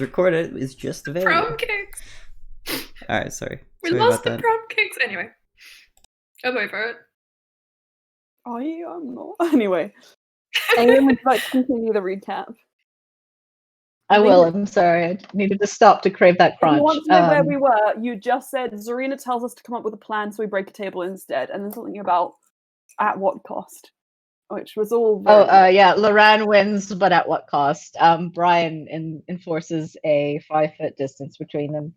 Record it is just available. Prom kicks. Alright, sorry. We Sorry lost about the that. prom kicks. Anyway, I'm over it. I'm not. Anyway, Aiden, would you like to continue the recap? I will. I'm sorry. I needed to stop to crave that If crunch. you want to know where we were, you just said Zarina tells us to come up with a plan, so we break a table instead, and then something about at what cost, which was all. Yeah, Loran wins, but at what cost? Brian enforces a 5-foot distance between them.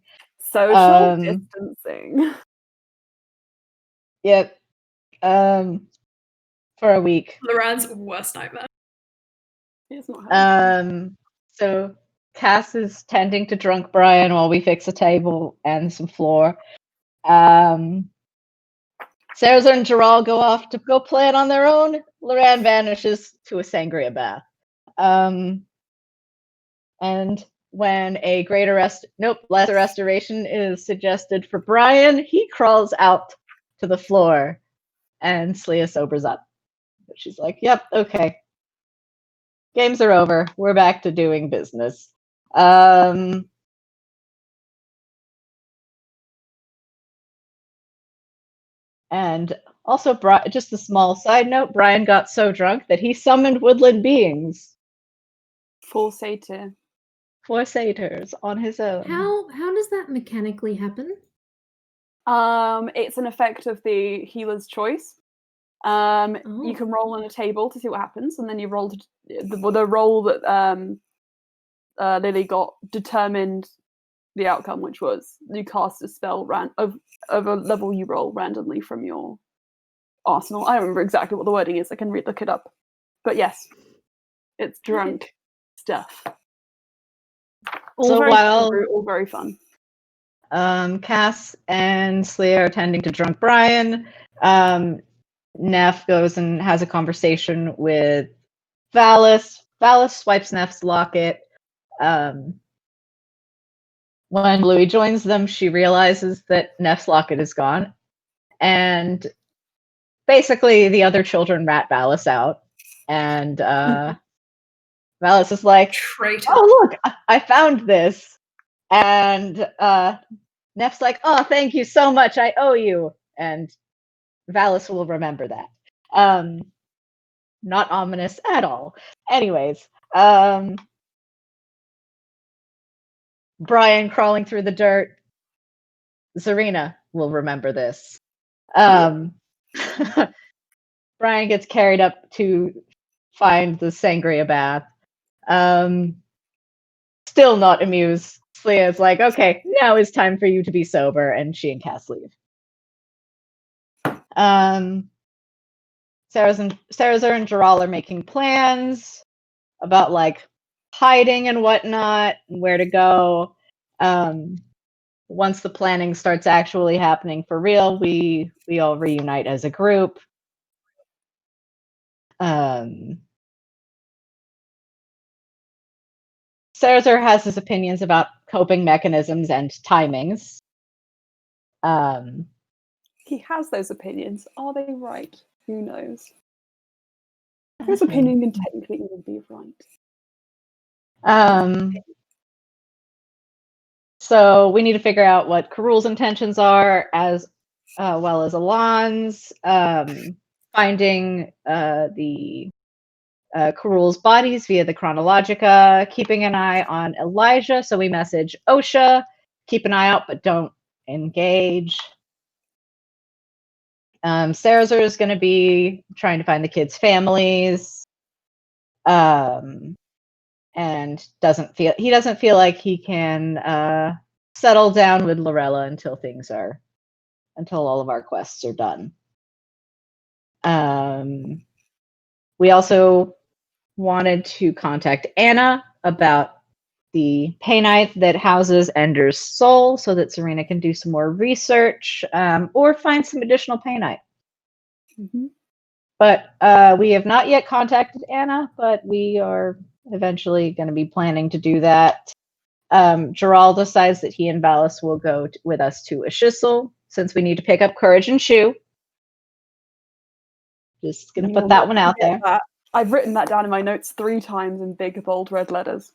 Social distancing. Yep. For a week. Loran's worst nightmare. It's not So Cass is tending to drunk Brian while we fix a table and some floor. Sarah and Gerald go off to go plan on their own. Loran vanishes to a sangria bath. And when a lesser restoration is suggested for Brian, he crawls out to the floor and Slia sobers up. She's like, yep, okay. Games are over. We're back to doing business. And also, just a small side note, Brian got so drunk that he summoned woodland beings. 4 satyr. 4 satyrs on his own. How does that mechanically happen? It's an effect of the healer's choice. You can roll on a table to see what happens, and then you roll the roll that Lily got determined the outcome, which was you cast a spell of a level you roll randomly from your arsenal. I don't remember exactly what the wording is. I can look it up. But yes, it's drunk stuff. All very fun. Cass and Slia are tending to drunk Brian. Neff goes and has a conversation with Valis. Valis swipes Neff's locket. When Louis joins them, she realizes that Neff's locket is gone. And basically, the other children rat Valis out. And Valis is like, Traitor. oh, look, I found this. And Neff's like, oh, thank you so much. I owe you. And Valis will remember that. Not ominous at all. Anyways, Brian crawling through the dirt. Zarina will remember this. Brian gets carried up to find the sangria bath. Still not amused. Slia's like, okay, now it's time for you to be sober, and she and Cass leave. Sarah and Jaral are making plans about like hiding and whatnot, and where to go. Once the planning starts actually happening for real, we all reunite as a group. Sarah has his opinions about coping mechanisms and timings. He has those opinions. Are they right? Who knows? His opinion can technically even be right. So we need to figure out what Karul's intentions are, as well as Alon's. Finding the Karul's bodies via the Chronologica, keeping an eye on Elijah. So we message Osha, keep an eye out, but don't engage. Sarah's is going to be trying to find the kids' families, and doesn't feel like he can settle down with Lorella until all of our quests are done. We also wanted to contact Anna about the painite that houses Ender's soul, so that Serena can do some more research, or find some additional painite. Mm-hmm. But we have not yet contacted Anna, but we are eventually going to be planning to do that. Gerald decides that he and Valis will go with us to Ashisel, since we need to pick up Courage and Shoe. Just going to put that one out there. I've written that down in my notes 3 times in big, bold red letters.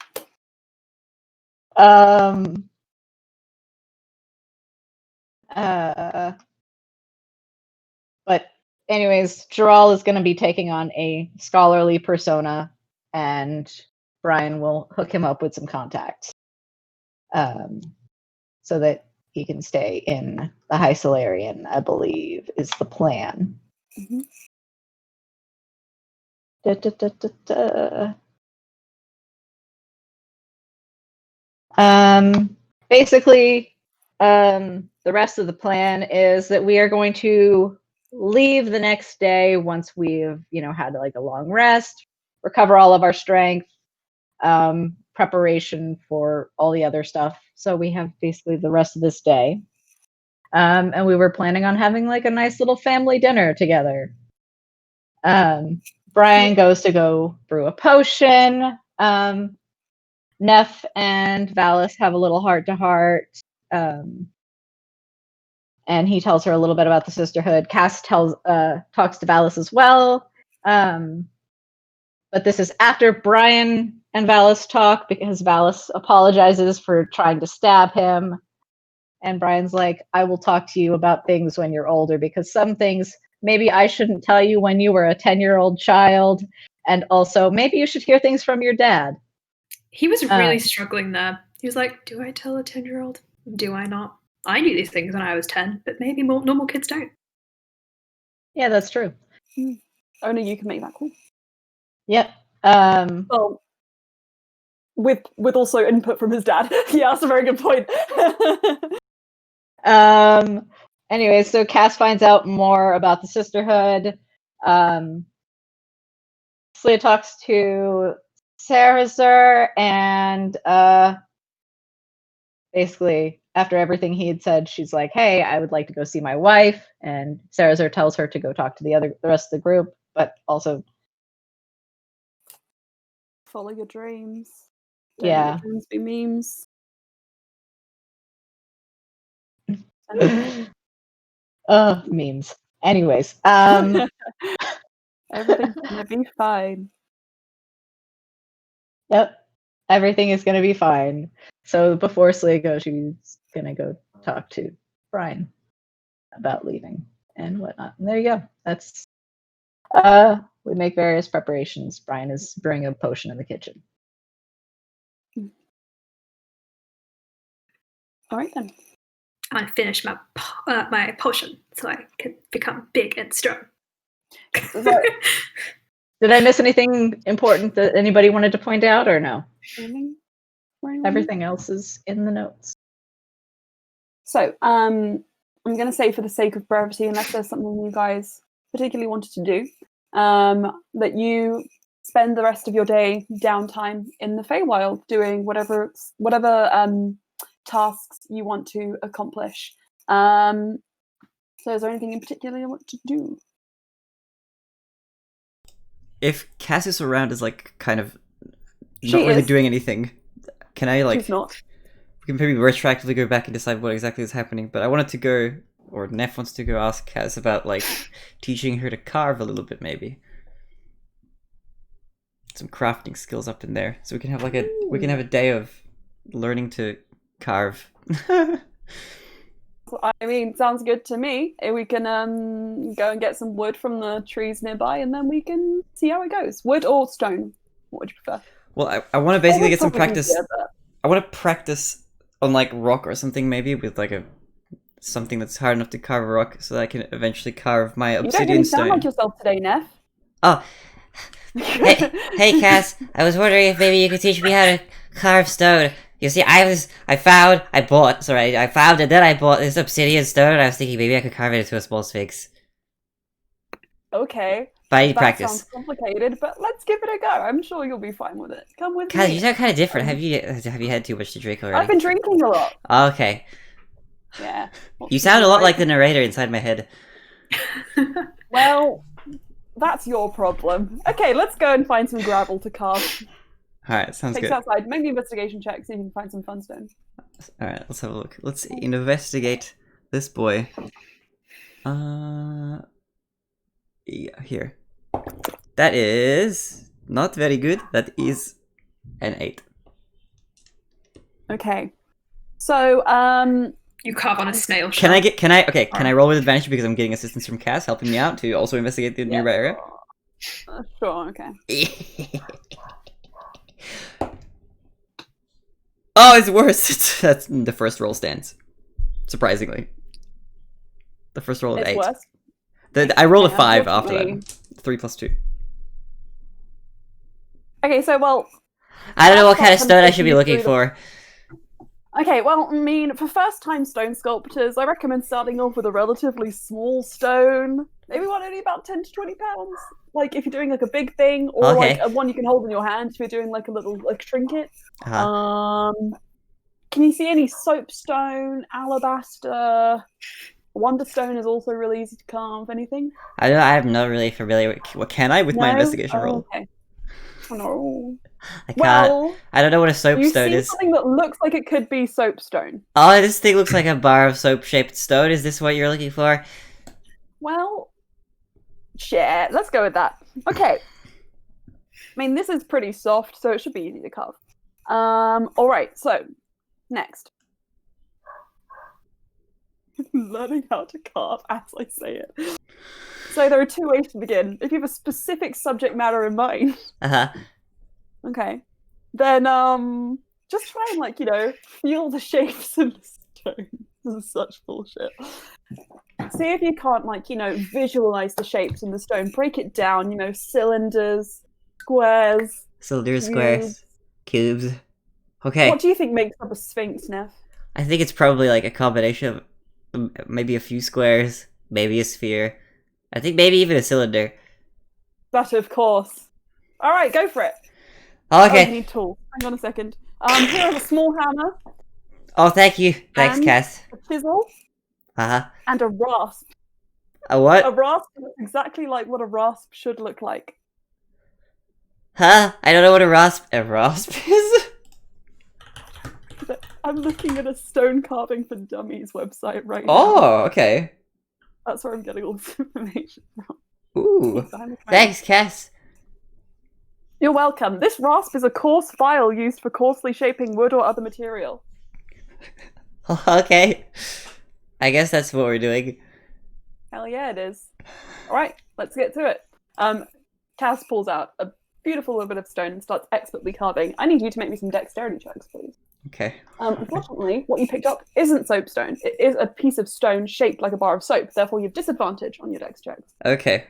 Um, but anyways, Gerald is going to be taking on a scholarly persona, and Brian will hook him up with some contacts, so that he can stay in the High Solarian, I believe, is the plan. Mhm. Da, da, da, da, da. Basically, the rest of the plan is that we are going to leave the next day once we've, had like a long rest, recover all of our strength, preparation for all the other stuff. So we have basically the rest of this day. And we were planning on having like a nice little family dinner together. Brian goes to go brew a potion. Neff and Valis have a little heart-to-heart, and he tells her a little bit about the sisterhood. Cass talks to Valis as well, but this is after Brian and Valis talk, because Valis apologizes for trying to stab him, and Brian's like, I will talk to you about things when you're older, because some things maybe I shouldn't tell you when you were a 10-year-old child, and also maybe you should hear things from your dad. He was really struggling there. He was like, do I tell a 10-year-old? Do I not? I knew these things when I was 10, but maybe normal kids don't. Yeah, that's true. Only you can make that call. Yep. Well, with also input from his dad. Yeah, that's a very good point. Anyway, so Cass finds out more about the sisterhood. Slia talks to Sarazar, and basically, after everything he had said, she's like, hey, I would like to go see my wife. And Sarazar tells her to go talk to the rest of the group, but also follow your dreams. Don't yeah. let your dreams be memes. Memes. Anyways, everything's gonna be fine. Yep, everything is gonna be fine. So before Slia goes, she's gonna go talk to Brian about leaving and whatnot. And there you go. That's we make various preparations. Brian is brewing a potion in the kitchen. All right then. I'm gonna finish my my potion so I can become big and strong. Did I miss anything important that anybody wanted to point out, or no? Everything else is in the notes. So, I'm going to say, for the sake of brevity, unless there's something you guys particularly wanted to do, that you spend the rest of your day downtime in the Feywild doing whatever tasks you want to accomplish. So is there anything in particular you want to do? If Cass is around is like kind of She not really is. doing anything, can I like... She's not. We can maybe retroactively go back and decide what exactly is happening, but I wanted to go, or Neff wants to go ask Cass about like teaching her to carve a little bit, maybe. Some crafting skills up in there, so we can have like a day of learning to carve. I mean, sounds good to me. We can go and get some wood from the trees nearby, and then we can see how it goes. Wood or stone? What would you prefer? Well, I want to basically get some Probably practice. easier, but- I want to practice on like rock or something, maybe with like something that's hard enough to carve a rock, so that I can eventually carve my You don't obsidian really stone. sound like yourself today, Neff. Oh, hey, Cass. I was wondering if maybe you could teach me how to carve stone. You see, I found and then I bought this obsidian stone, and I was thinking maybe I could carve it into a small sphinx. Okay. But I need That practice. sounds complicated, but let's give it a go. I'm sure you'll be fine with it. Come with Cass, me. you sound kind of different. Have you had too much to drink already? I've been drinking a lot. Okay. Yeah. You sound a lot like the narrator inside my head. Well, that's your problem. Okay, let's go and find some gravel to carve. Alright, sounds Take good. us outside. Make the investigation check so you can find some fun stone. Alright, let's have a look. Let's investigate this boy. Yeah, here. That is not very good. That is an 8. Okay. So, You carve on a snail Can shell. I roll with advantage because I'm getting assistance from Cass helping me out to also investigate the nearby area? Sure, okay. Oh, it's worse. That's the first roll stands. Surprisingly. The first roll of It's 8. worse. I rolled a Okay, 5 after that. unfortunately- 3 plus 2. Okay, so, well, I don't know what That's kind of not stone I something should be you looking do. for. okay, well, I mean, for first-time stone sculptors, I recommend starting off with a relatively small stone. Maybe one only about 10 to 20 pounds. Like, if you're doing, like, a big thing, or, Okay. like, one you can hold in your hand if you're doing, like, a little, like, trinket. Uh-huh. Can you see any soapstone, alabaster? Wonderstone is also really easy to carve. Anything? I'm not really familiar with. What can I with my No? investigation Oh, roll? okay. Oh, no. I can't. Well, I don't know what a you soapstone see is. something that looks like it could be soapstone. Oh, this thing looks like a bar of soap-shaped stone. Is this what you're looking for? Well, shit. Let's go with that. Okay. I mean, this is pretty soft, so it should be easy to carve. All right. So, next. Learning how to carve as I say it. So there are 2 ways to begin. If you have a specific subject matter in mind, Uh-huh. okay, then just try and, like, feel the shapes in the stone. This is such bullshit. See if you can't, like, visualize the shapes in the stone. Break it down, cylinders, squares. Cylinders, squares, cubes. Okay. What do you think makes up a sphinx, Neff? I think it's probably like a combination of maybe a few squares, maybe a sphere. I think maybe even a cylinder. But of course. All right, go for it. Oh, you Okay. need tools. Hang on a second. Here is a small hammer, Oh, thank you. Thanks, And- Cass. a chisel, Uh-huh. and a rasp. A what? A rasp looks exactly like what a rasp should look like. Huh? I don't know what a rasp is. I'm looking at a stone carving for dummies website right now. Oh, okay. That's where I'm getting all this information from. Ooh. Thanks, Cass. You're welcome. This rasp is a coarse file used for coarsely shaping wood or other material. Okay. I guess that's what we're doing. Hell yeah, it is. All right, let's get to it. Cass pulls out a beautiful little bit of stone and starts expertly carving. I need you to make me some dexterity checks, please. Okay. Unfortunately, what you picked up isn't soapstone. It is a piece of stone shaped like a bar of soap. Therefore, you have disadvantage on your dex checks. Okay.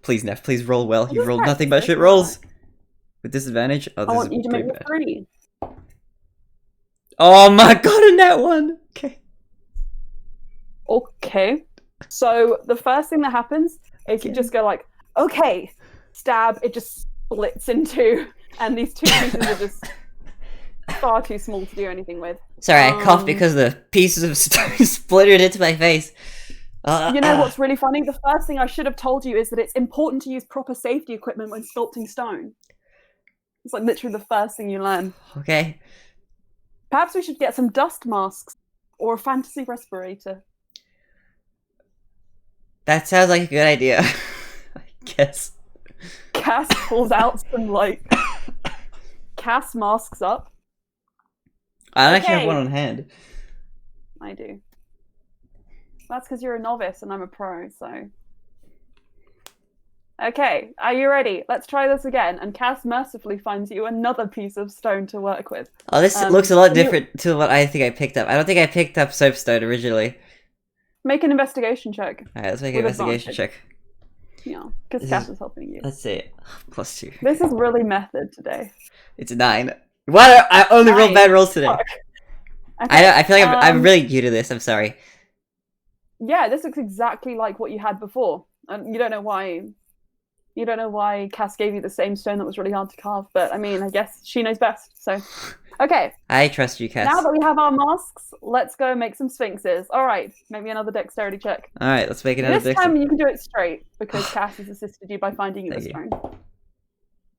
Please, Neff, please roll well. You've Just rolled practice nothing but it, shit come rolls. With disadvantage? Oh, I this want is you to make pretty me bad. 3. Oh my god, a nat one! Okay. Okay. So the first thing that happens is you just go like, okay, stab. It just splits in 2, and these 2 pieces are just far too small to do anything with. Sorry, I coughed because the pieces of stone splintered into my face. You know what's really funny? The first thing I should have told you is that it's important to use proper safety equipment when sculpting stone. It's like literally the first thing you learn. Okay. Perhaps we should get some dust masks or a fantasy respirator. That sounds like a good idea. I guess. Cass pulls out some, like, Cass masks up. I don't actually have Okay. one on hand. I do. That's because you're a novice and I'm a pro, so. Okay, are you ready? Let's try this again. And Cass mercifully finds you another piece of stone to work with. Oh, this looks a lot can you- different to what I think I picked up. I don't think I picked up soapstone originally. Make an investigation check. Alright, let's make an With investigation advantage. check. Yeah, because This Cass is- is helping you. Let's see. +2. This is really method today. It's a 9. What? I only rolled Nice. bad rolls today. Fuck. Okay, I feel like I'm um, really new to this. I'm sorry. Yeah, this looks exactly like what you had before. And you don't know why. You don't know why Cass gave you the same stone that was really hard to carve, but I mean, I guess she knows best. So, okay. I trust you, Cass. Now that we have our masks, let's go make some sphinxes. All right, maybe another dexterity check. Alright, let's make another This time you can do it straight because Cass has assisted you by finding you the Thank you. stone.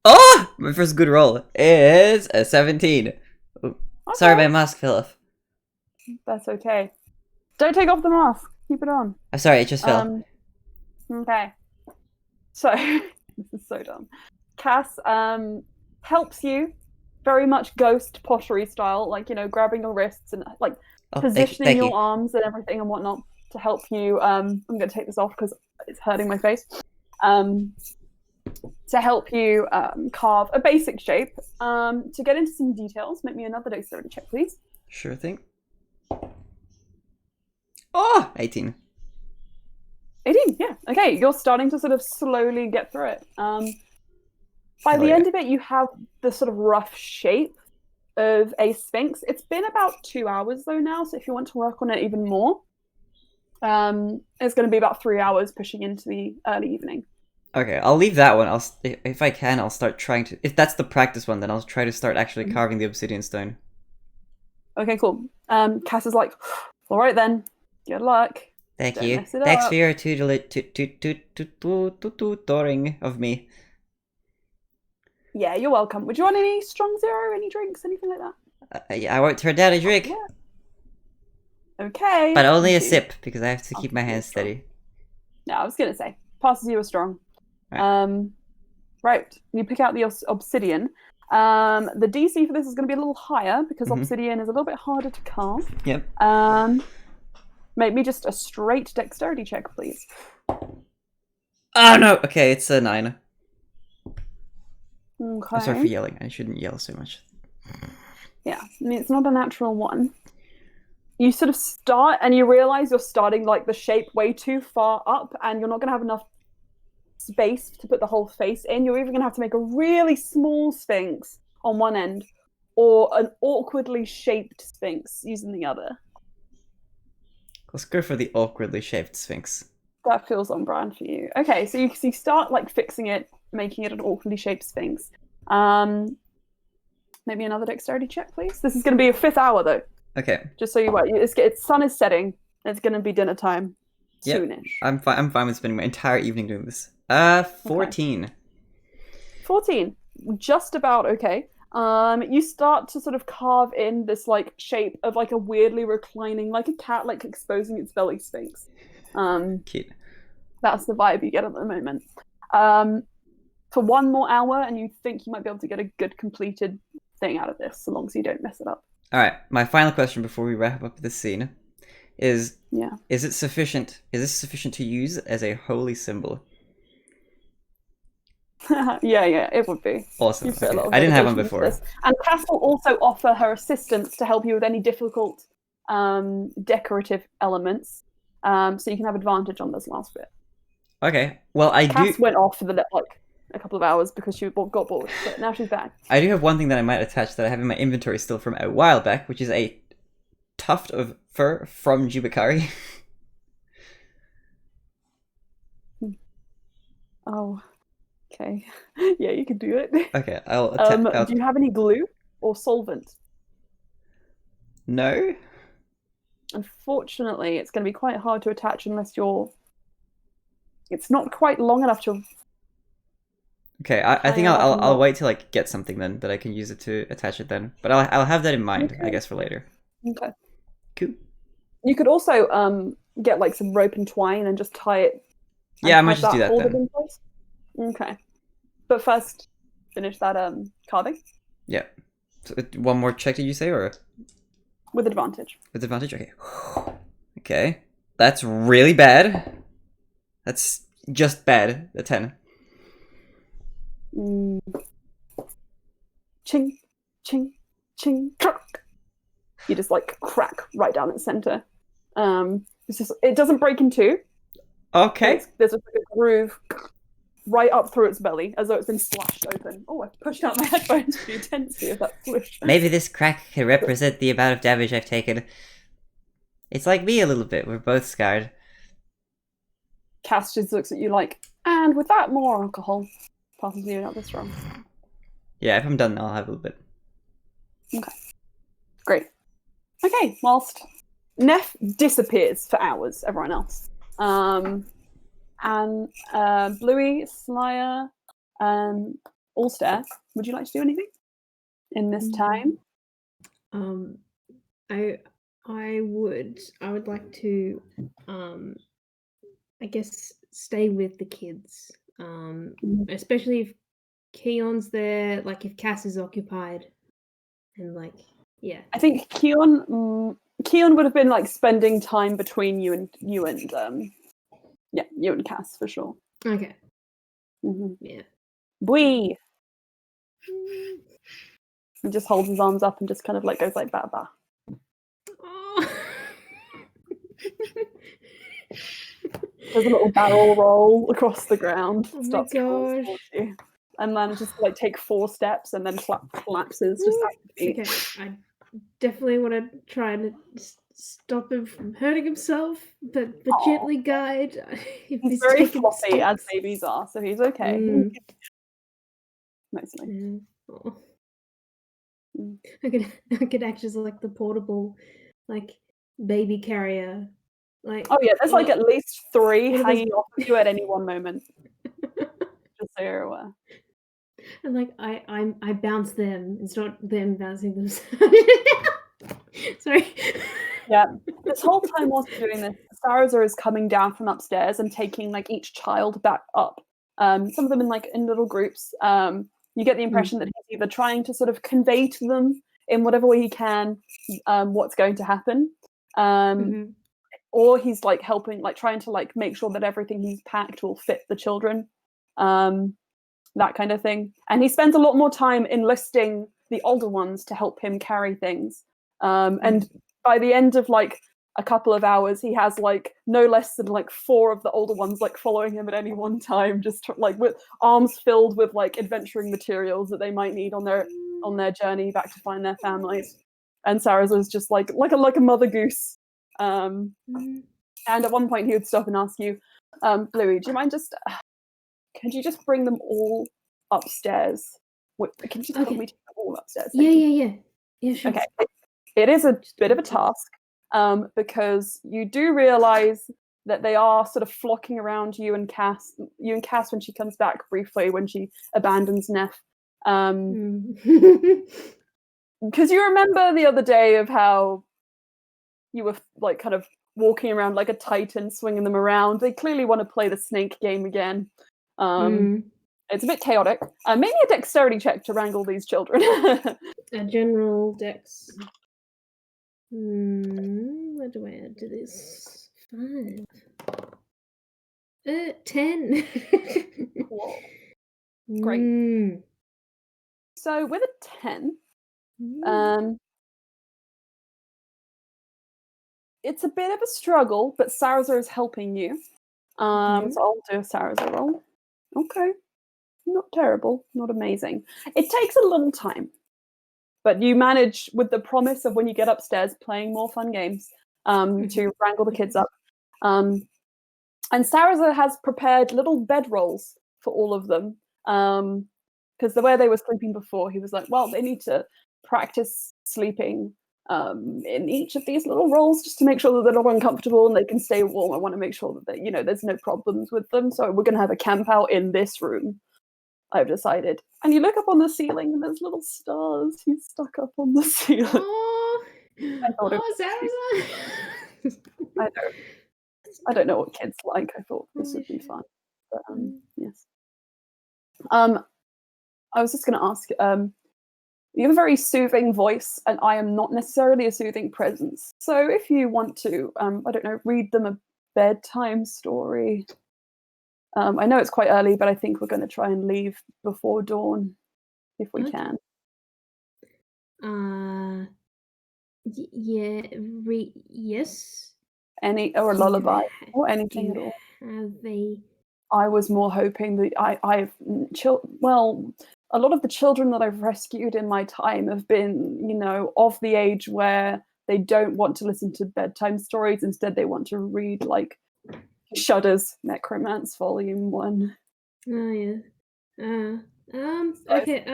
Oh! My first good roll is a 17. Okay, Sorry, my mask fell off. that's okay. Don't take off the mask. Keep it on. I'm sorry, it just fell. Okay. So this is so dumb. Cass helps you very much ghost pottery style, like, you know, grabbing your wrists and like Oh, positioning thank your you. arms and everything and whatnot to help you. I'm going to take this off because it's hurting my face. To help you carve a basic shape. To get into some details, make me another dexterity check, please. Sure thing. Oh, 18. 18, yeah. Okay, you're starting to sort of slowly get through it. By Hell the yeah. end of it, you have the sort of rough shape of a sphinx. It's been about 2 hours though now, so if you want to work on it even more, it's going to be about 3 hours pushing into the early evening. Okay, I'll leave that one. If I can, I'll start trying to. If that's the practice one, then I'll try to start actually carving the obsidian stone. Okay, cool. Cass is like, all right then, good luck. Thank Don't you. mess it Thanks up. for your tutoring of me. Yeah, you're welcome. Would you want any strong zero, any drinks, anything like that? I won't turn down a drink, Yeah. Okay. but only a You do. sip because I have to keep my Okay, hands sure. steady. Yeah, I was gonna say passes you a strong. Right. Right. You pick out the obsidian. The DC for this is going to be a little higher because Mhm. obsidian is a little bit harder to carve. Yep. Make me just a straight dexterity check, please. Oh no! Okay, it's a 9. Okay. I'm sorry for yelling. I shouldn't yell so much. Yeah, I mean, it's not a natural one. You sort of start and you realize you're starting like the shape way too far up and you're not going to have enough space to put the whole face in. You're either going to have to make a really small sphinx on one end or an awkwardly shaped sphinx using the other. Let's go for the awkwardly shaped sphinx. That feels on brand for you. Okay, so you start like fixing it, making it an awkwardly shaped sphinx. Maybe another dexterity check, please. This is going to be a 5th hour though. Okay. Just so you know, it's sun is setting. It's going to be dinner time Yep. soonish. I'm fine with spending my entire evening doing this. 14. 14. Just about okay. You start to sort of carve in this like shape of like a weirdly reclining, like a cat, like exposing its belly sphinx. Cute. That's the vibe you get at the moment. For 1 more hour, and you think you might be able to get a good completed thing out of this, so long as you don't mess it up. Alright, my final question before we wrap up this scene is Is it sufficient? Is this sufficient to use as a holy symbol? yeah, it would be. Awesome. You've put a Okay. lot of I didn't have one dedication before. into this. And Cass will also offer her assistance to help you with any difficult decorative elements. So you can have advantage on this last bit. Okay. Well, Cass went off for the like a couple of hours because she got bored, but now she's back. I do have one thing that I might attach that I have in my inventory still from a while back, which is a tuft of fur from Jubakari. Oh, okay. Yeah, you can do it. Okay, I'll attach. Do you have any glue or solvent? No. Unfortunately, it's going to be quite hard to attach unless you're. It's not quite long enough to. Okay, I think Tie it up I'll and roll. wait till I get something then that I can use it to attach it then. But I'll have that in mind, I Okay. guess, for later. Okay. Cool. You could also get like some rope and twine and just tie it. and Yeah, I might have just do that hold it then. in place. Okay. But first, finish that carving Yeah. So, one more check, did you say, or with advantage. with advantage? Okay. Okay. That's really bad. That's just bad. A 10. Ching, ching, ching, crack. You just like crack right down its center. It doesn't break in two. Okay. There's a groove right up through its belly, as though it's been slashed open. Oh, I pushed out my headphones for the intensity of that swish. Maybe this crack can represent the amount of damage I've taken. It's like me a little bit. We're both scarred. Cass just looks at you like, and with that, more alcohol. Passes you another strong. Yeah, if I'm done, I'll have a little bit. Okay. Great. Okay, whilst Neff disappears for hours, everyone else. And Bluey, Slya, Allstare, would you like to do anything in this time? I would like to I guess stay with the kids. Especially if Keon's there, like if Cass is occupied. and like, yeah. I think Keon would have been like spending time between you and Cass for sure. Okay. Mm-hmm. Yeah. Bwee. He just holds his arms up and just kind of like goes like ba ba. Oh. There's a little barrel roll across the ground. Oh my Starts crawling gosh. towards you. And then just like take 4 steps and then collapses just at your feet. Okay, I definitely want to try and stop him from hurting himself, but gently guide. If He's very taking floppy, as steps. babies are, so he's okay. Mm. Mostly. Yeah. Oh. Mm. I could act as like the portable, like baby carrier. Like, Oh yeah, there's like at least 3 One of those- hanging off of you at any one moment. Just so you're aware. and like I bounce them. It's not them bouncing themselves. Sorry. Yeah. This whole time whilst you're doing this, Saraza is coming down from upstairs and taking like each child back up. Some of them in little groups. You get the impression that he's either trying to sort of convey to them in whatever way he can what's going to happen. Or he's like helping, like trying to like make sure that everything he's packed will fit the children. That kind of thing. And he spends a lot more time enlisting the older ones to help him carry things. And by the end of like a couple of hours, he has like no less than like 4 of the older ones like following him at any one time, just like with arms filled with like adventuring materials that they might need on their journey back to find their families. And Saraza's just like a mother goose. And at one point he would stop and ask you, Bluey, do you mind just could you just bring them all upstairs? Can you just help me take them all upstairs? Yeah, sure. Okay. It is a bit of a task, because you do realize that they are sort of flocking around you and Cass when she comes back briefly, when she abandons Neff. Because you remember the other day of how you were like kind of walking around like a titan, swinging them around. They clearly want to play the snake game again. It's a bit chaotic. Maybe a dexterity check to wrangle these children. A general dex. What do I add to this? 5. 10. Cool. Great. So with a 10, it's a bit of a struggle, but Saraza is helping you. So I'll do a Saraza roll. Okay. Not terrible, not amazing. It takes a little time, but you manage, with the promise of when you get upstairs playing more fun games, to wrangle the kids up. And Saraza has prepared little bedrolls for all of them, because the way they were sleeping before, he was like, well, they need to practice sleeping in each of these little rolls just to make sure that they're not uncomfortable and they can stay warm. I want to make sure that they, there's no problems with them. So we're going to have a camp out in this room, I've decided. And you look up on the ceiling and there's little stars. He's stuck up on the ceiling. Oh, I thought Saraza. I don't know what kids like. I thought this would be fun. But yes. I was just going to ask, you have a very soothing voice, and I am not necessarily a soothing presence. So if you want to, I don't know, read them a bedtime story. I know it's quite early, but I think we're going to try and leave before dawn, if we can. Yes. Or a lullaby, or anything at all. I was more hoping that a lot of the children that I've rescued in my time have been, of the age where they don't want to listen to bedtime stories. Instead, they want to read like Shudder's Necromance Volume 1. Oh yeah. Okay.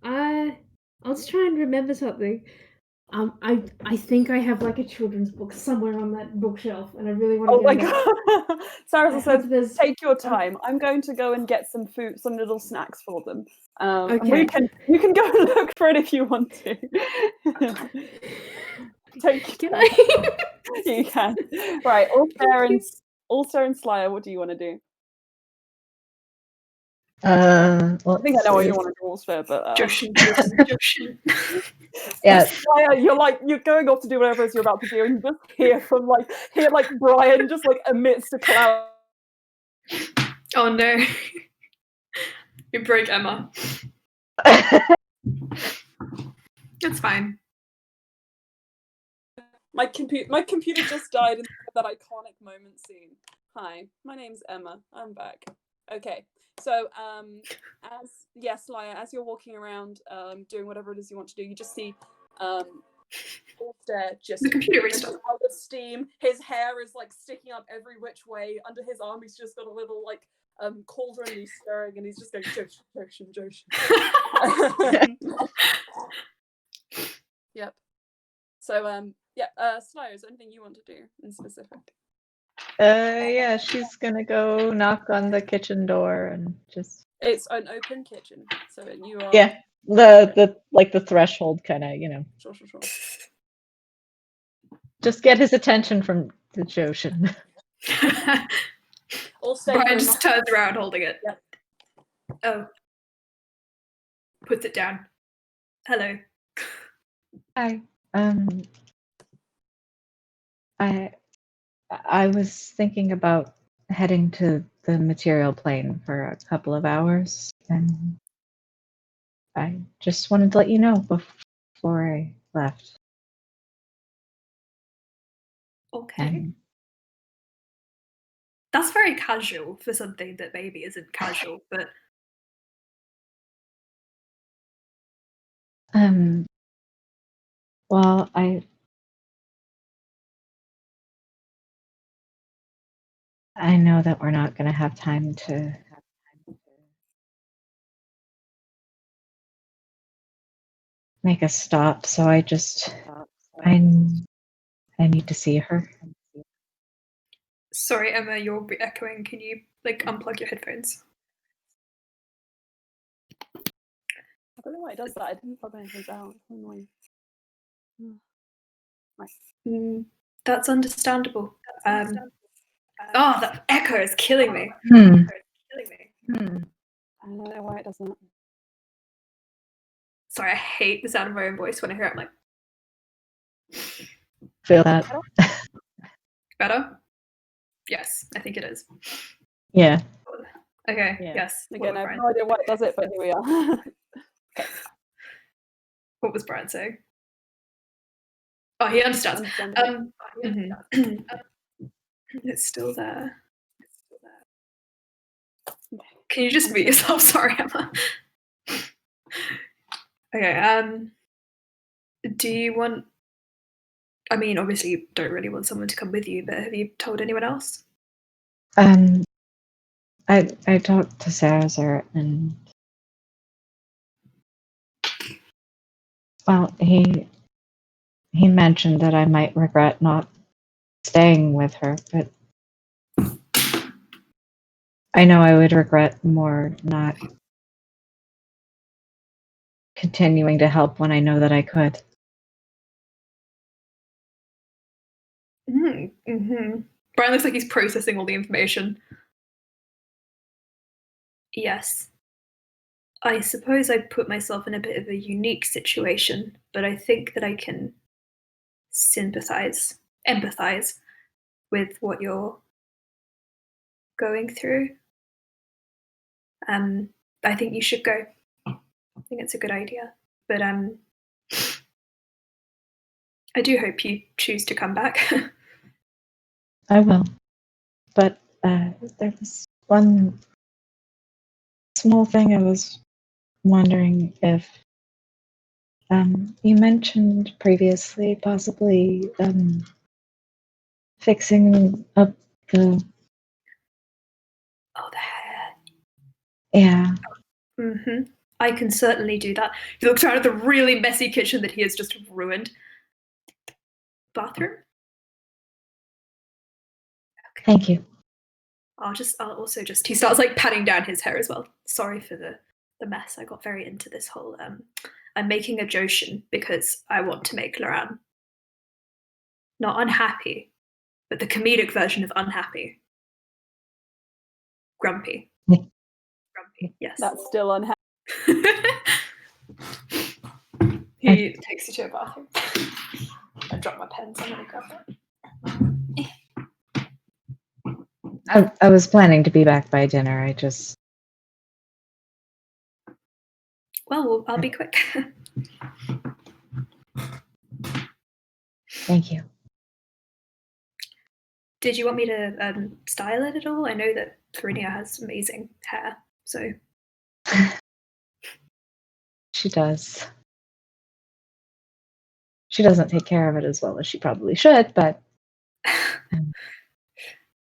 I'll just try and remember something. I think I have like a children's book somewhere on that bookshelf, and I really want to. Oh my god! Sarah says, "Take your time. I'm going to go and get some food, some little snacks for them. Okay. And you can go and look for it if you want to. Can I? You can. Right, Ulster and Slyer, what do you want to do? Well, I think I know what you want to do, Ulster, but Joshin. Yeah. You're going off to do whatever it is you're about to do, and you just hear Brian just like amidst a cloud. Oh no. You broke Emma. It's fine. My computer just died in that iconic moment scene. Hi, my name's Emma. I'm back. Okay. So Slya, as you're walking around doing whatever it is you want to do, you just see Ulster just The computer restarted. out of steam. His hair is like sticking up every which way. Under his arm he's just got a little like cauldron and he's stirring and he's just going Joshin. Yep. So Slya, is there anything you want to do in specific? Yeah, she's gonna go knock on the kitchen door and just. It's an open kitchen, so you are. Yeah, the threshold kind of, Sure. Just get his attention from the Joshin. Also, Brian just turns around holding it. Yep. Oh. Puts it down. Hello. Hi. I was thinking about heading to the material plane for a couple of hours, and I just wanted to let you know before I left. Okay. And That's very casual for something that maybe isn't casual, but well, I know that we're not going to have time to make a stop, so I need to see her. sorry, Emma, you're echoing. Can you unplug your headphones? I don't know why it does that. I didn't plug my headphones out. Annoying. Right. That's understandable. That echo is killing me. I don't know why it does that. Sorry, I hate the sound of my own voice when I hear it. I'm like, Feel that? better? Yes, I think it is. Yeah. Okay, Yeah. yes. Again, I have no idea why it does it, but here we are. Okay. What was Brian saying? Oh, he understands. It's still there. Can you just mute yourself? Sorry, Emma. Okay, do you want... I mean, obviously you don't really want someone to come with you, but have you told anyone else? I talked to Sarah and well, he mentioned that I might regret not staying with her, but I know I would regret more not continuing to help when I know that I could. Brian looks like he's processing all the information. Yes. I suppose I put myself in a bit of a unique situation, but I think that I can empathize with what you're going through. I think you should go. I think it's a good idea. But I do hope you choose to come back. I will. But there was one small thing I was wondering if you mentioned previously possibly fixing up the... Oh, the hair. Yeah. I can certainly do that. He looks around at the really messy kitchen that he has just ruined. Bathroom? Okay. Thank you. I'll also just... He starts patting down his hair as well. Sorry for the mess. I got very into this whole... I'm making a Joshin because I want to make Loran not unhappy, but the comedic version of unhappy. Grumpy. Yeah. Grumpy, yes. That's still unhappy. He takes you to a bathroom. I dropped my pen, so I'm gonna grab that. I was planning to be back by dinner. I just. Well, I'll be quick. Thank you. Did you want me to style it at all? I know that Therinia has amazing hair, so. She does. She doesn't take care of it as well as she probably should, but I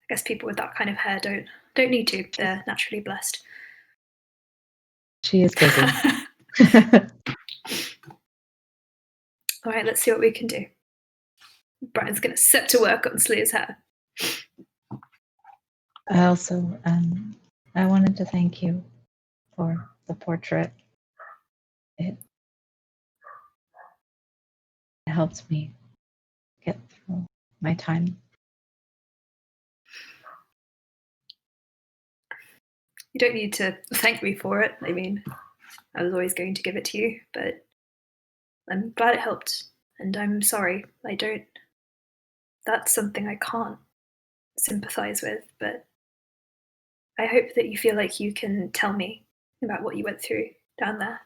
guess people with that kind of hair don't need to. They're naturally blessed. she is busy. All right, let's see what we can do. Brian's gonna set to work on Slya's hair. I also, I wanted to thank you for the portrait. It helps me get through my time. You don't need to thank me for it. I mean, I was always going to give it to you, but I'm glad it helped, and I'm sorry. That's something I can't sympathize with, but I hope that you feel like you can tell me about what you went through down there.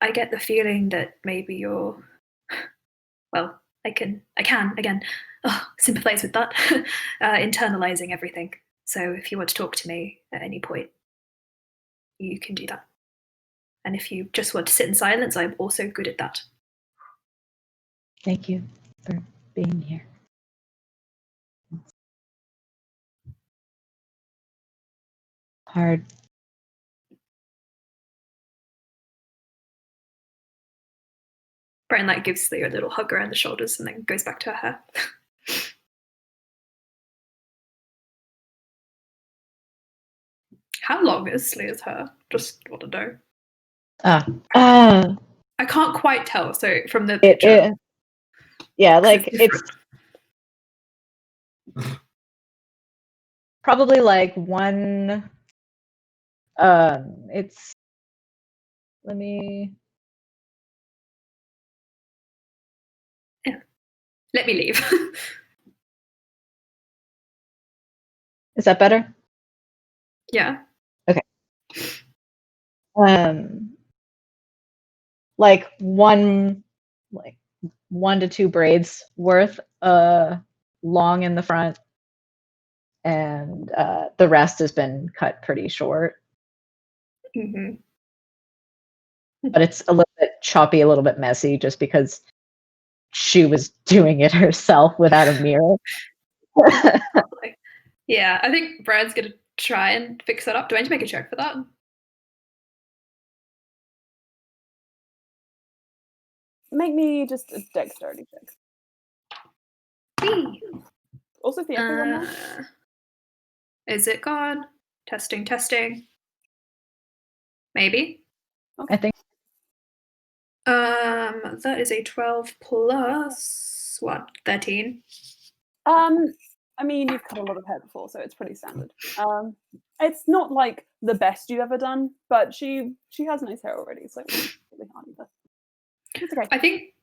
I get the feeling that maybe you're, well, I can again sympathize with that, internalizing everything. So if you want to talk to me at any point, you can do that. And if you just want to sit in silence, I'm also good at that. Thank you for being here. Hard. Brian gives Slya a little hug around the shoulders and then goes back to her hair. How long is Slya's hair? Just want to know. I can't quite tell. So from the picture, yeah, it's probably one. It's. Let me. Yeah. Let me leave. Is that better? Yeah. Okay. One to two braids worth, long in the front, and the rest has been cut pretty short. Mm-hmm. But it's a little bit choppy, a little bit messy, just because she was doing it herself without a mirror. Yeah, I think Brad's gonna try and fix that up. Do I need to make a check for that? Make me just a dexterity check. Whee! Also, the echo on that. Is it gone? Testing. Maybe. Okay. I think. That is a 12 plus what? 13. I mean, you've cut a lot of hair before, so it's pretty standard. It's not the best you've ever done, but she has nice hair already, so it's really hard either. It's okay. I think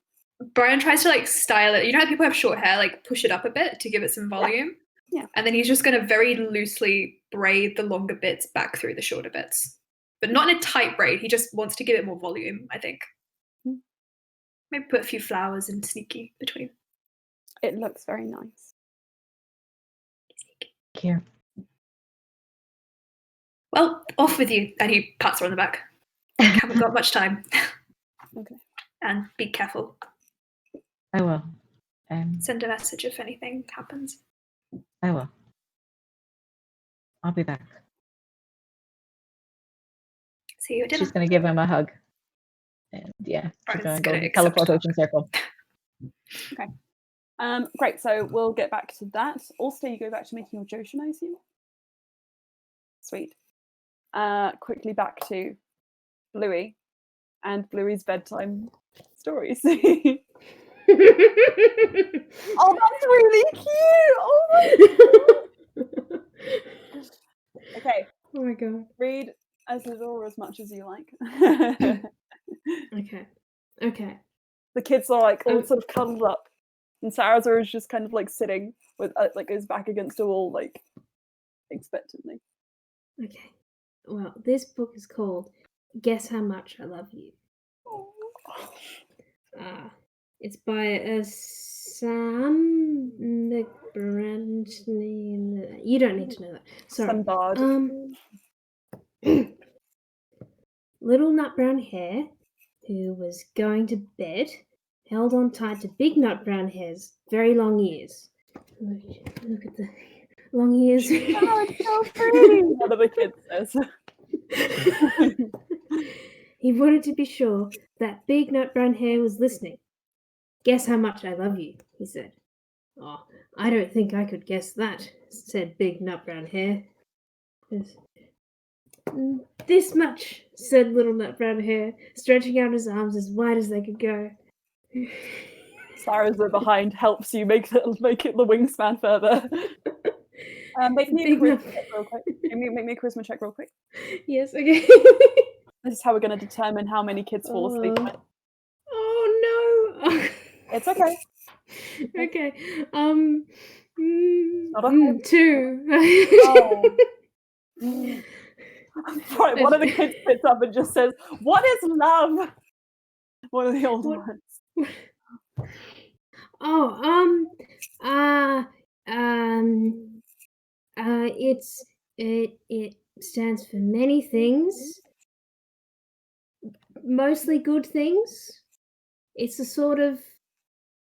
Brian tries to style it. You know how people have short hair, push it up a bit to give it some volume? Yeah. And then he's just going to very loosely braid the longer bits back through the shorter bits. But not in a tight braid. He just wants to give it more volume, I think. Mm. Maybe put a few flowers in sneaky between. It looks very nice. Thank you. Well, off with you. And he pats her on the back. Haven't got much time. Okay. And be careful. I will. Send a message if anything happens. I will. I'll be back. See you at dinner. She's going to give him a hug. And yeah, she's going to go in teleportation circle. Okay. Great, so we'll get back to that. Also, you go back to making your Joshin, I assume? Sweet. Quickly back to Bluey and Bluey's bedtime stories. Oh, that's really cute! Oh my god! Okay. Oh my god. Read as little or as much as you like. Okay. Okay. The kids are like all sort of cuddled up, and Sarazar is just kind of like sitting with like his back against a wall, like expectantly. Okay. Well, this book is called Guess How Much I Love You. It's by Sam McBrantney. You don't need to know that. Sorry. Some bard. Little nut brown hare, who was going to bed, held on tight to big nut brown hare's very long ears. Look at the long ears. Oh, it's so pretty. One of the kids says. He wanted to be sure that big nut brown hare was listening. Guess how much I love you, he said. Oh, I don't think I could guess that, said big nut brown hare. This much, said little nut brown hare, stretching out his arms as wide as they could go. Sarazar behind helps you make it the wingspan further. Make me a charisma check real quick. Make me a charisma check real quick. Yes, okay. This is how we're going to determine how many kids fall asleep. Oh no! It's okay. Okay. Not a 2. Oh. Right, one of the kids sits up and just says, "What is love?" One of the old ones. It stands for many things, mostly good things. It's a sort of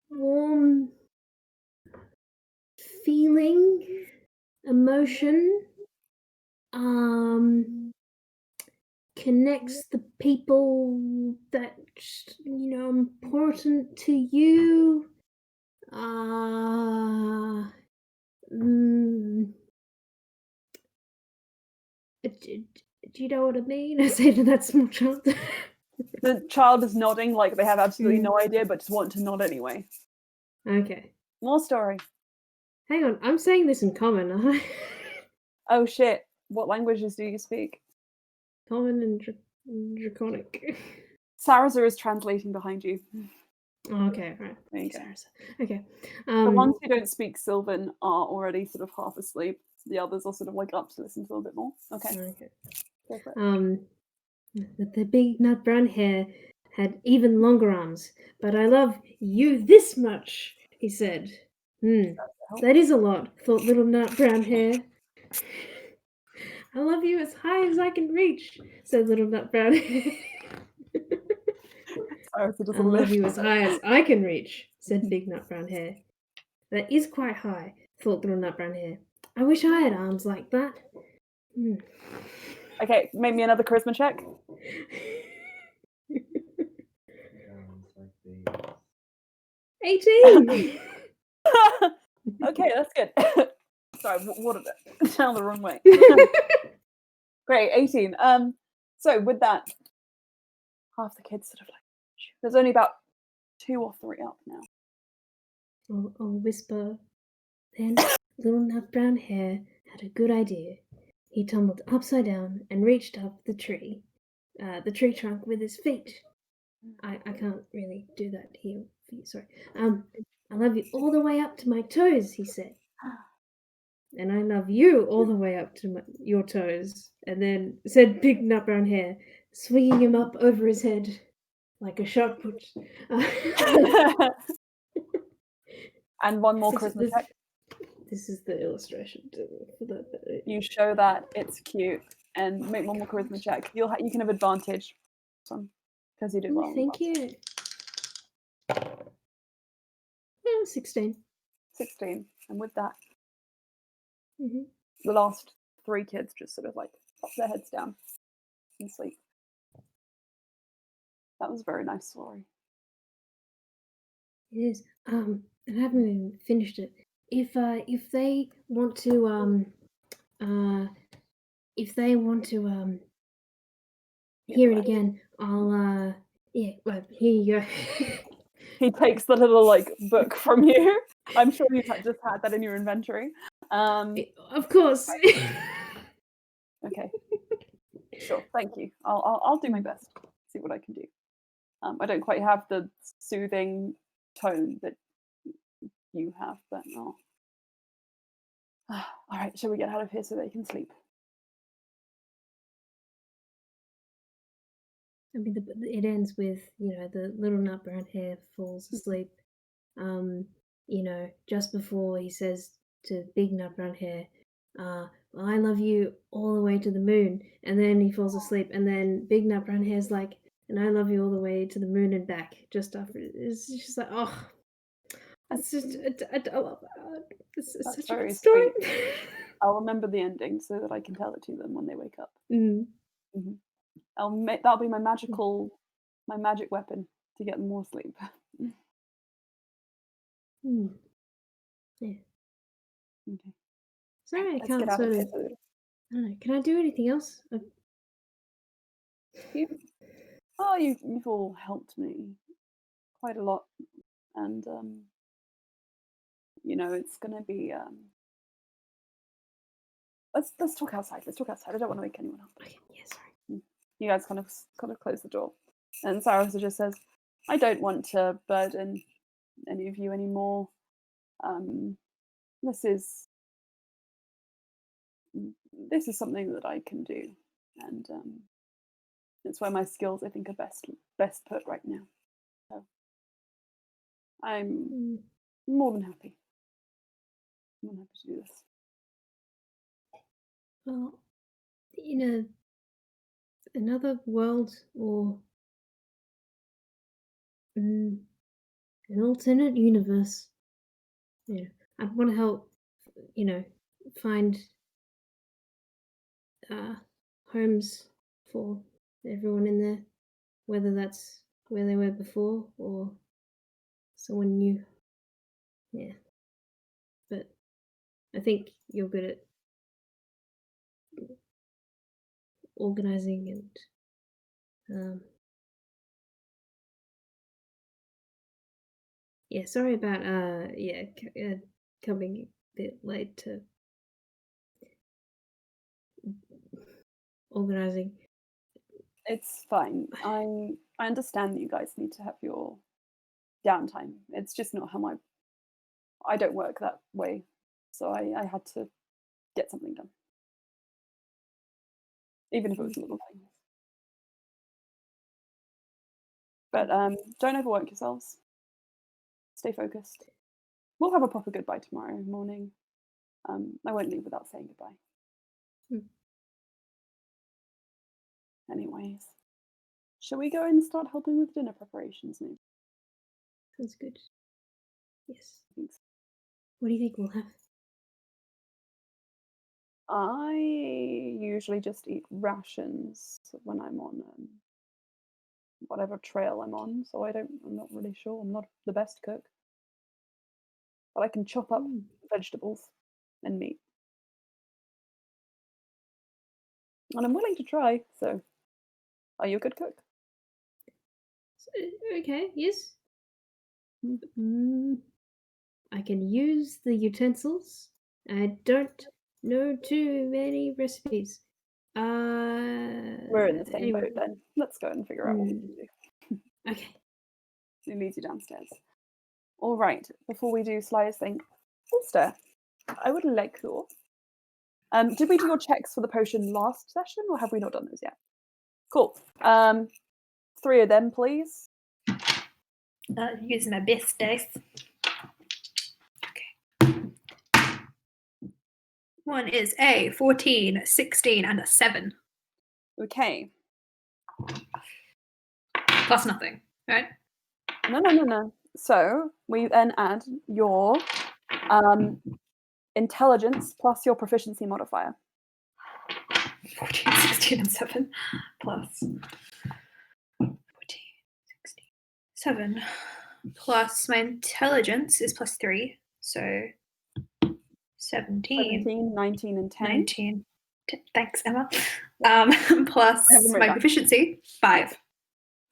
warm feeling, emotion. Connects the people that important to you. Do you know what I mean? I say to that small child. The child is nodding like they have absolutely no idea, but just want to nod anyway. Okay. More story. Hang on, I'm saying this in common, aren't I? Oh shit! What languages do you speak? Common and draconic. Sarazar is translating behind you. Okay, right. There you go. Okay. The ones who don't speak Sylvan are already sort of half asleep. The others are sort of like up to listen to a little bit more. Okay. Go for it. The big nut brown hare had even longer arms, but I love you this much, he said. That is a lot, thought little nut brown hare. I love you as high as I can reach, said little nut brown hare. I love you as high as I can reach, said big nut brown hare. That is quite high, thought little nut brown hare. I wish I had arms like that. Okay, make me another charisma check. 18. Okay, that's good. Sorry, what did it? Down the wrong way. Great, 18. So with that, half the kids sort of like, there's only about 2 or 3 up now. I'll whisper. Then little nut brown hare had a good idea. He tumbled upside down and reached up the tree trunk with his feet. I can't really do that here. Sorry. I love you all the way up to my toes, he said. And I love you all the way up to your toes. And then said big nut brown hare, swinging him up over his head like a shot put. And one more charisma check. This is the illustration for the. You show that it's cute, and make one more charisma check. You can have advantage, because you did well. Thank you. 16. 16, and with that, Mm-hmm. the last 3 kids just sort of like pop their heads down and sleep. That was a very nice story. It is. I haven't even finished it. If they want to hear it again, I'll well, here you go. He takes the little like book from you. I'm sure you just had that in your inventory. Of course. Okay. Sure. Thank you. I'll do my best. See what I can do. I don't quite have the soothing tone that you have, but oh. All right, shall we get out of here so they can sleep? I mean, it ends with, the little nut brown hair falls asleep. Just before he says to big nut brown hair, I love you all the way to the moon. And then he falls asleep, and then big nut brown hair's like, and I love you all the way to the moon and back. Just after, it's just like, oh, it's just, I love that. It's such a good story. I'll remember the ending so that I can tell it to them when they wake up. Mm. Mm-hmm. That'll be my magic weapon to get them more sleep. Mm. Yeah. Okay. Sorry, I Let's can't get out sort of of. here. I don't know. Can I do anything else? You've all helped me quite a lot, and it's gonna be. Let's talk outside. Let's talk outside. I don't want to wake anyone up. Okay. Yeah. Sorry. You guys kind of close the door, and Sarah just says, "I don't want to burden any of you anymore. This is something that I can do, and it's where my skills I think are best put right now. So I'm more than happy. I'm happy to do this." Well, in another world or an alternate universe, I'd want to help, find homes for everyone in there, whether that's where they were before or someone new. Yeah. But I think you're good at organizing and yeah, sorry about coming a bit late to organizing. It's fine. I understand that you guys need to have your downtime. It's just not how I don't work that way. So I had to get something done. Even if it was little things. But don't overwork yourselves. Stay focused. We'll have a proper goodbye tomorrow morning. I won't leave without saying goodbye. Anyways, shall we go and start helping with dinner preparations maybe? Sounds good. Yes. Thanks. What do you think we'll have? I usually just eat rations when I'm on whatever trail I'm on, so I'm not really sure. I'm not the best cook. But I can chop up vegetables and meat. And I'm willing to try, so are you a good cook? Okay, yes. I can use the utensils. I don't know too many recipes. We're in the same boat then. Let's go and figure out what we can do. Okay. It leads you downstairs. All right, before we do Sly's thing, Ulster, I would like to. Did we do your checks for the potion last session, or have we not done those yet? Cool. 3 of them, please. Using my best dice. Okay. One is a 14, 16, and a 7. Okay. Plus nothing, right? No. So we then add your intelligence plus your proficiency modifier. 14, 16, and 7 plus 14, 16, 7 plus my intelligence is plus 3, so 17, 19, and 10. 19. Thanks, Emma. Plus my proficiency, 5.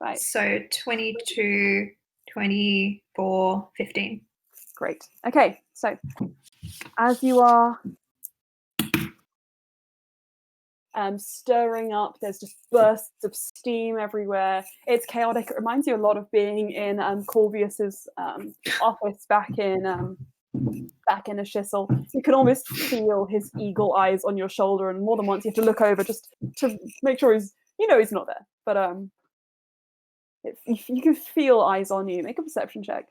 Right. So 22, 24, 15. Great. Okay, so as you are stirring up. There's just bursts of steam everywhere. It's chaotic. It reminds you a lot of being in Corvius's office back in a Schissel. You can almost feel his eagle eyes on your shoulder, and more than once you have to look over just to make sure he's not there. But you can feel eyes on you. Make a perception check.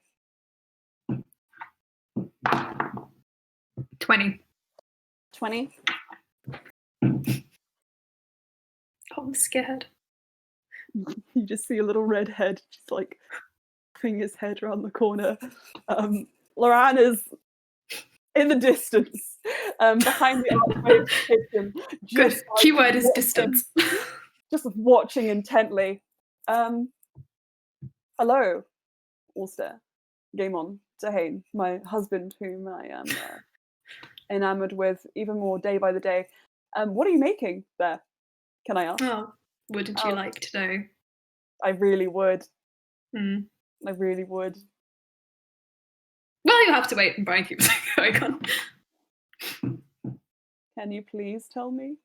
20. 20. Oh, I'm scared. You just see a little red head just like putting his head around the corner. Loran is in the distance, behind the archway of the kitchen. Good. Just, Keyword is watching, distance. just watching intently. Hello, Ulster. Game on, Dahane, my husband, whom I am enamored with even more day by the day. What are you making there? Can I ask? Oh, wouldn't you like to know? I really would. Hmm. I really would. Well, you'll have to wait and Brian keeps going on. Can you please tell me?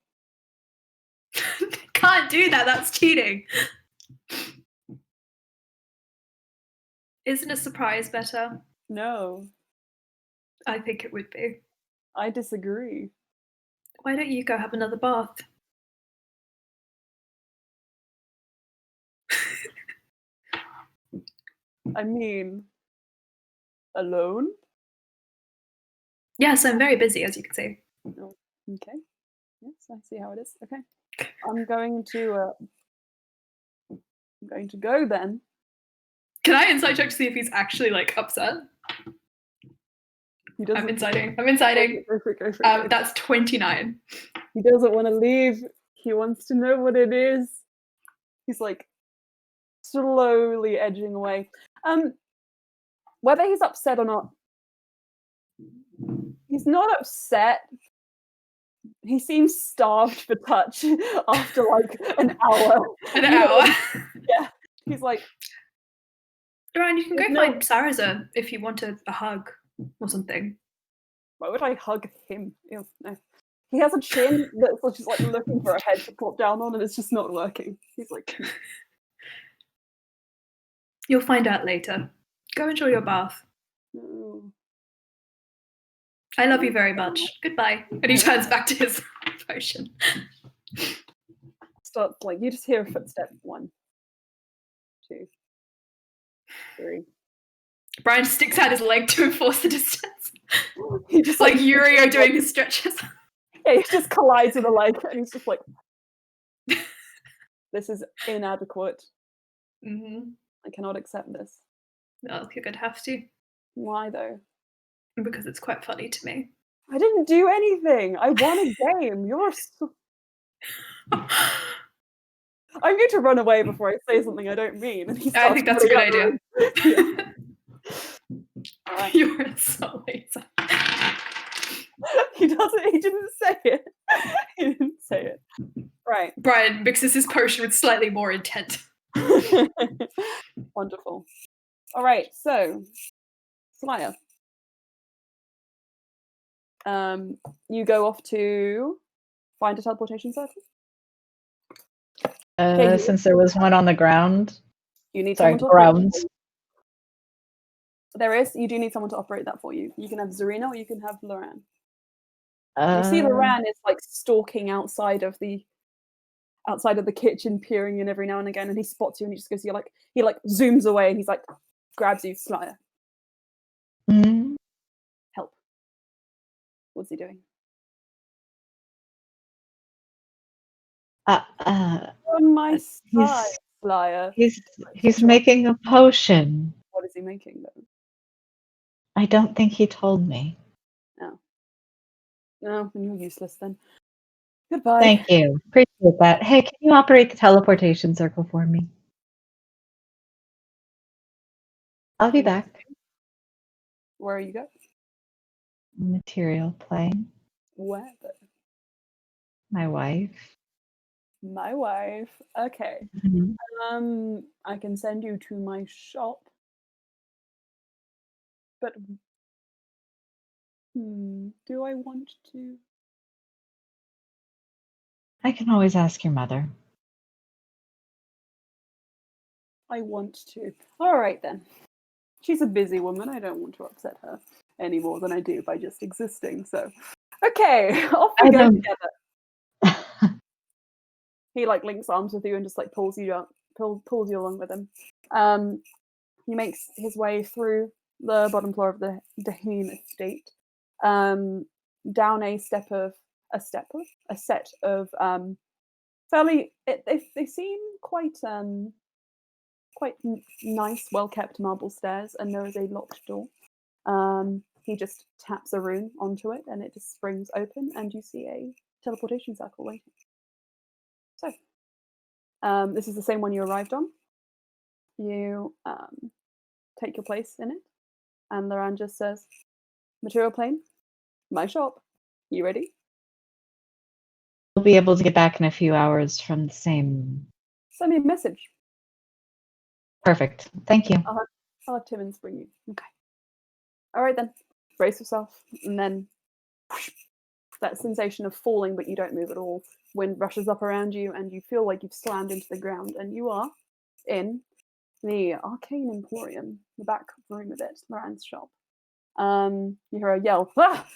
Can't do that, that's cheating. Isn't a surprise better? No, I think it would be. I disagree. Why don't you go have another bath? I mean, alone? Yes, I'm very busy, as you can see. Oh, okay. Yes, I see how it is. Okay. I'm going to go then. Can I insight check to see if he's actually like upset? He doesn't. I'm inciting. I'm inciting. Go for it. That's 29. He doesn't want to leave. He wants to know what it is. He's like slowly edging away. Whether he's upset or not, he's not upset. He seems starved for touch after like an hour. An hour. Yeah. He's like, Ryan, you can go No. find Saraza if you want a hug or something. why would I hug him? Ew, no. He has a chin that's just like looking for a head to pop down on, and it's just not working. He's like, You'll find out later. Go enjoy your bath. no. I love you very much. Goodbye. And he turns back to his potion. Starts like you just hear a footstep. 1, 2, 3. Brian sticks out his leg to enforce the distance. He just Like Yurio doing his stretches. Yeah, he just collides with a leg, and he's just like, "This is inadequate. Mm-hmm. I cannot accept this." Well, you're going to have to. Why though? Because it's quite funny to me. I didn't do anything. I won a game. You're. I'm going to run away before I say something I don't mean. And he I think that's a good idea. Yeah. Right. You're so lazy. He didn't say it. He didn't say it. Right. Brian mixes his potion with slightly more intent. Wonderful. All right, so Slya. You go off to find a teleportation circle. Okay, Since there was one on the ground. You need Sorry, someone to operate. grounds. There is. You do need someone to operate that for you. You can have Zarina or you can have Loran. You see, Loran is like stalking outside of the kitchen, peering in every now and again, and he spots you, and he just goes, he zooms away, and he's like, grabs you, Slya. Mm, Help. What's he doing? On my side, Slya. He's making a potion. What is he making though? I don't think he told me. No, then you're useless then. Goodbye. Thank you. Appreciate that. Hey, can you operate the teleportation circle for me? I'll be back. Where are you going? Material plane. Where though? My wife. My wife. Okay. Mhm. I can send you to my shop. But do I want to? I can always ask your mother. I want to. All right then. She's a busy woman. I don't want to upset her any more than I do by just existing. So, okay, off we go together. He like links arms with you and just like pulls you along with him. He makes his way through the bottom floor of the Daheen estate, down a set of fairly. They seem quite nice, well kept marble stairs, and there is a locked door. He just taps a rune onto it, and it just springs open, and you see a teleportation circle waiting. So, this is the same one you arrived on. You take your place in it, and Loran just says, "Material plane, my shop. You ready?" We'll be able to get back in a few hours from the same. Send me a message. Perfect. Thank you. I'll have Timmons bring you. Okay. All right then. Brace yourself, and then whoosh, that sensation of falling, but you don't move at all. Wind rushes up around you, and you feel like you've slammed into the ground, and you are in the Arcane Emporium, the back room of it, Loran's shop. You hear a yell, "Ah!"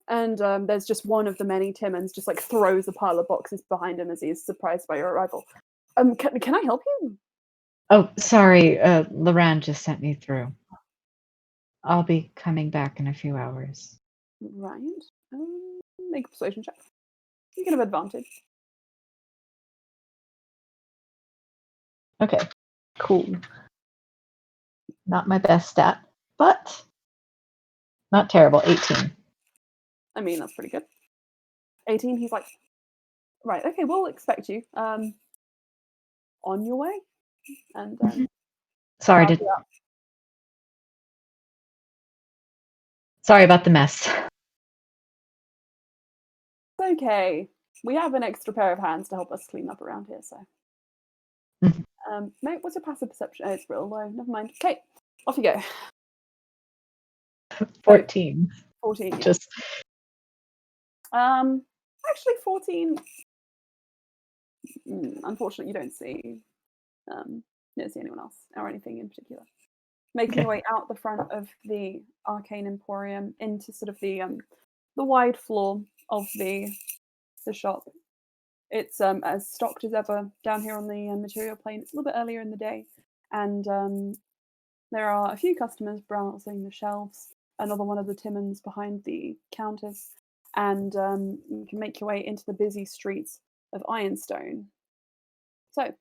And there's just one of the many Timmons just like throws a pile of boxes behind him as he is surprised by your arrival. Can I help you? Oh, sorry. Loran just sent me through. I'll be coming back in a few hours. Right. Make a persuasion check. You can have advantage. Okay. Cool. Not my best stat, but not terrible. 18. I mean, that's pretty good. 18, he's like, right, okay, we'll expect you. On your way. And Sorry about the mess. It's okay. We have an extra pair of hands to help us clean up around here, so. Mate, what's your passive perception? Oh, it's real low. Never mind. Okay, off you go. 14. 14. Yeah. Just Actually, 14. Unfortunately, you don't see anyone else or anything in particular. Making your way out the front of the Arcane Emporium into sort of the wide floor of the shop. It's as stocked as ever down here on the material plane. It's a little bit earlier in the day, and there are a few customers browsing the shelves. Another one of the Timmons behind the counters, and you can make your way into the busy streets of Ironstone. So,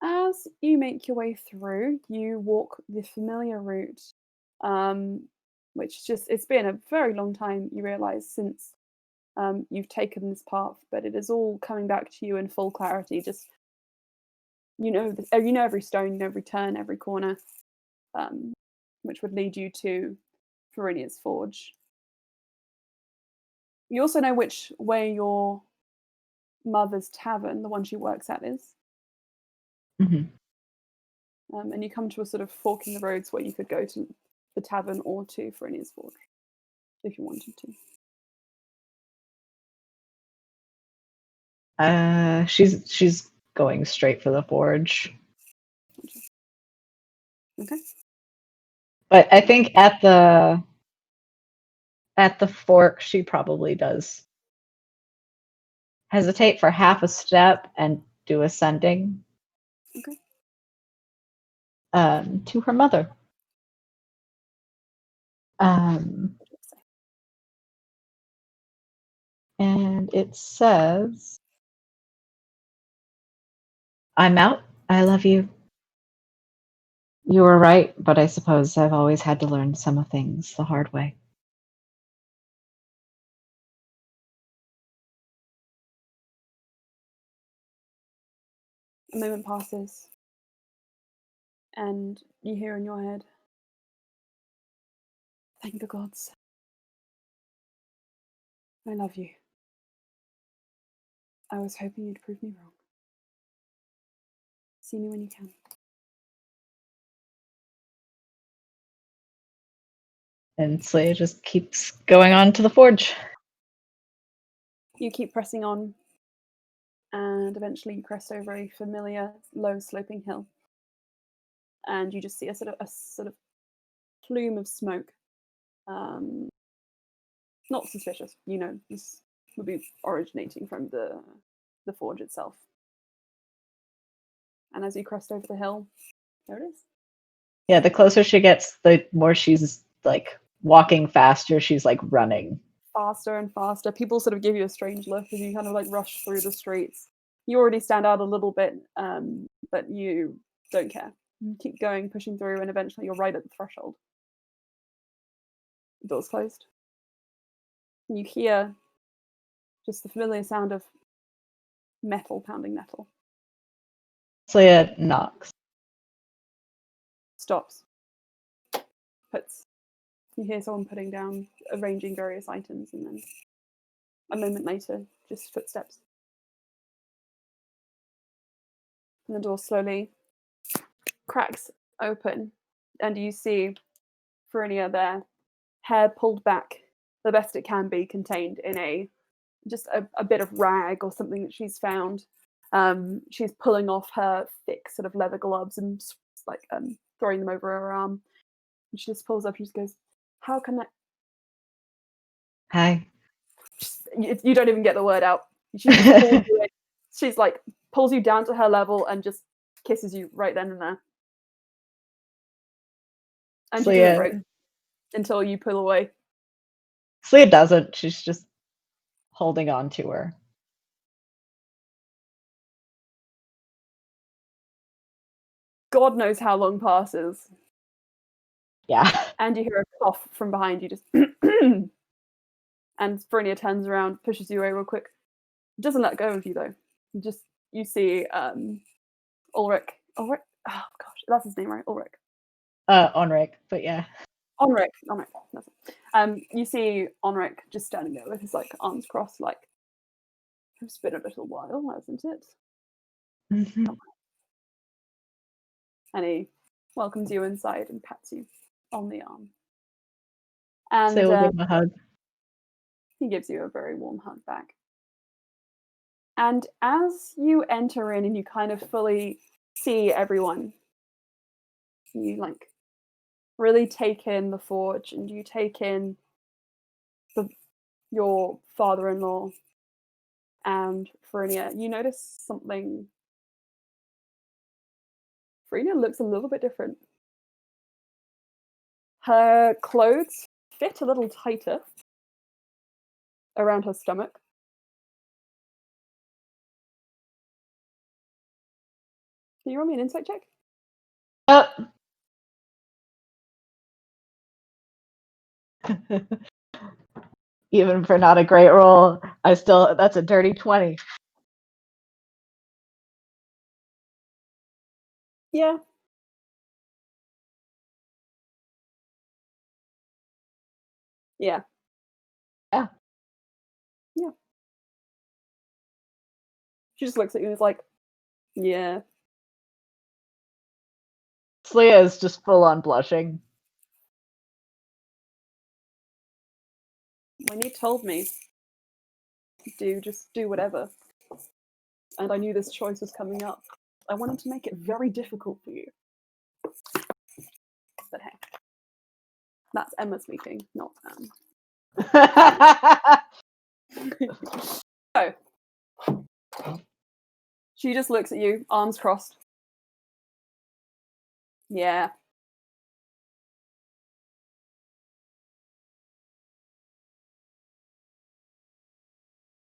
as you make your way through, you walk the familiar route, which it's been a very long time, you realise, since you've taken this path, but it is all coming back to you in full clarity. Just you know every stone, you know every turn, every corner, which would lead you to Verinia's Forge. You also know which way your mother's tavern, the one she works at, is. Mhm. And you come to a sort of fork in the roads where you could go to the tavern or to Verinia's Forge, if you wanted to. She's going straight for the forge. Okay. But I think at the fork she probably does hesitate for half a step and do ascending. Okay. To her mother. And it says, "I'm out. I love you. You were right, but I suppose I've always had to learn some things the hard way." A moment passes, and you hear in your head, "Thank the gods. I love you. I was hoping you'd prove me wrong. See me when you can." And Slaya just keeps going on to the forge. You keep pressing on. and eventually you crest over a familiar low sloping hill, and you just see a sort of plume of smoke. Not suspicious, this would be originating from the forge itself. And as you crest over the hill, there it is. Yeah, the closer she gets, the more she's like walking faster. She's like running. Faster and faster. People sort of give you a strange look as you kind of like rush through the streets. You already stand out a little bit, but you don't care. You keep going, pushing through, and eventually you're right at the threshold. The door's closed. And you hear just the familiar sound of metal pounding metal. Slya knocks. Stops. You hear someone putting down, arranging various items, and then a moment later, just footsteps. And the door slowly cracks open, and you see Verinia there, hair pulled back the best it can be, contained in just a bit of rag or something that she's found. She's pulling off her thick sort of leather gloves and throwing them over her arm. And she just pulls up and just goes, "How can I?" Hi. You don't even get the word out. She just pulls you in. She's like pulls you down to her level and just kisses you right then and there. And she doesn't break until you pull away. Slya doesn't. She's just holding on to her. God knows how long passes. Yeah. And you hear a cough from behind you, just and Verinia turns around, pushes you away real quick. Doesn't let go of you though. You see Ulrich. Oh gosh, that's his name, right? Ulrich. Onric, but yeah. Onric. That's it. You see Onric just standing there with his arms crossed, like, it's been a little while, hasn't it? Mm-hmm. And he welcomes you inside and pats you on the arm. And So we'll give him a hug. he gives you a very warm hug back. And as you enter in and you kind of fully see everyone, you really take in the forge, and you take in your father-in-law and Verinia. You notice something. Verinia looks a little bit different. Her clothes fit a little tighter around her stomach. Can you roll me an insight check? Even for not a great roll, that's a dirty 20. Yeah. Yeah. Yeah. Yeah. She just looks at you and is like, yeah. Slya is just full on blushing. When you told me to just do whatever, and I knew this choice was coming up, I wanted to make it very difficult for you. But hey, that's Emma speaking, not So, she just looks at you, arms crossed. Yeah.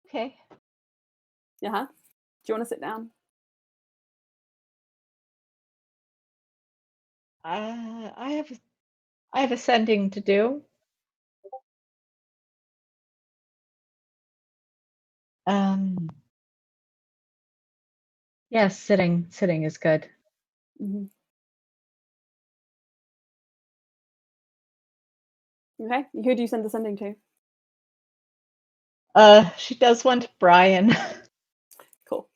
Okay. Uh-huh. Do you want to sit down? I have ascending to do. Yes, sitting is good. Mm-hmm. Okay. Who do you send the sending to? She does one to Brian. Cool.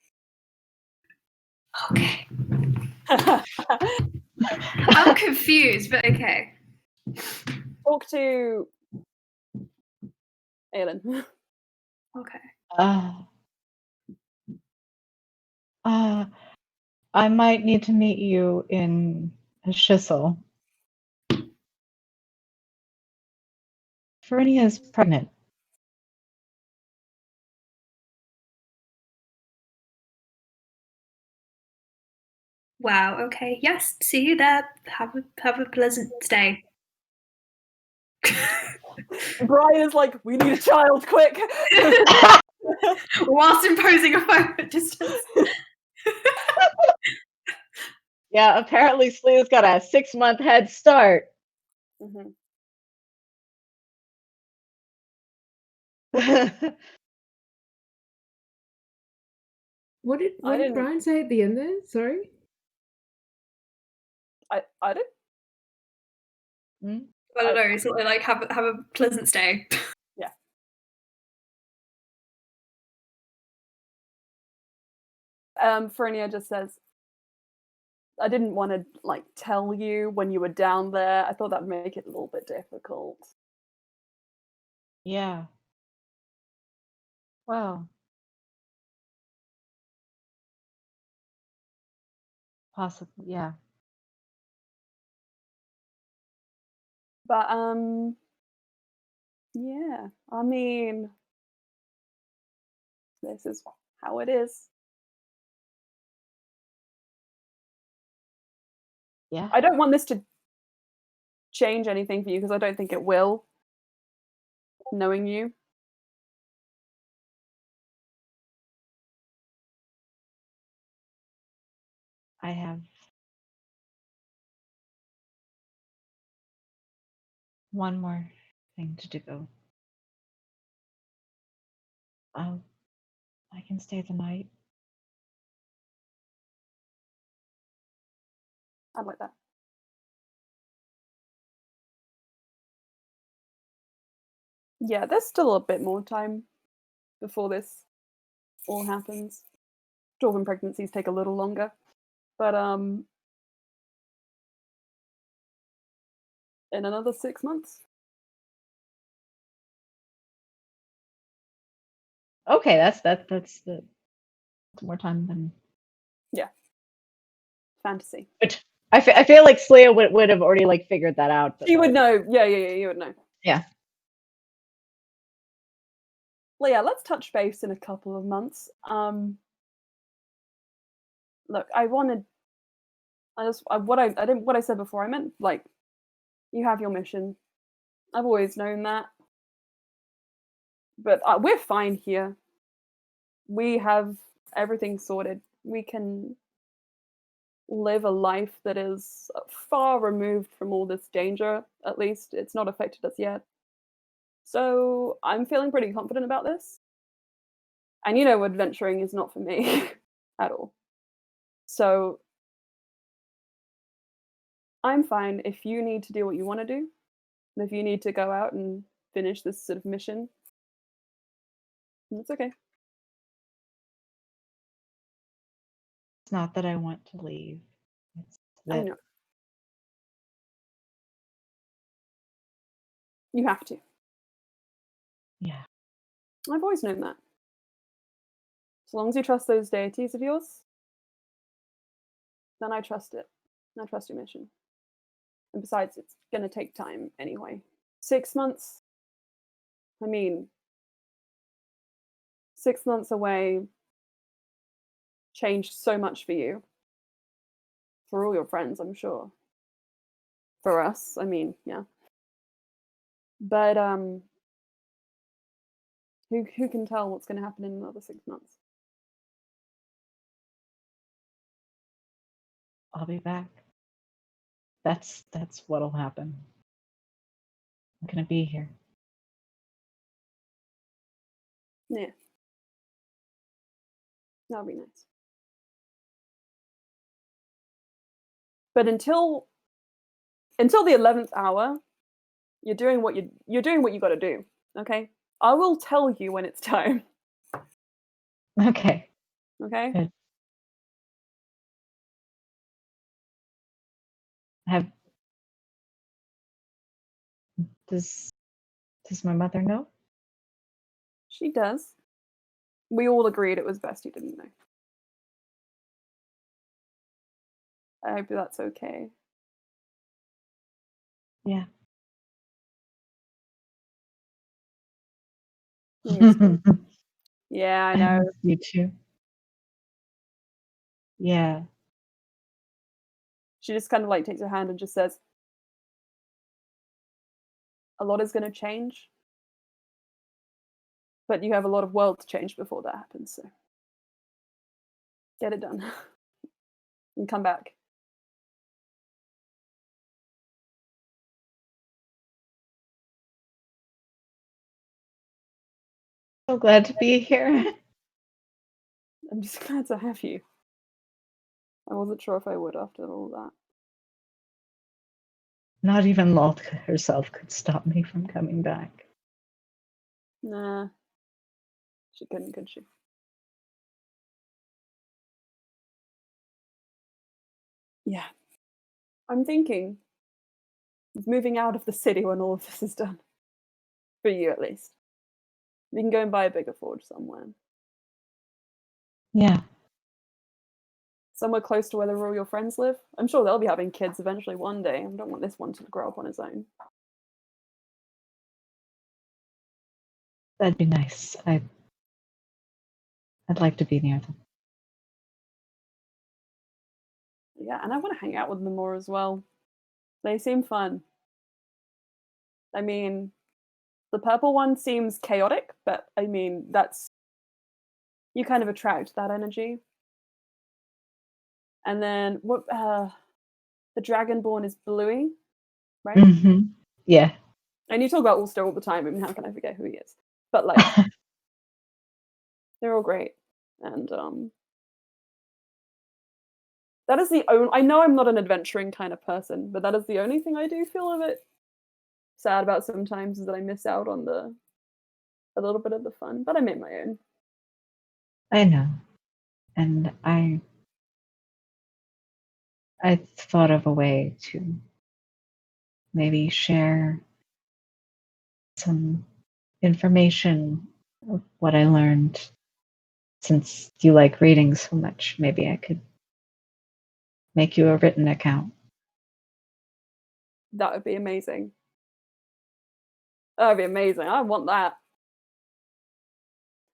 Okay. I'm confused, but okay. Talk to Aelin. Okay. I might need to meet you in a schissel. Verenia's pregnant. Wow. Okay. Yes. See you there. Have a pleasant stay. Brian is like, we need a child, quick. Whilst imposing a phone at distance. Yeah, apparently Slya's got a 6-month head start. Mhm. What did didn't- Brian say at the end there? Sorry. I did. Hmm? I don't know. Sort of like have a pleasant stay. Yeah. Ferenia just says, I didn't want to like tell you when you were down there. I thought that'd make it a little bit difficult. Yeah. Well. Possibly, yeah. But yeah, I mean, this is how it is. Yeah. I don't want this to change anything for you because I don't think it will, knowing you. I have one more thing to do. I can stay the night. I'd like that. Yeah, there's still a bit more time before this all happens. Dwarven pregnancies take a little longer. But in another 6 months. Okay, that's the more time than. Yeah. Fantasy. Which I feel like Slya would have already like figured that out. But, You would know. Yeah, you would know. Yeah. Well, yeah, let's touch base in a couple of months. Look, what I said before, I meant like you have your mission. I've always known that. But we're fine here. We have everything sorted. We can live a life that is far removed from all this danger. At least it's not affected us yet. So I'm feeling pretty confident about this. And adventuring is not for me at all. So I'm fine if you need to do what you want to do. And if you need to go out and finish this sort of mission, that's okay. It's not that I want to leave. It's I that know. You have to. yeah. I've always known that. As long as you trust those deities of yours, then I trust it. I trust your mission. And besides, it's going to take time anyway. 6 months? I mean, 6 months away changed so much for you. For all your friends, I'm sure. For us, I mean, yeah. But who can tell what's going to happen in another 6 months? I'll be back. That's what'll happen. I'm gonna be here. Yeah. That'll be nice. But until the 11th hour, you're doing what you got to do. Okay. I will tell you when it's time. Okay. Okay. Good. Does my mother know? She does. We all agreed it was best you didn't know. I hope that's okay. Yeah. Yeah, I I know. miss you too. Yeah. She just kind of like takes her hand and just says, a lot is going to change, but you have a lot of world to change before that happens, so get it done and come back. So glad to be here. I'm just glad to have you. I wasn't sure if I would after all that. Not even Lolth herself could stop me from coming back. Nah. She couldn't, could she? Yeah. I'm thinking of moving out of the city when all of this is done. For you, at least. We can go and buy a bigger forge somewhere. Yeah. Somewhere close to where all your friends live. I'm sure they'll be having kids eventually one day. I don't want this one to grow up on his own. That'd be nice. I'd like to be near them. Yeah, and I want to hang out with them more as well. They seem fun. I mean, the purple one seems chaotic, but I mean, that's... You kind of attract that energy. And then, what? The Dragonborn is Bluey, right? Mm-hmm. Yeah. And you talk about Ulster all the time. I mean, how can I forget who he is? But like, they're all great, and that is the only. I know I'm not an adventuring kind of person, but that is the only thing I do feel a bit sad about sometimes, is that I miss out on a little bit of the fun. But I make my own. I know. And I thought of a way to maybe share some information of what I learned. Since you like reading so much, maybe I could make you a written account. That would be amazing. That would be amazing. I want that.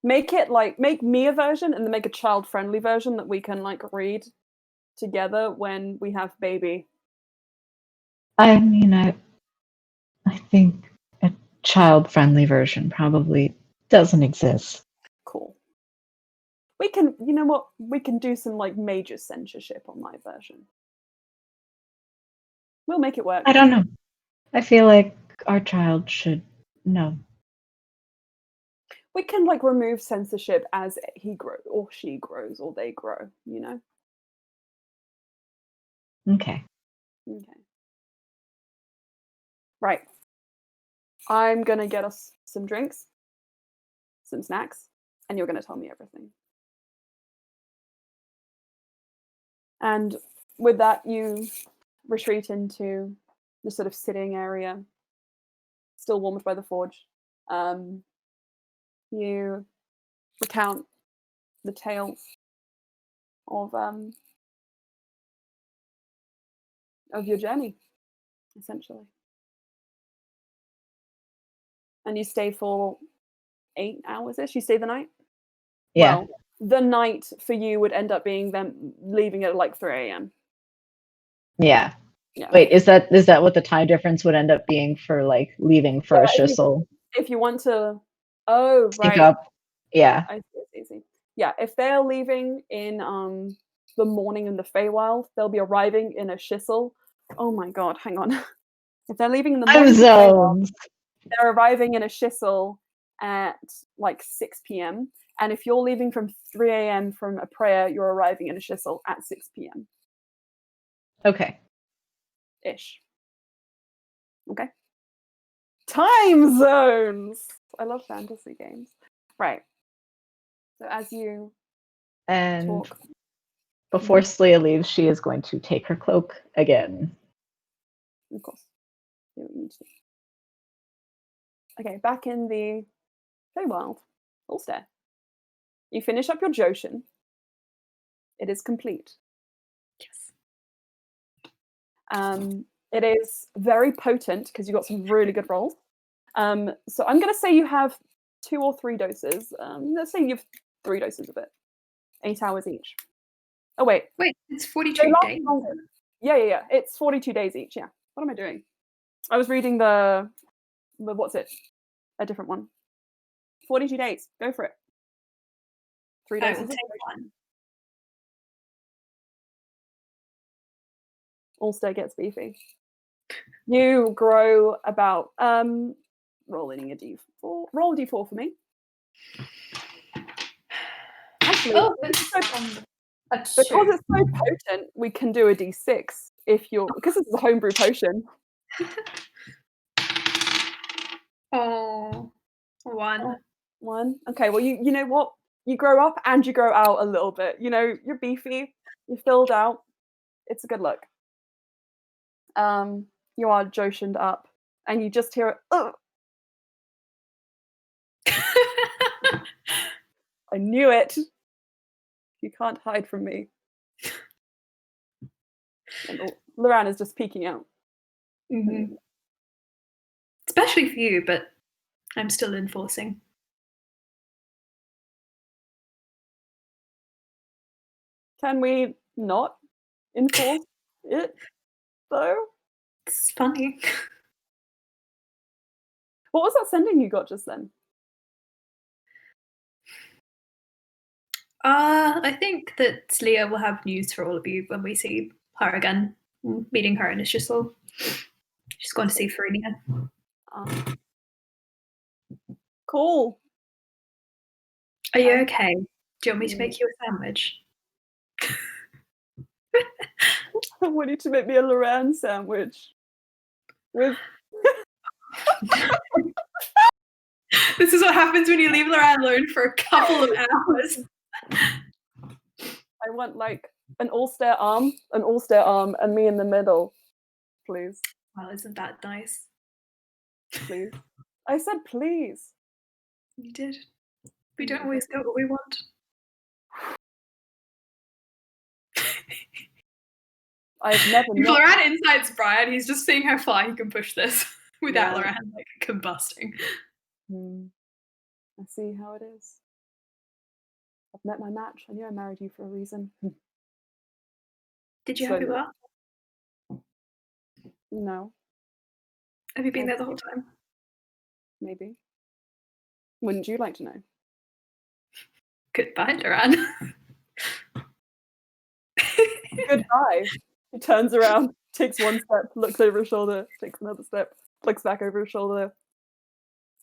Make me a version and then make a child-friendly version that we can like read together when we have baby. I mean, I think a child-friendly version probably doesn't exist. Cool. We can, you know what? We can do some like major censorship on my version. We'll make it work. I don't know. I feel like our child should know. We can like remove censorship as he grows, or she grows, or they grow, you know? Okay. Okay. Right. I'm gonna get us some drinks, some snacks, and you're gonna tell me everything. And with that, you retreat into the sort of sitting area, still warmed by the forge. You recount the tales of your journey, essentially. And you stay for 8 hours-ish? You stay the night? Yeah. Well, the night for you would end up being them leaving at like 3 a.m. Yeah. Yeah. Wait, is that what the time difference would end up being for like leaving for a shizzle? If you want to... Oh, Pick right. up. Yeah. I see, it's easy. Yeah, if they're leaving in the morning in the Feywild, they'll be arriving in a shizzle. Oh my god, hang on. If they're leaving in the morning Time in the Feywild, zones. they're arriving in a shizzle at like 6 p.m. And if you're leaving from 3 a.m. from a prayer, you're arriving in a shizzle at 6 p.m. Okay. Ish. Okay. Time zones! I love fantasy games. Right. So as you And talk... before Slya leaves, she is going to take her cloak again. Of course. Do what you need to do. Okay, back in the Feywild, Ulster. You finish up your Joshin. It is complete. Yes. It is very potent because you got some really good rolls. So I'm going to say you have 2 or 3 doses. Let's say you have 3 doses of it. 8 hours each. Oh, wait. Wait, it's They 42 last days. longer. Yeah. It's 42 days each, yeah. What am I doing? I was reading the what's it? A different one. 42 days. Go for it. 3 I doses. will of take potion. one. Ulster gets beefy. You grow about rolling a d4. Roll a d4 for me. Actually, Oh, because it's a it's 2. so potent, we can do a d6 if you're because this is a homebrew potion. Oh, 1. 1. Okay, well you know what? You grow up and you grow out a little bit. You know, you're beefy, you're filled out. It's a good look. You are Joshined up, and you just hear it. Oh, I knew it. You can't hide from me. And Loran is just peeking out. Mhm. Especially for you, but I'm still enforcing. Can we not enforce it, though? It's funny. What was that sending you got just then? I think that Slia will have news for all of you when we see her again. Meeting her in Ishusal. She's going to see Farina. Cool. Are you okay? Do you want me to make you a sandwich? I want you to make me a Loran sandwich. With This is what happens when you leave Loran alone for a couple of hours. I want like an all-stare arm, and me in the middle. Please. Well, isn't that nice? Please. I said please. You did. We don't always get what we want. I've never If met Loran insights Brian, he's just seeing how far he can push this without Yeah. Loran like combusting. I see how it is. I've met my match. I knew I married you for a reason. Did you have So- your bath? No, Have you been there the whole time? maybe. Wouldn't you like to know? Goodbye, Loran. Goodbye. He turns around, takes one step, looks over his shoulder, takes another step, looks back over his shoulder.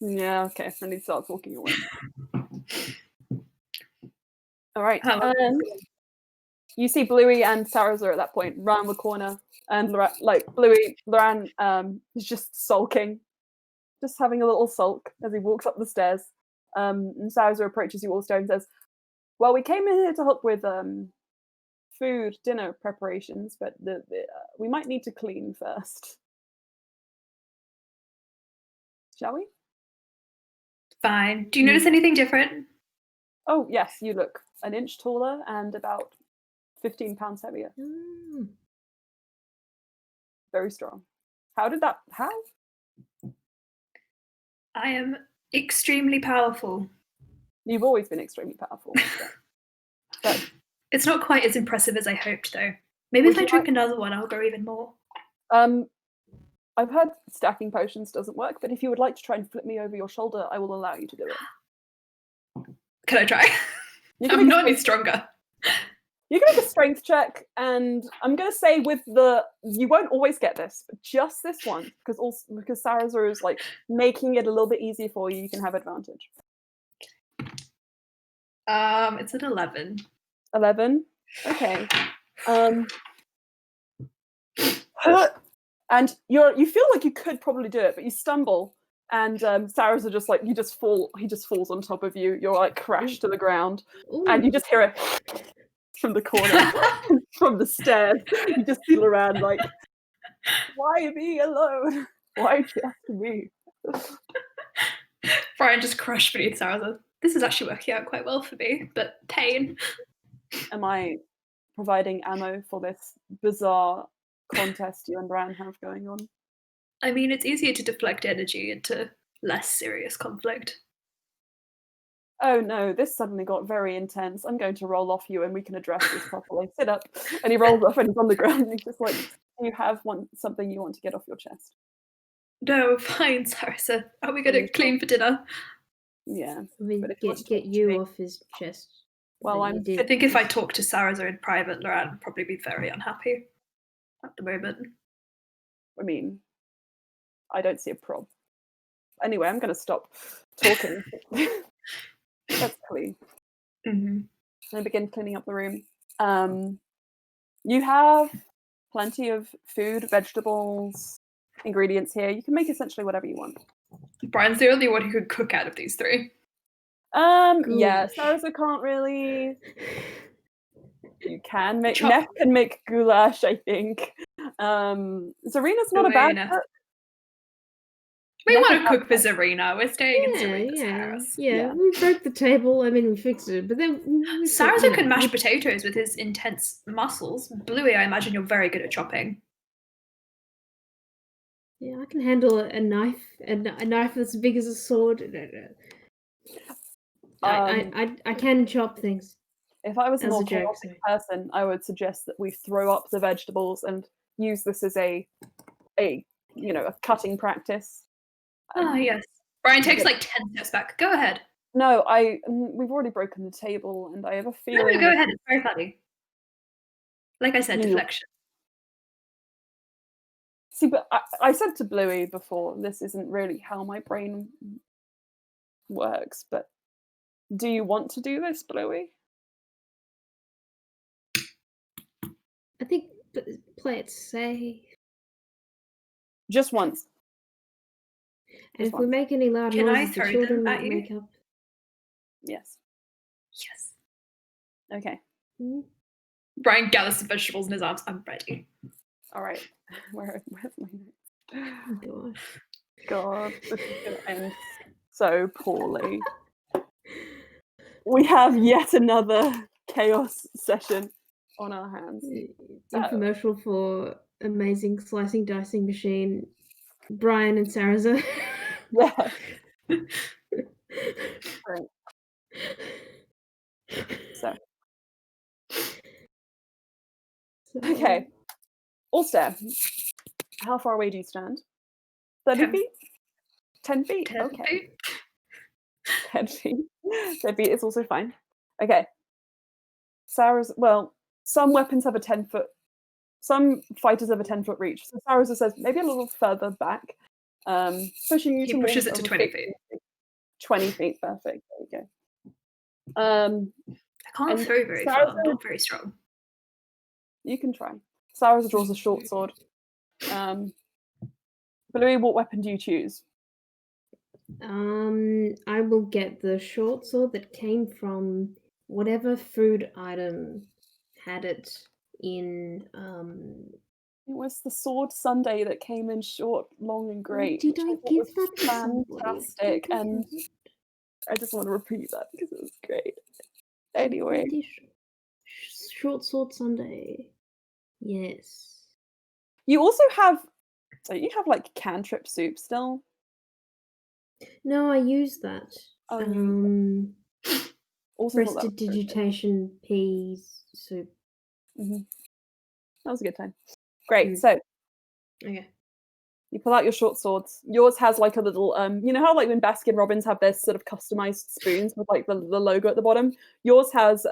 Yeah, okay. And he starts walking away. All right. How long And you see Bluey and Sarazar at that point round the corner, and Loran is just sulking, just having a little sulk as he walks up the stairs. And Sarazar approaches you all and says, "Well, we came in here to help with food, dinner preparations, but we might need to clean first. Shall we?" Fine. Do you notice anything different? Oh, yes, you look an inch taller and about 15 pounds heavier. Very strong. How? I am extremely powerful. You've always been extremely powerful. But It's not quite as impressive as I hoped, though. Maybe Would if I you drink another one, I'll grow even more. I've heard stacking potions doesn't work, but if you would like to try and flip me over your shoulder, I will allow you to do it. Can I try? You can I'm make a not any strength- stronger. You can make a strength check, and I'm going to say you won't always get this, but just this one, because Sarazar is like making it a little bit easier for you. You can have advantage. It's an 11. 11. Okay. And you feel like you could probably do it, but you stumble, and Sarazar just like he just falls on top of you. You're like crashed to the ground, and you just hear it from the corner, from the stairs. You just feel around like, why me alone? Why just me? Brian just crushed beneath Sarazar. This is actually working out quite well for me, but pain. Am I providing ammo for this bizarre contest you and Bran have going on? I mean, it's easier to deflect energy into less serious conflict. Oh no, this suddenly got very intense. I'm going to roll off you and we can address this properly. Sit up. And he rolls off and he's on the ground and he's just like, you have something you want to get off your chest. No, fine, Sarasa. Are we going to clean for dinner? Yeah. I mean, But if you want to get talk to you me- off his chest. Well, then you I'm do. I think if I talk to Sarasa in private, Loran would probably be very unhappy at the moment. I mean, I don't see a problem. Anyway, I'm going to stop talking. Let's clean. Mm-hmm. And begin cleaning up the room. You have plenty of food, vegetables, ingredients here. You can make essentially whatever you want. Brian's the only one who could cook out of these three. Yeah, Goulash. Sarasa can't really. You can make. Chop. Neff can make goulash, I think. Zarina's not a bad Zarina. cook. We Neff want is to cook for Zarina. We're staying in Zarina's house. Yeah. We broke the table. I mean, we fixed it, but then Sarasa can mash potatoes with his intense muscles. Bluey, I imagine you're very good at chopping. Yeah, I can handle a knife, a knife that's as big as a sword. I can chop things. If I was a As more a joke, chaotic person, I would suggest that we throw up the vegetables and use this as a cutting practice. Ah, yes. Brian takes like 10 steps back. Go ahead. No, we've already broken the table, and I have a No, feeling. go ahead. It's very funny. Like I said, Yeah. deflection. See, but I said to Bluey before, this isn't really how my brain works. But do you want to do this, Bluey? I think play it safe. Just once. And Just if we once. make any loud Can I noises, the throw children them at might you? make up. Yes. Yes. Okay. Brian gathers the vegetables in his arms. I'm ready. All right. Where's my notes? Oh, gosh. God, this is going to end so poorly. We have yet another chaos session on our hands. Infomercial for amazing slicing dicing machine, Brian and Sarasa. Yeah. Great. So, okay. Ulster, how far away do you stand? 30 10. feet? 10 feet? 10 Okay. feet. 10 feet. 10 feet is also fine. Okay. Sarah's, well, some weapons have a 10-foot, some fighters have a 10-foot reach. So Sarah says maybe a little further back. Pushing you He to pushes more it to of a 20 15 feet. 20 feet, perfect. There you go. I can't And throw very Sarah far. I'm not very strong. You can try. Sarah draws a short sword. Bluey, what weapon do you choose? I will get the short sword that came from whatever food item had it in. It was the sword sundae that came in short, long, and great. Did which I thought give was that to somebody? fantastic, I and I just want to repeat that because it was great. Anyway, Short sword Sunday. Yes. you also have. So you have like cantrip soup still. No, I use that. Oh, you also thought that was very good. Prestidigitation peas soup. That was a good time. Great. So Okay. you pull out your short swords. Yours has like a little, you know how like when Baskin Robbins have their sort of customized spoons with like the logo at the bottom. Yours has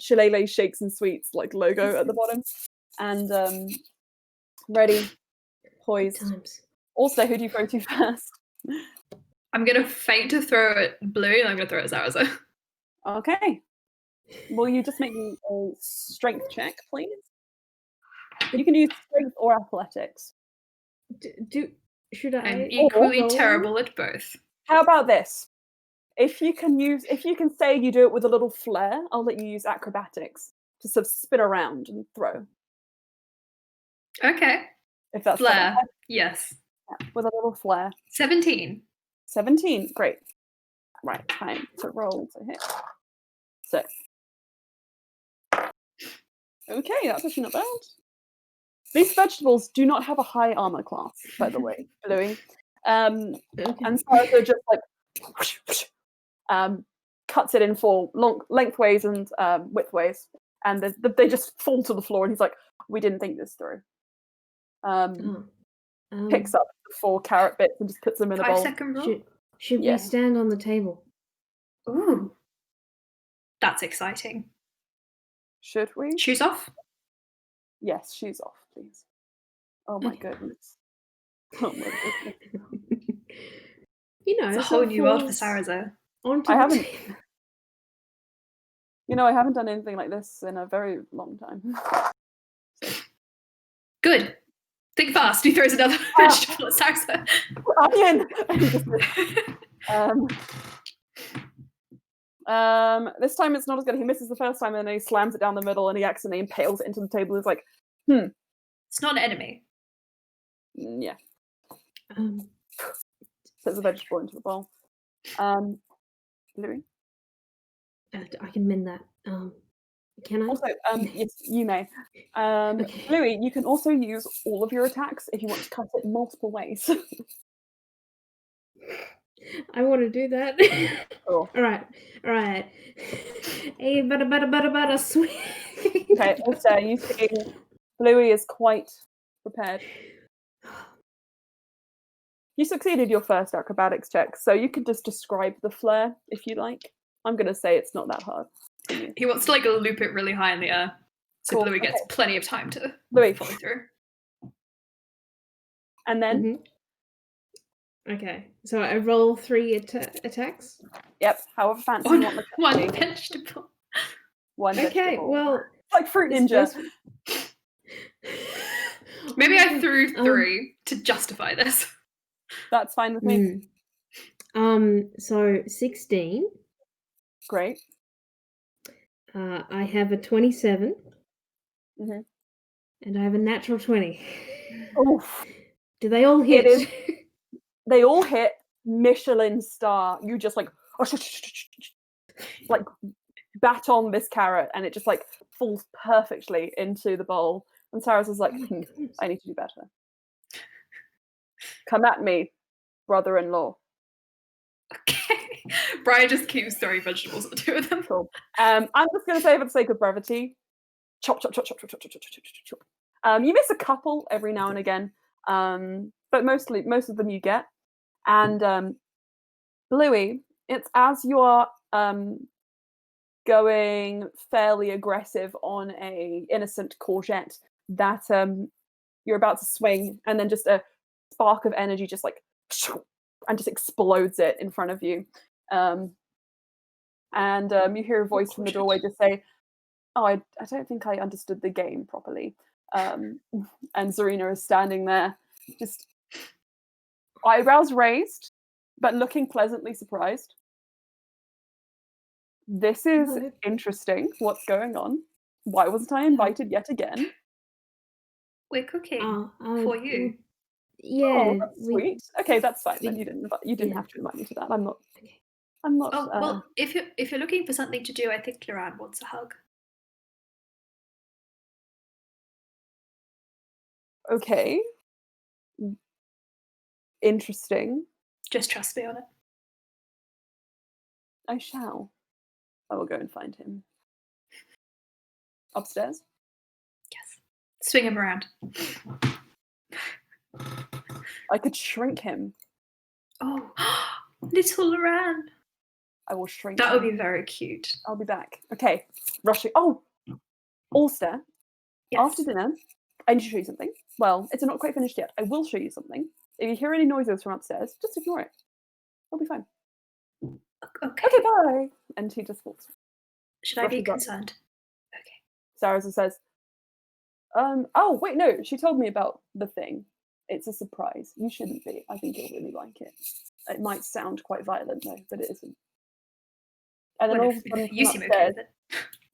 Shillelagh Shakes and Sweets like logo at the bottom, and ready, poised. Times. Also, who do you throw to first? I'm going to feint to throw at Blue, and I'm going to throw at Sarasa. Okay. Will you just make me a strength check, please? You can use strength or athletics. Should I? I'm equally roll? terrible at both. How about this? If you can say you do it with a little flair, I'll let you use acrobatics to sort of spin around and throw. Okay. If that's Flair. better. Yes. Yeah, with a little flair. 17. 17. Great. Right, time to roll to hit. So. Okay, that's actually not bad. These vegetables do not have a high armor class, by the way, Bluey. And Sarah just cuts it in 4 lengthways and widthways, and they just fall to the floor. And he's like, "We didn't think this through." Picks up the 4 carrot bits and just puts them in a bowl. 5-second rule. Should Yeah. we stand on the table? Ooh, that's exciting. Should we? Shoes off. Yes, shoes off, please. Oh my goodness. Oh my goodness. You know, It's a whole new world for Sarah. I haven't. I haven't done anything like this in a very long time. Good. Think fast. He throws another vegetable at Sarah. Onion. This time it's not as good. He misses the first time and then he slams it down the middle and he accidentally impales it into the table. He's like, It's not an enemy. Yeah. Puts a vegetable into the bowl. Louis? I can mend that. Can I? Also, yes, you may. Okay. Louis, you can also use all of your attacks if you want to cut it multiple ways. I want to do that. Cool. All right. Hey, butter, sweet. Okay, also, you see Louis is quite prepared. You succeeded your first acrobatics check, so you can just describe the flare if you like. I'm going to say it's not that hard. He wants to loop it really high in the air, so Cool, Louis gets okay. plenty of time to Louis. follow through. And then? Okay, so I roll 3 attacks? Yep, however fancy you want the One vegetable. One Okay, vegetable. well... Like Fruit Ninja. Maybe I threw 3 to justify this. That's fine with me. So 16. Great. I have a 27. Mhm. And I have a natural 20. Oof. Do they all hit? They all hit Michelin star. You just bat on this carrot and it just falls perfectly into the bowl. And Sarah's is like, I need to do better. Come at me, brother-in-law. Okay. Brian just keeps throwing vegetables at the 2 of them. Cool. I'm just going to say for the sake of brevity, chop, chop, chop, chop, chop, chop, chop, chop, chop, chop. You miss a couple every now and again, but most of them you get. And Bluey, it's as you are going fairly aggressive on a innocent courgette that you're about to swing, and then just a spark of energy just and just explodes it in front of you. And you hear a voice from the doorway just say, "Oh, I don't think I understood the game properly." And Zarina is standing there, just eyebrows raised, but looking pleasantly surprised. This is interesting. What's going on? Why wasn't I invited yet again? We're cooking for you. Yeah, oh, that's sweet. Okay, that's fine. Then you didn't have to invite me to that. I'm not. Oh well, if you're looking for something to do, I think Loran wants a hug. Okay. Interesting. Just trust me on it. I shall. I will go and find him. Upstairs? Yes. Swing him around. I could shrink him. Oh, little Loran. I will shrink That him. would be very cute. I'll be back. Okay. Rushing. Oh! Ulster. Yes. After dinner, I need to show you something. Well, it's not quite finished yet. I will show you something. If you hear any noises from upstairs, just ignore it. It'll be fine. Okay. Okay, bye. And he just walks. Should I be Rushes up. concerned? Okay. Sarah says, oh, wait, no. She told me about the thing. It's a surprise. You shouldn't be. I think you'll really like it. It might sound quite violent, though, but it isn't. And then Well, all of a sudden, you from seem okay upstairs,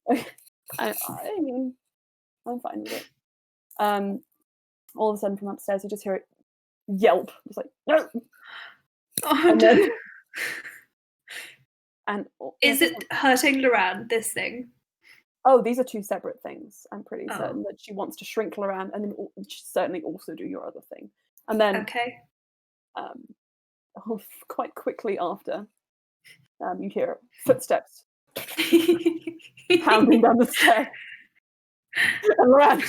with it. I mean, I'm fine with it. All of a sudden, from upstairs, you just hear it yelp. It's like, no! Oh, And no. then- And Is it hurting Loran, this thing? Oh, these are two separate things. I'm pretty Oh. certain that she wants to shrink Loran and then certainly also do your other thing. And then Okay. quite quickly after, you hear footsteps pounding down the stairs. And Loran,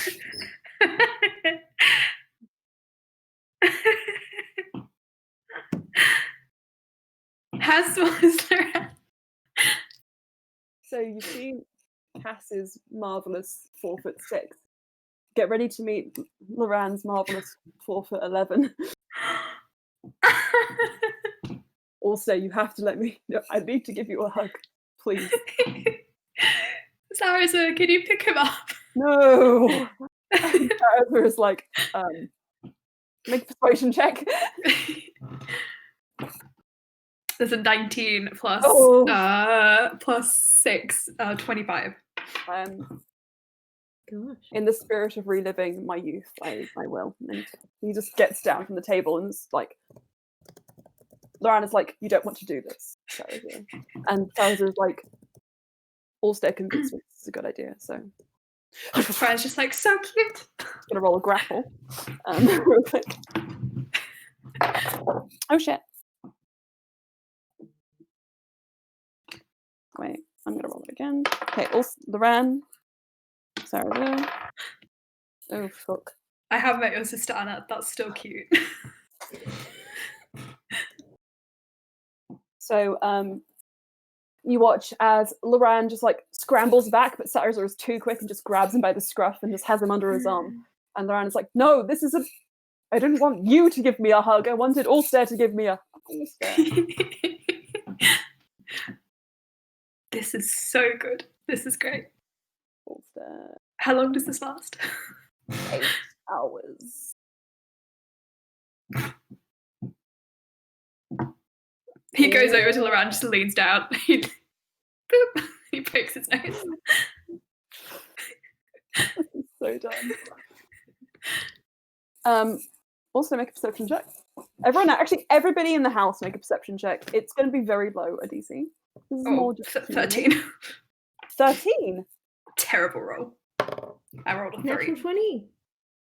How small is Loran? so you see Cass's marvelous 4'6". Get ready to meet Loran's marvelous 4'11". Also, you have to let me. No, I need to give you a hug, please. Sarah, can you pick him up? No. Sarah is like, make a persuasion check. There's a 19 plus plus 6, 25. Gosh. In the spirit of reliving my youth, I will. And he just gets down from the table and is like, Loran is like, you don't want to do this, Sarah. And Sarah is like, Allstair convinced me this is a good idea, so. Sarah's just like, so cute. Gonna roll a grapple. Real quick. Oh shit. Wait, I'm gonna roll it again. Okay, Loran. Sarah. Oh fuck. I have met your sister Anna. That's still cute. So you watch as Loran just like scrambles back, but Sarazar is too quick and just grabs him by the scruff and just has him under his arm. And Loran is like, no, this is I didn't want you to give me a hug. I wanted Allstair to give me a Allstair. This is so good. This is great. Allstair. How long does this last? 8 hours. He goes over to Loran, just leans down. He pokes his nose. So dumb. Also make a perception check. Everybody in the house make a perception check. It's going to be very low, a DC. This is more just 13. 13? Terrible roll. I rolled a 3. Natural 20.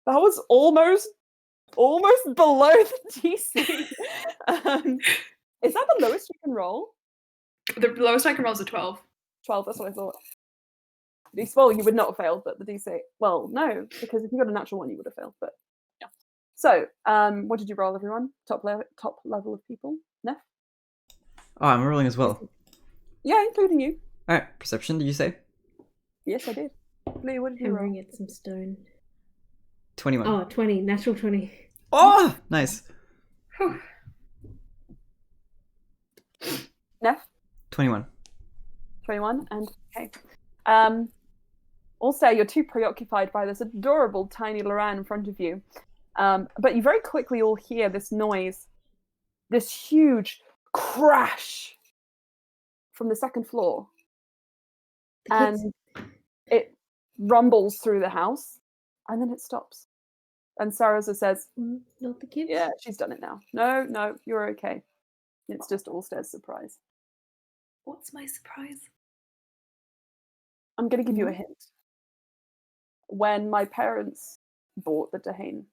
That was almost below the DC. Is that the lowest you can roll? The lowest I can roll is a 12. 12, that's what I thought. Well, you would not have failed, but the DC... Well, no, because if you got a natural one, you would have failed, but yeah. So, what did you roll, everyone? Top level of people? Neff? Oh, I'm rolling as well. Yeah, including you. Alright, perception, did you say? Yes, I did. Blue, what did you Hammering roll? at some stone. 21. Oh, 20. Natural 20. Oh, nice. Whew. Neff? 21. 21, and okay. Also, you're too preoccupied by this adorable tiny Loran in front of you. But you very quickly all hear this noise, this huge crash from the second floor. And it rumbles through the house, and then it stops. And Sarasa says, Not the kids? yeah, she's done it now. No, you're okay. It's just Allstair's surprise. What's my surprise? I'm going to give you a hint. When my parents bought the Dehane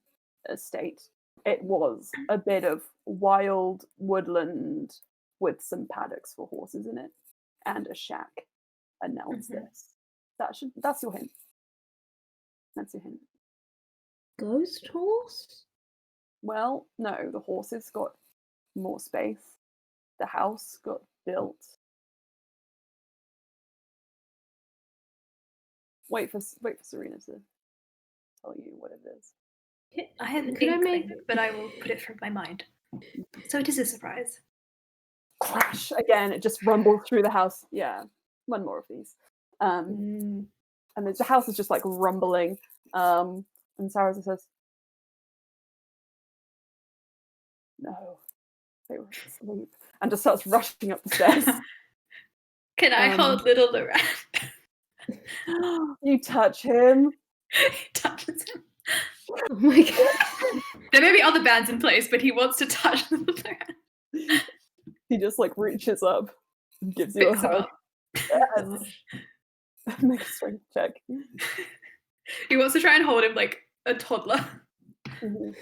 estate, it was a bit of wild woodland with some paddocks for horses in it and a shack. And now it's this. That's your hint. That's your hint. Ghost horse? Well, no, the horses got more space. The house got built. Wait for Serena to tell you what it is. I have an Could I inkling, make- but I will put it from my mind. So it is a surprise. Crash again! It just rumbled through the house. Yeah, one more of these. And the house is just like rumbling. And Sarasa says, "No, they were asleep," and just starts rushing up the stairs. Can I hold little Loran? You touch him. He touches him. Oh my god. There may be other bands in place, but he wants to touch little Loran. He just like reaches up and gives you a Picks him hug. up. Yes. Make a strength check. He wants to try and hold him like a toddler. Mhm.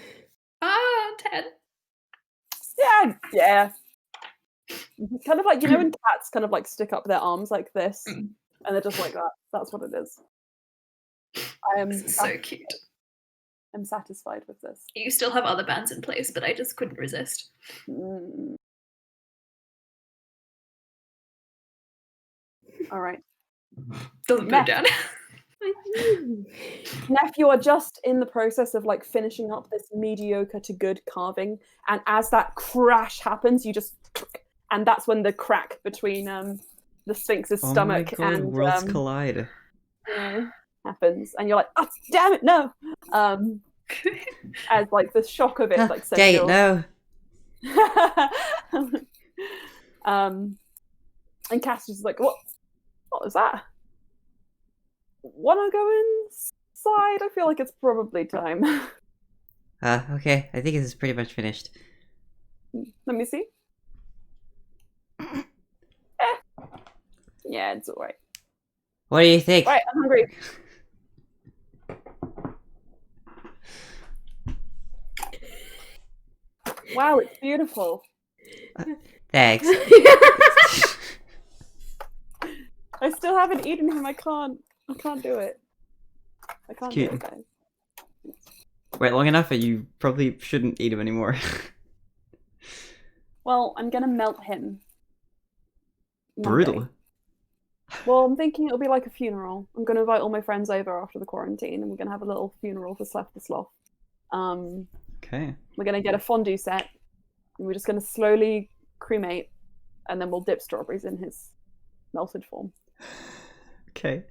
10. Yeah. It's kind of like, you know, when cats kind of like stick up their arms like this, and they're just like that. That's what it is. I am This is so cute. I'm satisfied with this. You still have other bands in place, but I just couldn't resist. All right. Doesn't put Meth. it down. Neff, you are just in the process of like finishing up this mediocre to good carving, and as that crash happens, you just, and that's when the crack between the Sphinx's stomach oh my God, and worlds collide. happens, and you're like, oh damn it, no! As like the shock of it like sends Dang it, your... no. And Cass is like, what was that? Wanna go inside? I feel like it's probably time. Okay, I think this is pretty much finished. Let me see. Yeah, it's alright. What do you think? Right, I'm hungry. Wow, it's beautiful. Thanks. I still haven't eaten him. I can't do it. I can't do Cute. it, guys. Wait long enough, and you probably shouldn't eat him anymore. Well, I'm gonna melt him. one Brutal. day. Well, I'm thinking it'll be like a funeral. I'm gonna invite all my friends over after the quarantine, and we're gonna have a little funeral for Slap the Sloth. Okay. We're gonna get a fondue set, and we're just gonna slowly cremate, and then we'll dip strawberries in his melted form. Okay.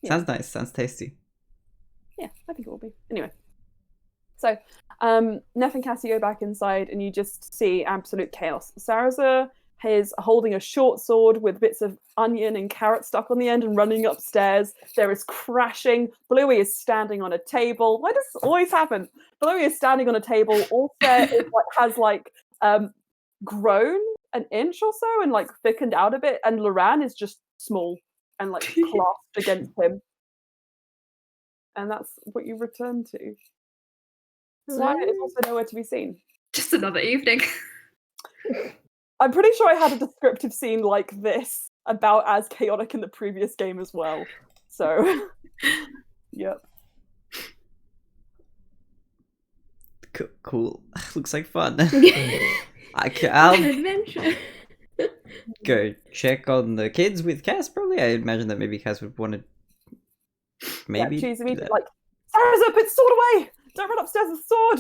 Yeah. Sounds nice. Sounds tasty. Yeah, I think it will be. Anyway. So, Neff and Cassie go back inside, and you just see absolute chaos. Saraza is holding a short sword with bits of onion and carrot stuck on the end and running upstairs. There is crashing. Bluey is standing on a table. Why does this always happen? Bluey is standing on a table. Altair has grown an inch or so and like thickened out a bit, and Loran is just small and like clasped against him. And that's what you return to. Slya is also nowhere to be seen. Just another evening. I'm pretty sure I had a descriptive scene like this about as chaotic in the previous game as well. So, yep. Cool. Looks like fun. I'll Adventure. go check on the kids with Cass. Probably, I imagine that maybe Cass would want to. Maybe. Yeah, choose do immediately, that. like, Saraza, put the sword away! Don't run upstairs with the sword!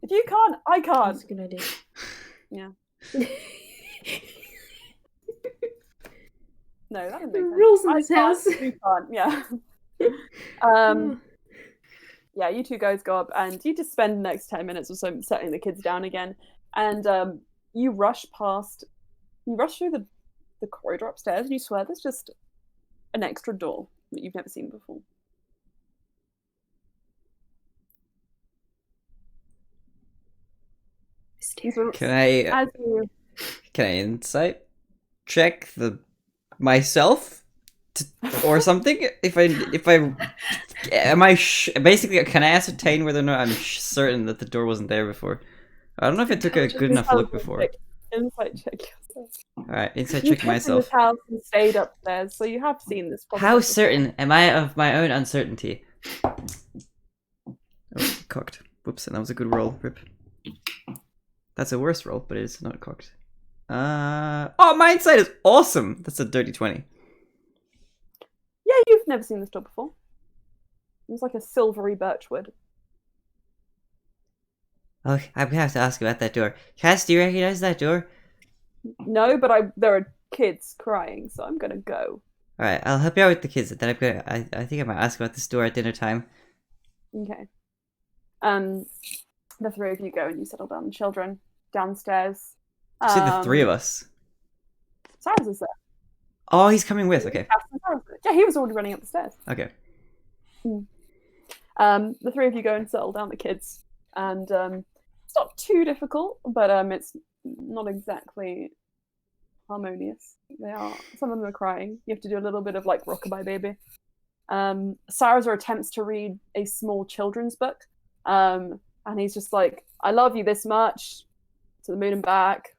If you can't, I can't. That's a good idea. Yeah. No, that doesn't make sense. Rules in I this can't, house. You can't, yeah. Yeah, you two guys go up and you just spend the next 10 minutes or so setting the kids down again. And you rush through the corridor upstairs, and you swear there's just an extra door that you've never seen before. Can I As you, insight check myself or something? If I am I basically, can I ascertain whether or not I'm certain that the door wasn't there before? I don't know if it took a good enough look before. Insight check yourself. Alright, insight You check came in myself. this house and stayed upstairs, so you have seen this. Probably How before. certain am I of my own uncertainty? Oh, cocked. Whoops, and that was a good roll. Rip. That's a worse roll, but it's not cocked. Oh, my insight is awesome! That's a dirty 20. Yeah, you've never seen this door before. It's like a silvery birchwood. Okay, I'm gonna have to ask about that door. Cass, do you recognize that door? No, but there are kids crying, so I'm gonna go. Alright, I'll help you out with the kids, and then I think I might ask about this door at dinner time. Okay. The three of you go and you settle down the children downstairs. See the three of us. Cyrus is there. Oh, he's coming with. Okay. Yeah, he was already running up the stairs. Okay. The three of you go and settle down the kids, and it's not too difficult, but it's not exactly harmonious. They are. Some of them are crying. You have to do a little bit of like Rockabye Baby. Saraza attempts to read a small children's book, and he's just like, "I love you this much, to the moon and back."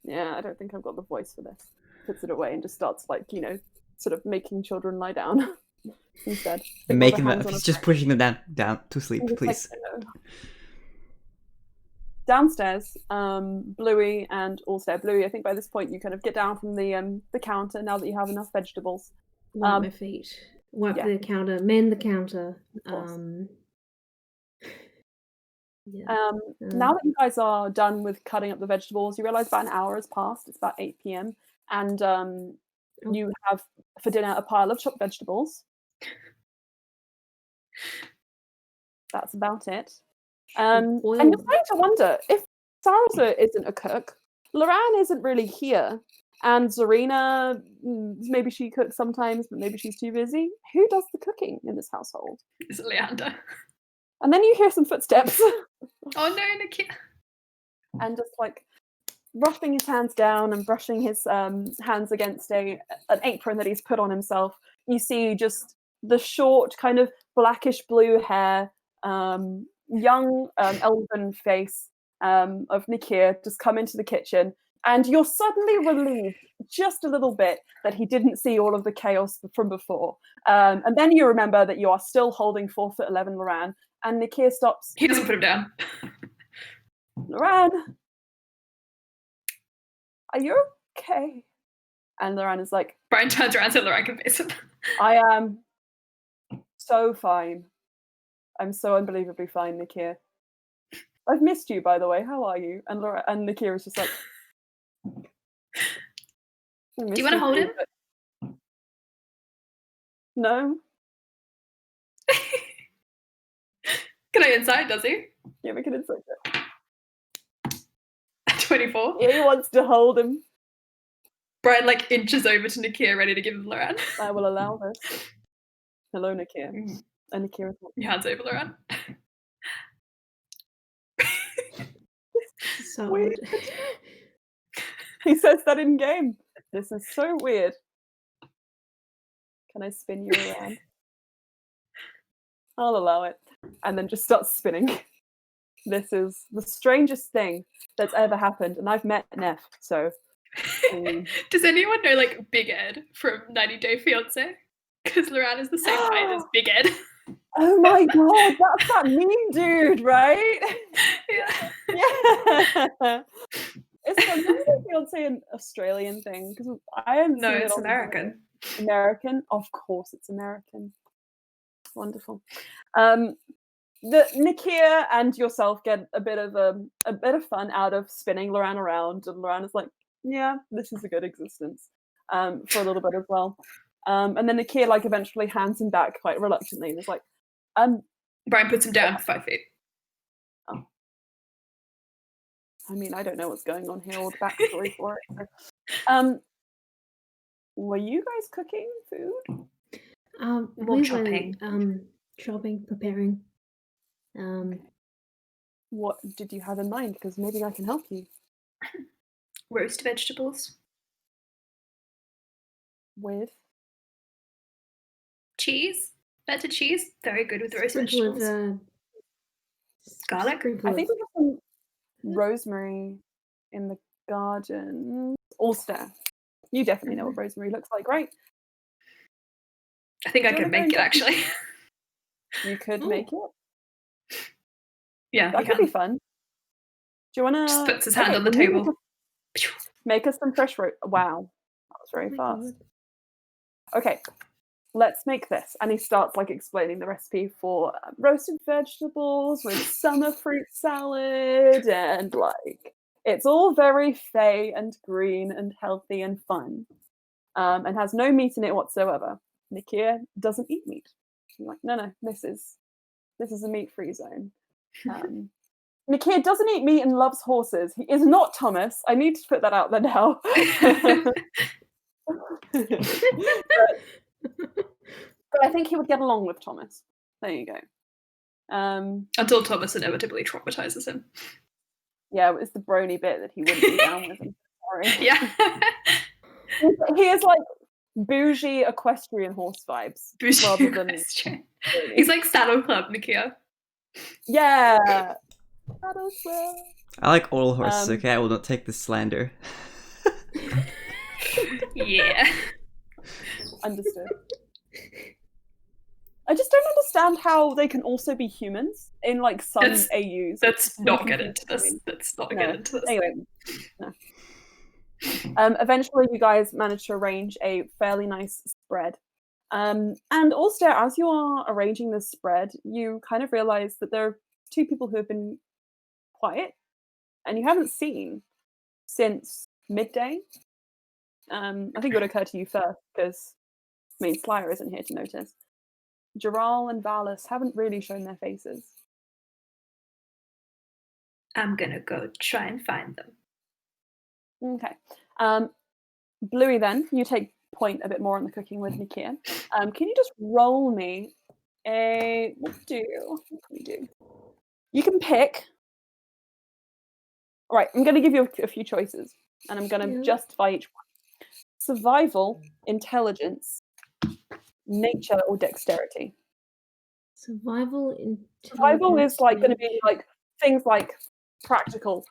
Yeah, I don't think I've got the voice for this. Puts it away and just starts like, sort of making children lie down instead. Making them, he's just pushing them down to sleep, please. Like, downstairs, Bluey and Allstare. Bluey, I think by this point you kind of get down from the counter now that you have enough vegetables. Wipe my feet. Wipe yeah. the counter. Mend the counter. Now that you guys are done with cutting up the vegetables, you realize about an hour has passed. It's about 8 p.m. and you have for dinner a pile of chopped vegetables. That's about it. And you're starting to wonder if Saraza isn't a cook, Loran isn't really here, and Zarina, maybe she cooks sometimes, but maybe she's too busy. Who does the cooking in this household? Is it Leander? And then you hear some footsteps. Oh no, Nikia! And just like rubbing his hands down and brushing his hands against an apron that he's put on himself. You see just the short, kind of blackish blue hair, young elven face of Nikir just come into the kitchen, and you're suddenly relieved just a little bit that he didn't see all of the chaos from before. And then you remember that you are still holding 4'11" Loran, and Nikir stops. He doesn't put him down. Loran, are you okay? And Loran is like, Brian turns around so Loran can face him. I am so fine. I'm so unbelievably fine, Nikir. I've missed you, by the way. How are you? And Nikir is just like, do you want to hold him? No. Can I insight, does he? Yeah, we can insight it. 24. Yeah, he wants to hold him. Brian inches over to Nikir, ready to give him Loran. I will allow this. Hello, Nikir. And Nikir is he hands over Loran. So weird. He says that in game. This is so weird. Can I spin you around? I'll allow it. And then just start spinning. This is the strangest thing that's ever happened. And I've met Neff, so... Does anyone know Big Ed from 90 Day Fiancé? Because Loran is the same height as Big Ed. Oh my god, that's that meme dude, right? Yeah. Yeah. Is the 90 Day Fiancé an Australian thing? Because I haven't No, seen it's it American. American? Of course it's American. Wonderful. The Nikir and yourself get a bit of fun out of spinning Loran around, and Loran is like, yeah, this is a good existence. For a little bit as well. And then Nikir eventually hands him back quite reluctantly and is like, Brian puts him down 5 feet. Oh. I mean, I don't know what's going on here or the backstory for it. So. Were you guys cooking food? More chopping. Chopping, preparing. What did you have in mind? Because maybe I can help you. Roast vegetables. With? Cheese. Better cheese. Very good with roast Sprinkle vegetables. Garlic. I think we have some rosemary in the garden. Allstare. You definitely know what rosemary looks like, right? I think I can make it, actually. You could make it? Yeah, that could be fun. Do you want to... Just puts his hand on the table. Make us some fresh Wow. That was very fast. Okay. Let's make this. And he starts explaining the recipe for roasted vegetables with summer fruit salad and it's all very fey and green and healthy and fun. And has no meat in it whatsoever. Nikir doesn't eat meat. I'm like, no, this is a meat-free zone. Nikir doesn't eat meat and loves horses. He is not Thomas. I need to put that out there now. But I think he would get along with Thomas. There you go. Until Thomas inevitably traumatizes him. Yeah, it's the brony bit that he wouldn't be down with him. Sorry. Yeah. He is like bougie equestrian horse vibes. Bougie rather than question. He's like Saddle Club, Nikia. Yeah. Saddle Club. I like oral horses, Um, okay? I will not take this slander. Yeah. Understood. I just don't understand how they can also be humans in like some That's- AUs. Let's not get confusing into to this. me. Let's not No. get into this. Anyway, no. Eventually, you guys manage to arrange a fairly nice spread. And also, as you are arranging this spread, you kind of realize that there are two people who have been quiet and you haven't seen since midday. I think it would occur to you first because, I mean, Flyer isn't here to notice. Geral and Valis haven't really shown their faces. I'm gonna go try and find them. Okay. Bluey, then, you take point a bit more on the cooking with Nikia. Can you just roll me a... What can we do? You can pick... Right, I'm going to give you a few choices, and I'm going to Yeah. justify each one. Survival, intelligence, nature, or dexterity. Survival. Survival is intelligence, like going to be nature. like things like practical,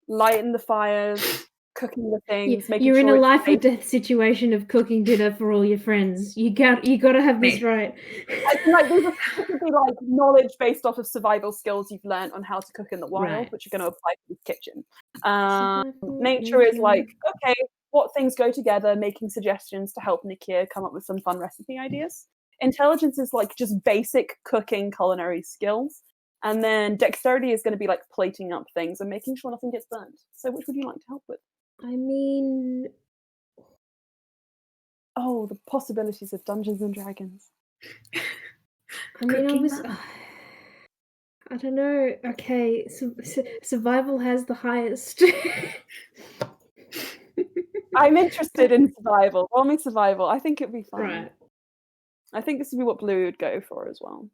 lighting the fires, cooking the things, making You're sure in a it's life or safe. death situation of cooking dinner for all your friends. You got to have this Me. right. I feel like these are typically like knowledge based off of survival skills you've learned on how to cook in the wild, Right. which you're going to apply to this kitchen. Survival, Nature is nature. like, okay, what things go together, making suggestions to help Nikia come up with some fun recipe ideas. Intelligence is like just basic cooking culinary skills. And then dexterity is going to be like plating up things and making sure nothing gets burnt. So which would you like to help with? I mean, Oh, the possibilities of Dungeons and Dragons. I mean, I Cooking was. mama. I don't know. Okay, survival has the highest. I'm interested in survival. Roll me survival. I think it'd be fun. Right, I think this would be what Blue would go for as well.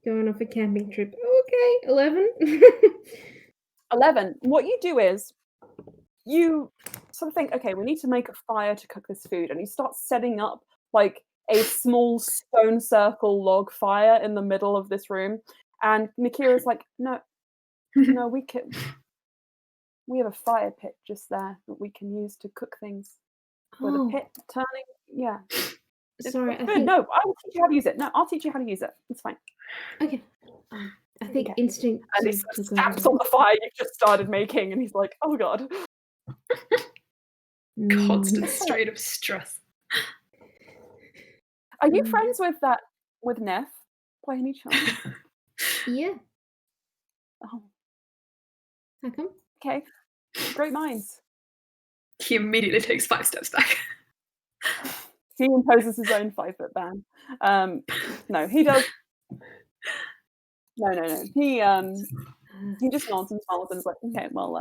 going off a camping trip. Okay, 11. 11. What you do is you sort of think, okay, we need to make a fire to cook this food, and you start setting up like a small stone circle log fire in the middle of this room. And Nikira's like, no, we have a fire pit just there that we can use to cook things. With a Oh, pit turning, yeah. sorry. It's I good. think. No, I will teach you how to use it. No, I'll teach you how to use it. It's fine. Okay. I think Okay. instinct And he sort of sort of took stamps over. on the fire you've just started making, and he's like, oh god. Constant straight of stress. Are you Mm. friends with Neff by any chance? Yeah. Oh, How come? okay. Great minds. He immediately takes 5 steps back. He imposes his own 5-foot ban. No, he does. No. He just nods and smiles and is like, okay, well,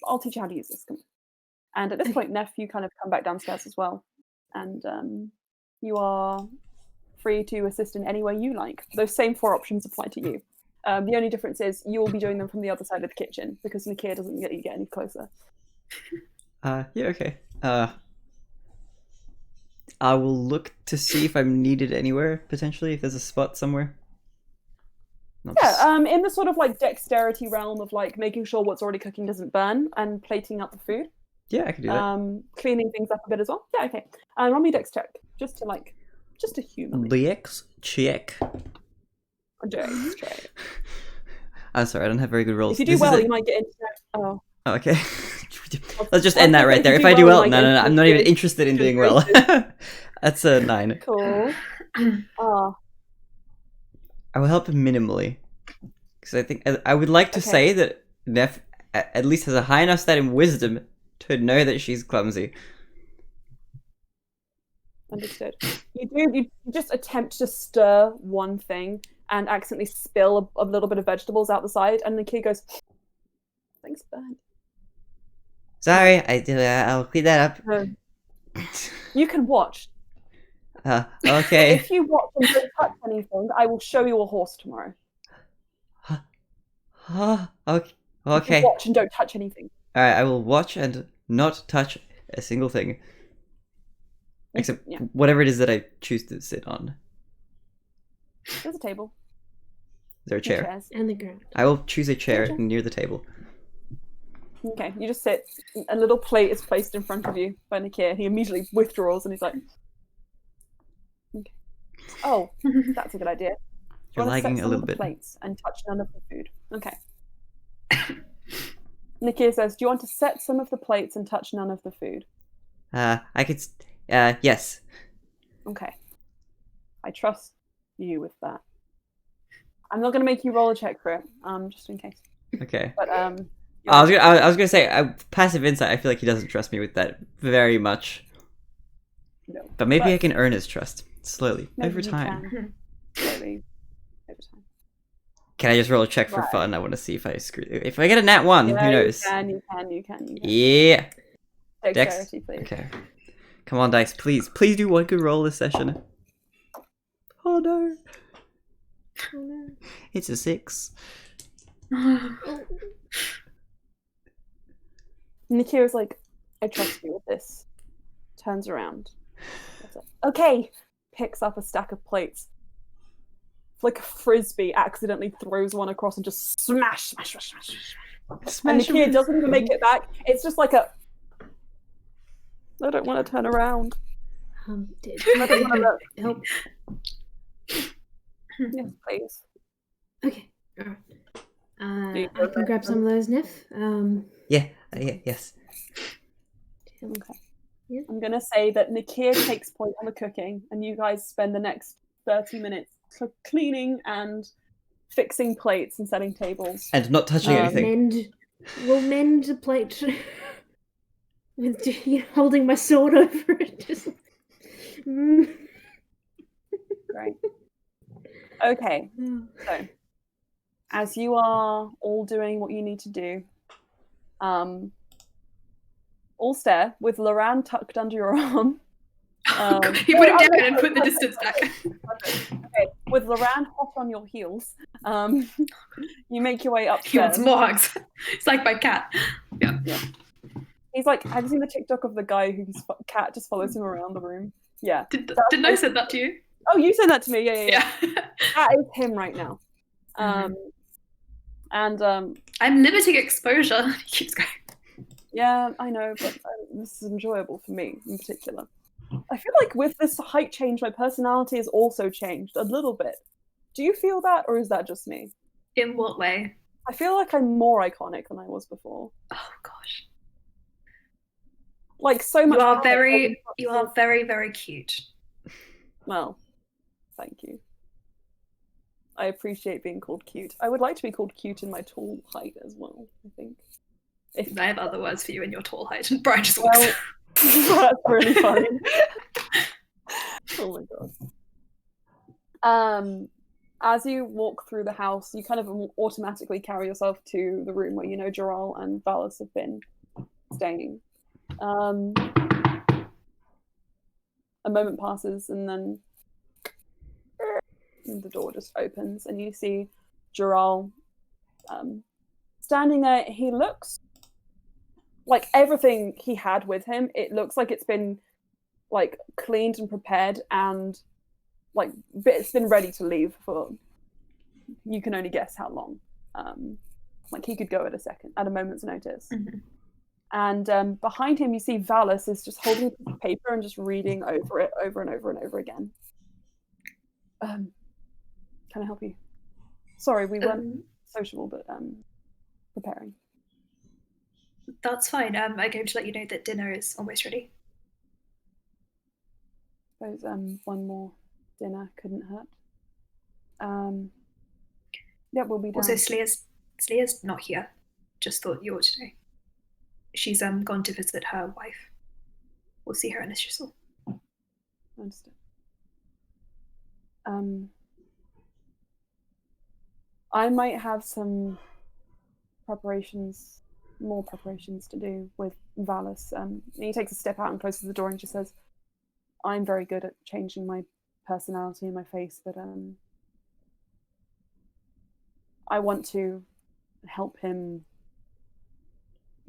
I'll teach you how to use this. Come. And at this point, Neff, you kind of come back downstairs as well. And you are free to assist in any way you like. Those same 4 options apply to you. The only difference is you will be doing them from the other side of the kitchen because Nikia doesn't let you get any closer. Yeah, okay. I will look to see if I'm needed anywhere, potentially, if there's a spot somewhere. Yeah, in the sort of like dexterity realm of like making sure what's already cooking doesn't burn and plating up the food. Yeah, I can do that. Cleaning things up a bit as well. Yeah, okay. Roll me dex check, just to humour. Dex check. Dex check. I'm sorry, I don't have very good rolls. If you do This is well, a- you might get into. Oh, Oh, okay. Let's just end that right there. If I do well, no, I'm not even interested in doing well. That's a 9. Cool. I will help him minimally. Because I think I would like to say that Neff at least has a high enough stat in wisdom to know that she's clumsy. Understood. You just attempt to stir one thing and accidentally spill a little bit of vegetables out the side, and the kid goes, "Thanks, bad." Sorry, I'll clean that up. You can watch. Okay. If you watch and don't touch anything, I will show you a horse tomorrow. Okay. Watch and don't touch anything. Alright, I will watch and not touch a single thing. Except Yeah. whatever it is that I choose to sit on. There's a table. Is there a and chair? chairs. And the ground. I will choose a chair chair. near the table. Okay, you just sit. A little plate is placed in front of you by Nikir. He immediately withdraws and he's like, okay. Oh, that's a good idea. You're You wanna set lagging a some of little the bit. plates and touch none of the food. Okay. Nikir says, do you want to set some of the plates and touch none of the food? I could. Yes. Okay. I trust you with that. I'm not going to make you roll a check for it, just in case. Okay. But I was gonna say passive insight. I feel like he doesn't trust me with that very much. no. But maybe But- I can earn his trust slowly Maybe over you time. can. Slowly over time. Can I just roll a check for Right. fun? I want to see if I screw. If I get a nat 1, Yeah, who knows? You can. Yeah. Dexterity, please. Okay. Come on, dice, please do one good roll this session. Oh no, Oh, no. it's a 6. Nikira's like, I trust you with this. Turns around. That's it. Okay. Picks up a stack of plates. Like a frisbee, accidentally throws one across and just smash. And Nikira doesn't even make it back. It's just like a. I don't want to turn around. I don't want to look. Help. Yes, please. Okay. Alright. Do you I can grab some of those, Neff. Yeah. Yes. Okay. Yeah. I'm gonna say that Nikir takes point on the cooking, and you guys spend the next 30 minutes cleaning and fixing plates and setting tables. And not touching anything. We'll mend the plate with holding my sword over it. Just... Great. Okay, so as you are all doing what you need to do, all stare with Loran tucked under your arm. He put him down and put the distance back. Okay, with Loran hot on your heels, you make your way He upstairs. wants more hugs. It's like my cat. Yeah. He's like, have you seen the TikTok of the guy whose cat just follows him around the room? Yeah. Didn't I send that to you? Oh, you said that to me. Yeah. Yeah. That is him right now. And I'm limiting exposure. He keeps going. yeah, I know, but this is enjoyable for me in particular. I feel like with this height change, my personality has also changed a little bit. Do you feel that, or is that just me? In what way? I feel like I'm more iconic than I was before. Oh gosh. Like so much. You are very, very cute. Well, thank you. I appreciate being called cute. I would like to be called cute in my tall height as well, I think. I have other words for you in your tall height. And Brian just walks. Well, that's really funny. Oh my god. As you walk through the house, you kind of automatically carry yourself to the room where you know Joral and Valis have been staying. A moment passes and then the door just opens and you see Joral standing there. He looks like everything he had with him. It looks like it's been like cleaned and prepared and like it's been ready to leave for you can only guess how long. Like he could go at a moment's notice. Mm-hmm. And behind him you see Valis is just holding a piece of paper and just reading over it over and over and over again. Can I help you? Sorry, we weren't sociable, but preparing. That's fine. I'm going to let you know that dinner is almost ready. Suppose one more dinner couldn't hurt. Yeah, we'll be done. Also, Slya's not here. Just thought you ought to know. She's gone to visit her wife. We'll see her in Ishusal. Understood. I might have some more preparations to do with Valis. He takes a step out and closes the door and just says, I'm very good at changing my personality and my face, but I want to help him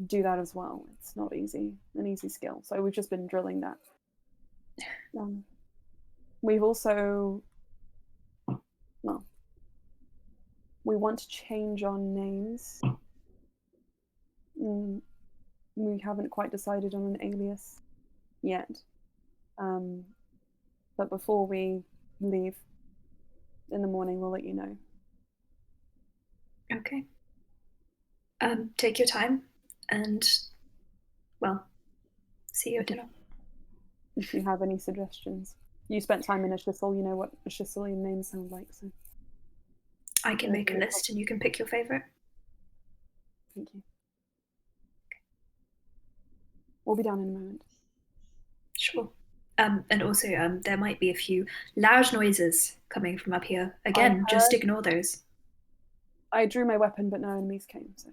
do that as well. It's not an easy skill. So we've just been drilling that. We've also, well, we want to change our names. We haven't quite decided on an alias yet. But before we leave in the morning, we'll let you know. Okay. Take your time and, well, see you at dinner. If you have any suggestions. You spent time in a Shissel, you know what a Shisselian names sound like, so. I can make a list and you can pick your favorite. Thank you. We'll be down in a moment. Sure. And also, there might be a few loud noises coming from up here. Again, just ignore those. I drew my weapon, but no enemies came, so.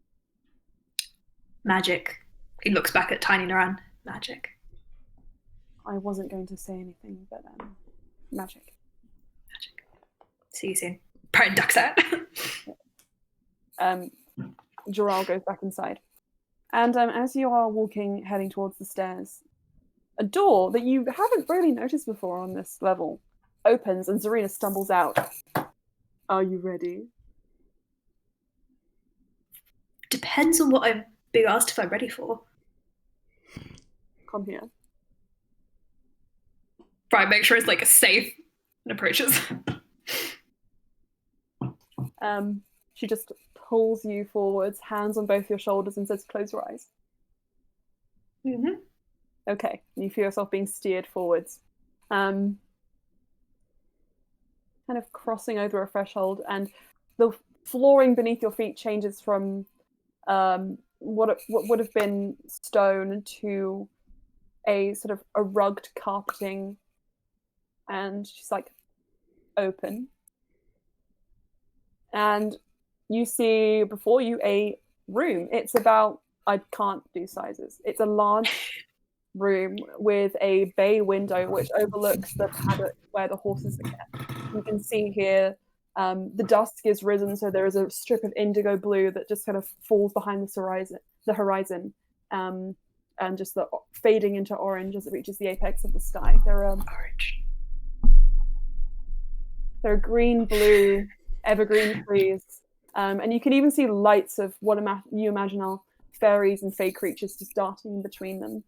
Magic. He looks back at Tiny Naran. Magic. I wasn't going to say anything, but magic. Magic. See you soon. Brian ducks out. Joral goes back inside. And as you are walking, heading towards the stairs, a door that you haven't really noticed before on this level opens and Zarina stumbles out. Are you ready? Depends on what I'm being asked if I'm ready for. Come here. Brian makes sure it's like a safe and approaches. She just pulls you forwards, hands on both your shoulders, and says, "Close your eyes." Mm-hmm. Okay, you feel yourself being steered forwards. Kind of crossing over a threshold, and the flooring beneath your feet changes from what would have been stone to a sort of a rugged carpeting, and she's like, "Open." And you see before you a room. It's about, I can't do sizes. It's a large room with a bay window which overlooks the paddock where the horses are kept. You can see here the dusk is risen, so there is a strip of indigo blue that just kind of falls behind the horizon, and just fading into orange as it reaches the apex of the sky. There are green, blue, evergreen trees, and you can even see lights of what you imagine are fairies and fey creatures just darting in between them.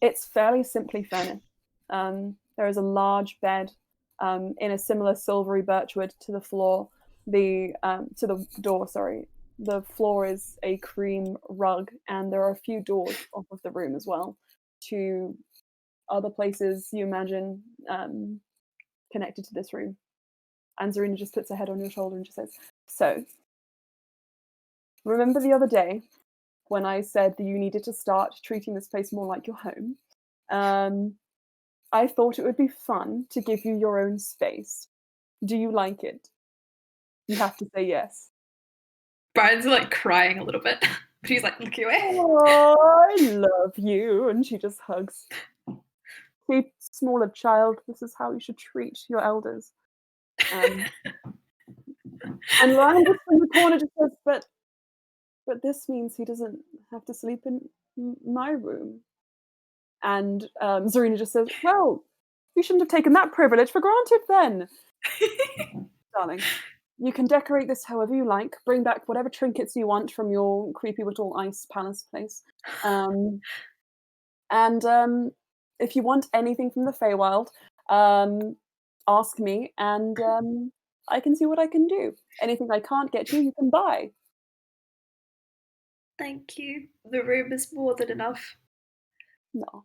It's fairly simply furnished. There is a large bed in a similar silvery birchwood to the floor. To the door, sorry. The floor is a cream rug, and there are a few doors off of the room as well to other places you imagine connected to this room. And Zarina just puts her head on your shoulder and just says, "So, remember the other day when I said that you needed to start treating this place more like your home? I thought it would be fun to give you your own space. Do you like it? You have to say yes." Brian's like crying a little bit, but he's like looking away. "Oh, I love you." And she just hugs. "See, smaller child, this is how you should treat your elders." And Ryan just in the corner just says, but this means he doesn't have to sleep in my room." And Zarina just says, "Well, you shouldn't have taken that privilege for granted then." "Darling, you can decorate this however you like. Bring back whatever trinkets you want from your creepy little ice palace place. And if you want anything from the Feywild, ask me, and I can see what I can do. Anything I can't get you, you can buy." Thank you. The room is more than enough. No,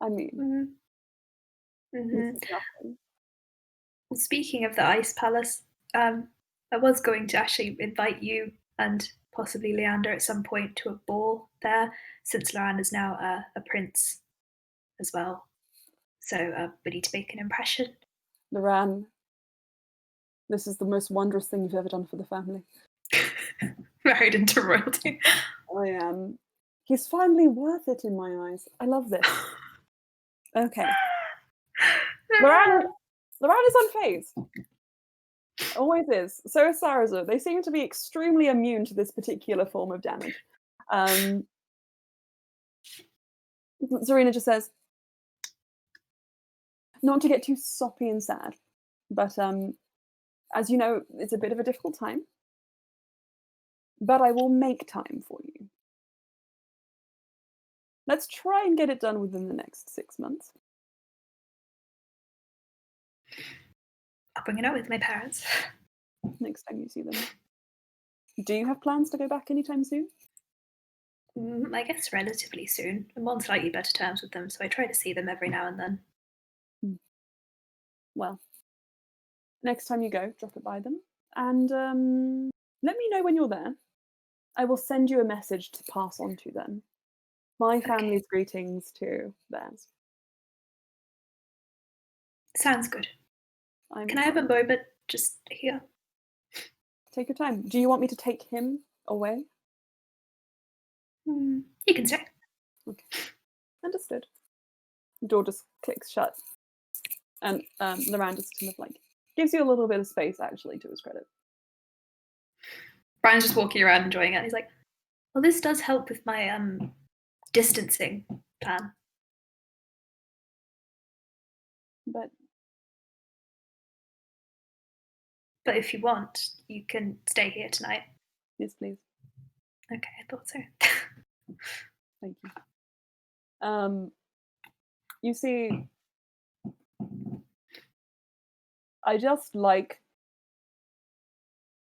I mean, this is nothing. Well, speaking of the Ice Palace, I was going to actually invite you and possibly Leander at some point to a ball there, since Loran is now a prince as well. So we need to make an impression. Loran, this is the most wondrous thing you've ever done for the family. Married into royalty. I am. He's finally worth it in my eyes. I love this. Okay. Loran is unfazed. Always is. So is Sarazu. They seem to be extremely immune to this particular form of damage. Zarina just says, not to get too soppy and sad, but as you know, it's a bit of a difficult time. But I will make time for you. Let's try and get it done within the next 6 months. I'll bring it out with my parents. Next time you see them. Do you have plans to go back anytime soon? I guess relatively soon. I'm on slightly better terms with them, so I try to see them every now and then. Well, next time you go, drop it by them. And let me know when you're there. I will send you a message to pass on to them. My family's greetings to theirs. Sounds good. Can I have a moment just here? Take your time. Do you want me to take him away? You can stay. Okay. Understood. The door just clicks shut. And Loran just kind of like gives you a little bit of space, actually, to his credit. Brian's just walking around enjoying it. He's like, well, this does help with my distancing plan. But if you want, you can stay here tonight. yes, please. Okay, I thought so. Thank you. You see, I just like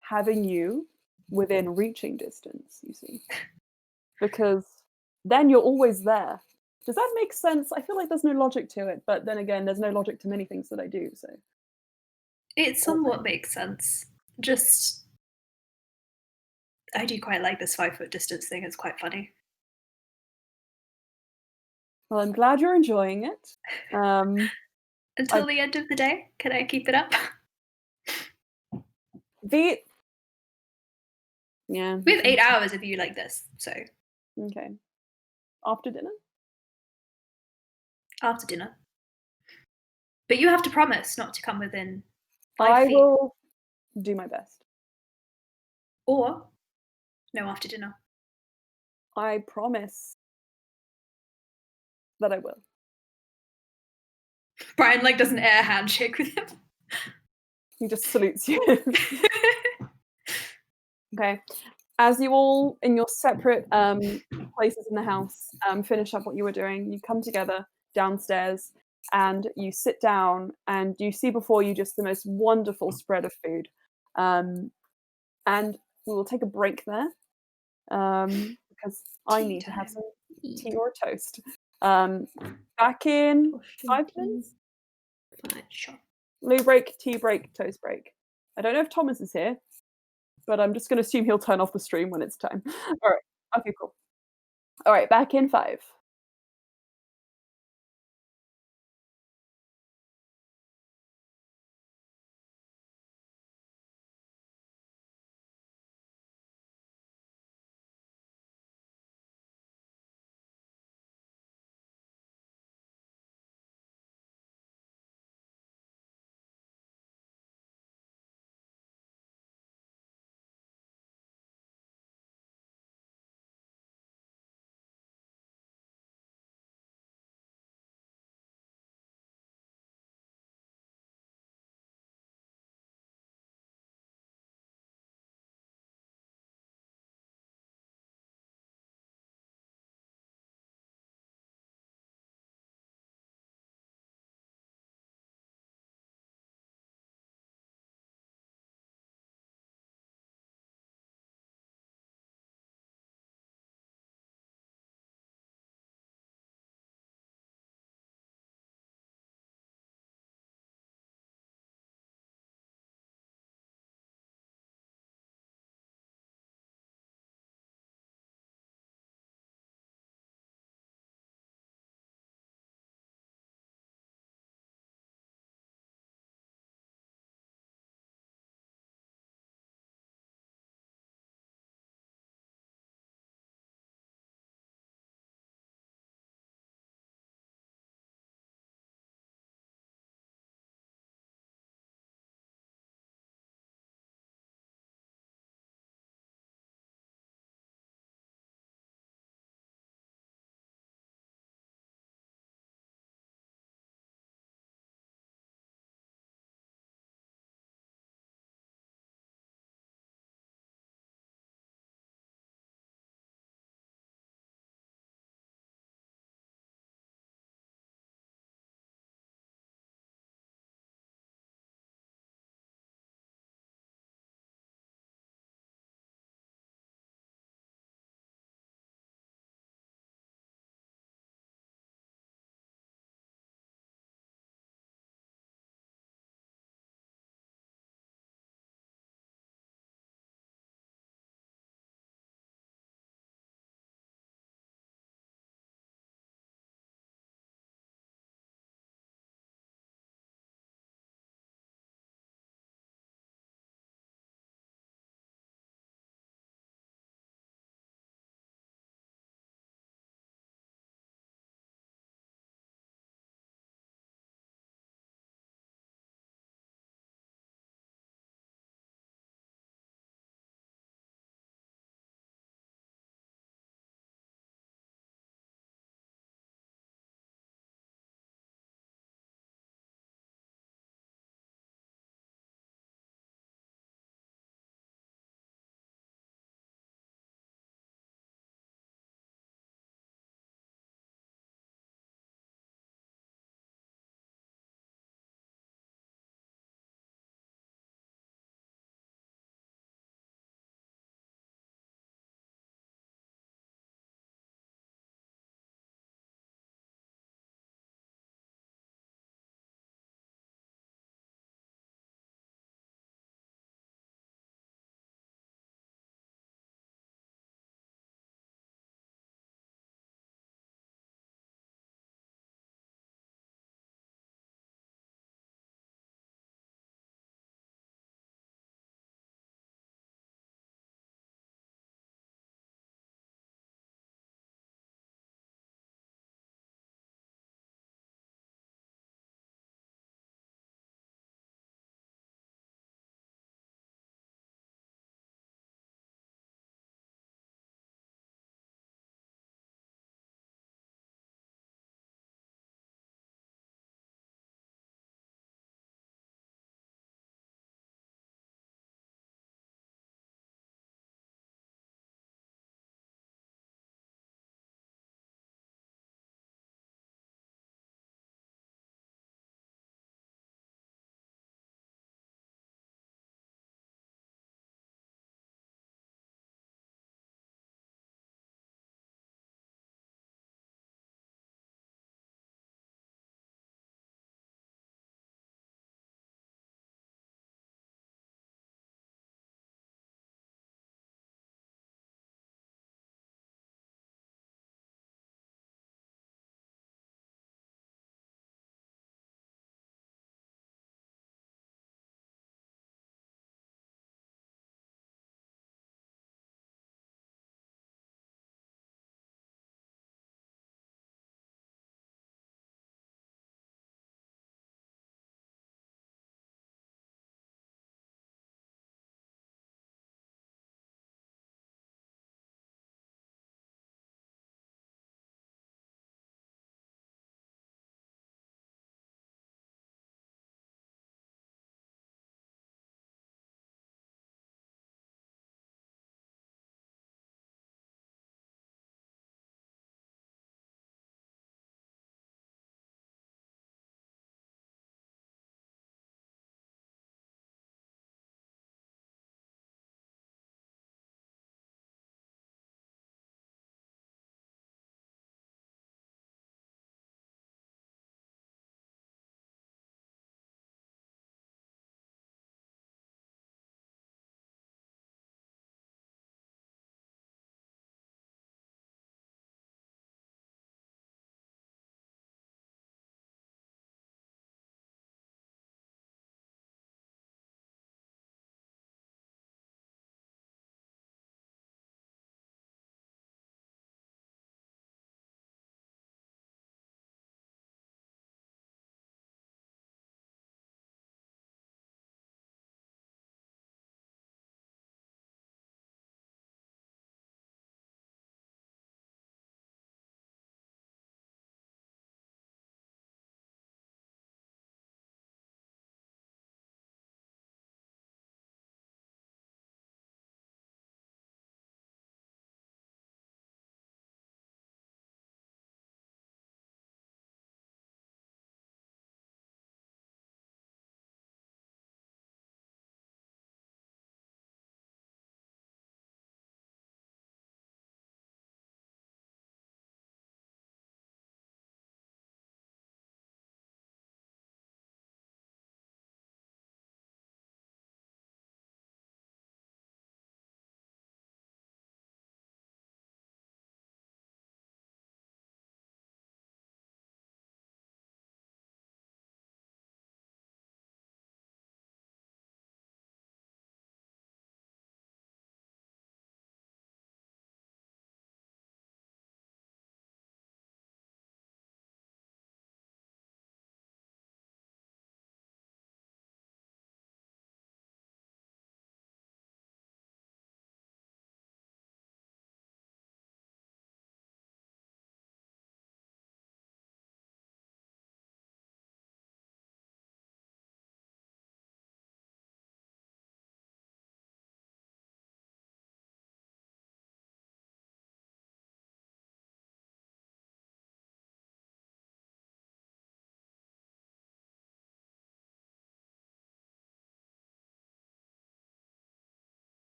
having you within reaching distance, you see. Because then you're always there. Does that make sense? I feel like there's no logic to it, but then again, there's no logic to many things that I do, so. It somewhat makes sense. Just, I do quite like this 5 foot distance thing. It's quite funny. Well, I'm glad you're enjoying it. Until the end of the day, can I keep it up? Yeah. We have 8 hours of you like this, so. Okay. After dinner? After dinner. But you have to promise not to come within 5 feet. I will do my best. Or no after dinner. I promise that I will. Brian like does an air handshake with him. He just salutes you. Okay. As you all in your separate places in the house finish up what you were doing, you come together downstairs and you sit down and you see before you just the most wonderful spread of food. And we will take a break there because I need to have some tea or toast. Back in 5 minutes? Sure. Loo break, tea break, toast break. I don't know if Thomas is here, but I'm just going to assume he'll turn off the stream when it's time. All right. Okay, cool. All right, back in 5.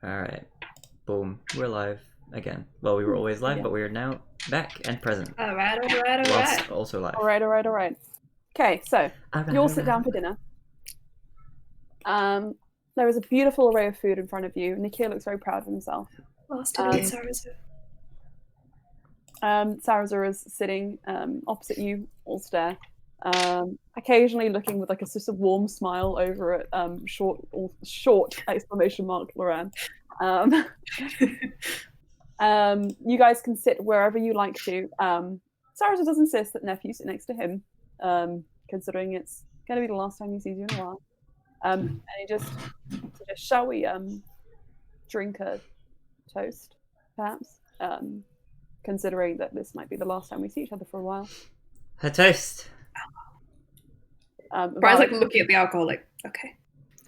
Alright. Boom. We're live again. Well, we were always live, but we are now back and present. Alright. Whilst also live. All right. Okay, so you all sit down for dinner. There is a beautiful array of food in front of you. Nikia looks very proud of himself. Last dinner with Sarazu. Sarazu is sitting opposite you, all stare. Occasionally looking with like a sort of warm smile over at short exclamation mark Loran. You guys can sit wherever you like to. Sarazu does insist that nephew sit next to him, considering it's going to be the last time he sees you in a while. And he just suggests, shall we drink a toast, perhaps? Considering that this might be the last time we see each other for a while. A toast. Brian's like looking at the alcohol like, okay.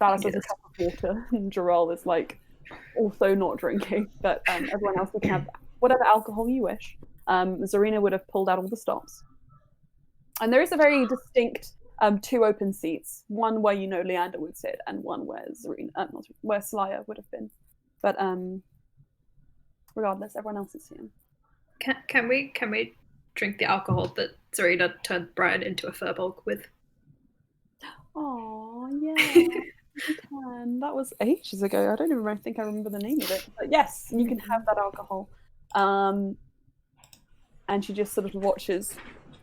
Valis has a cup of water, and Jarrell is like also not drinking, but everyone else can have whatever alcohol you wish. Zarina would have pulled out all the stops. And there is a very distinct two open seats, one where you know Leander would sit, and one where where Slya would have been. But regardless, everyone else is here. Can we drink the alcohol that Zarina turned Brian into a furball with? Oh yeah, you can. That was ages ago. I don't even think I remember the name of it. But yes, you can have that alcohol. And she just sort of watches.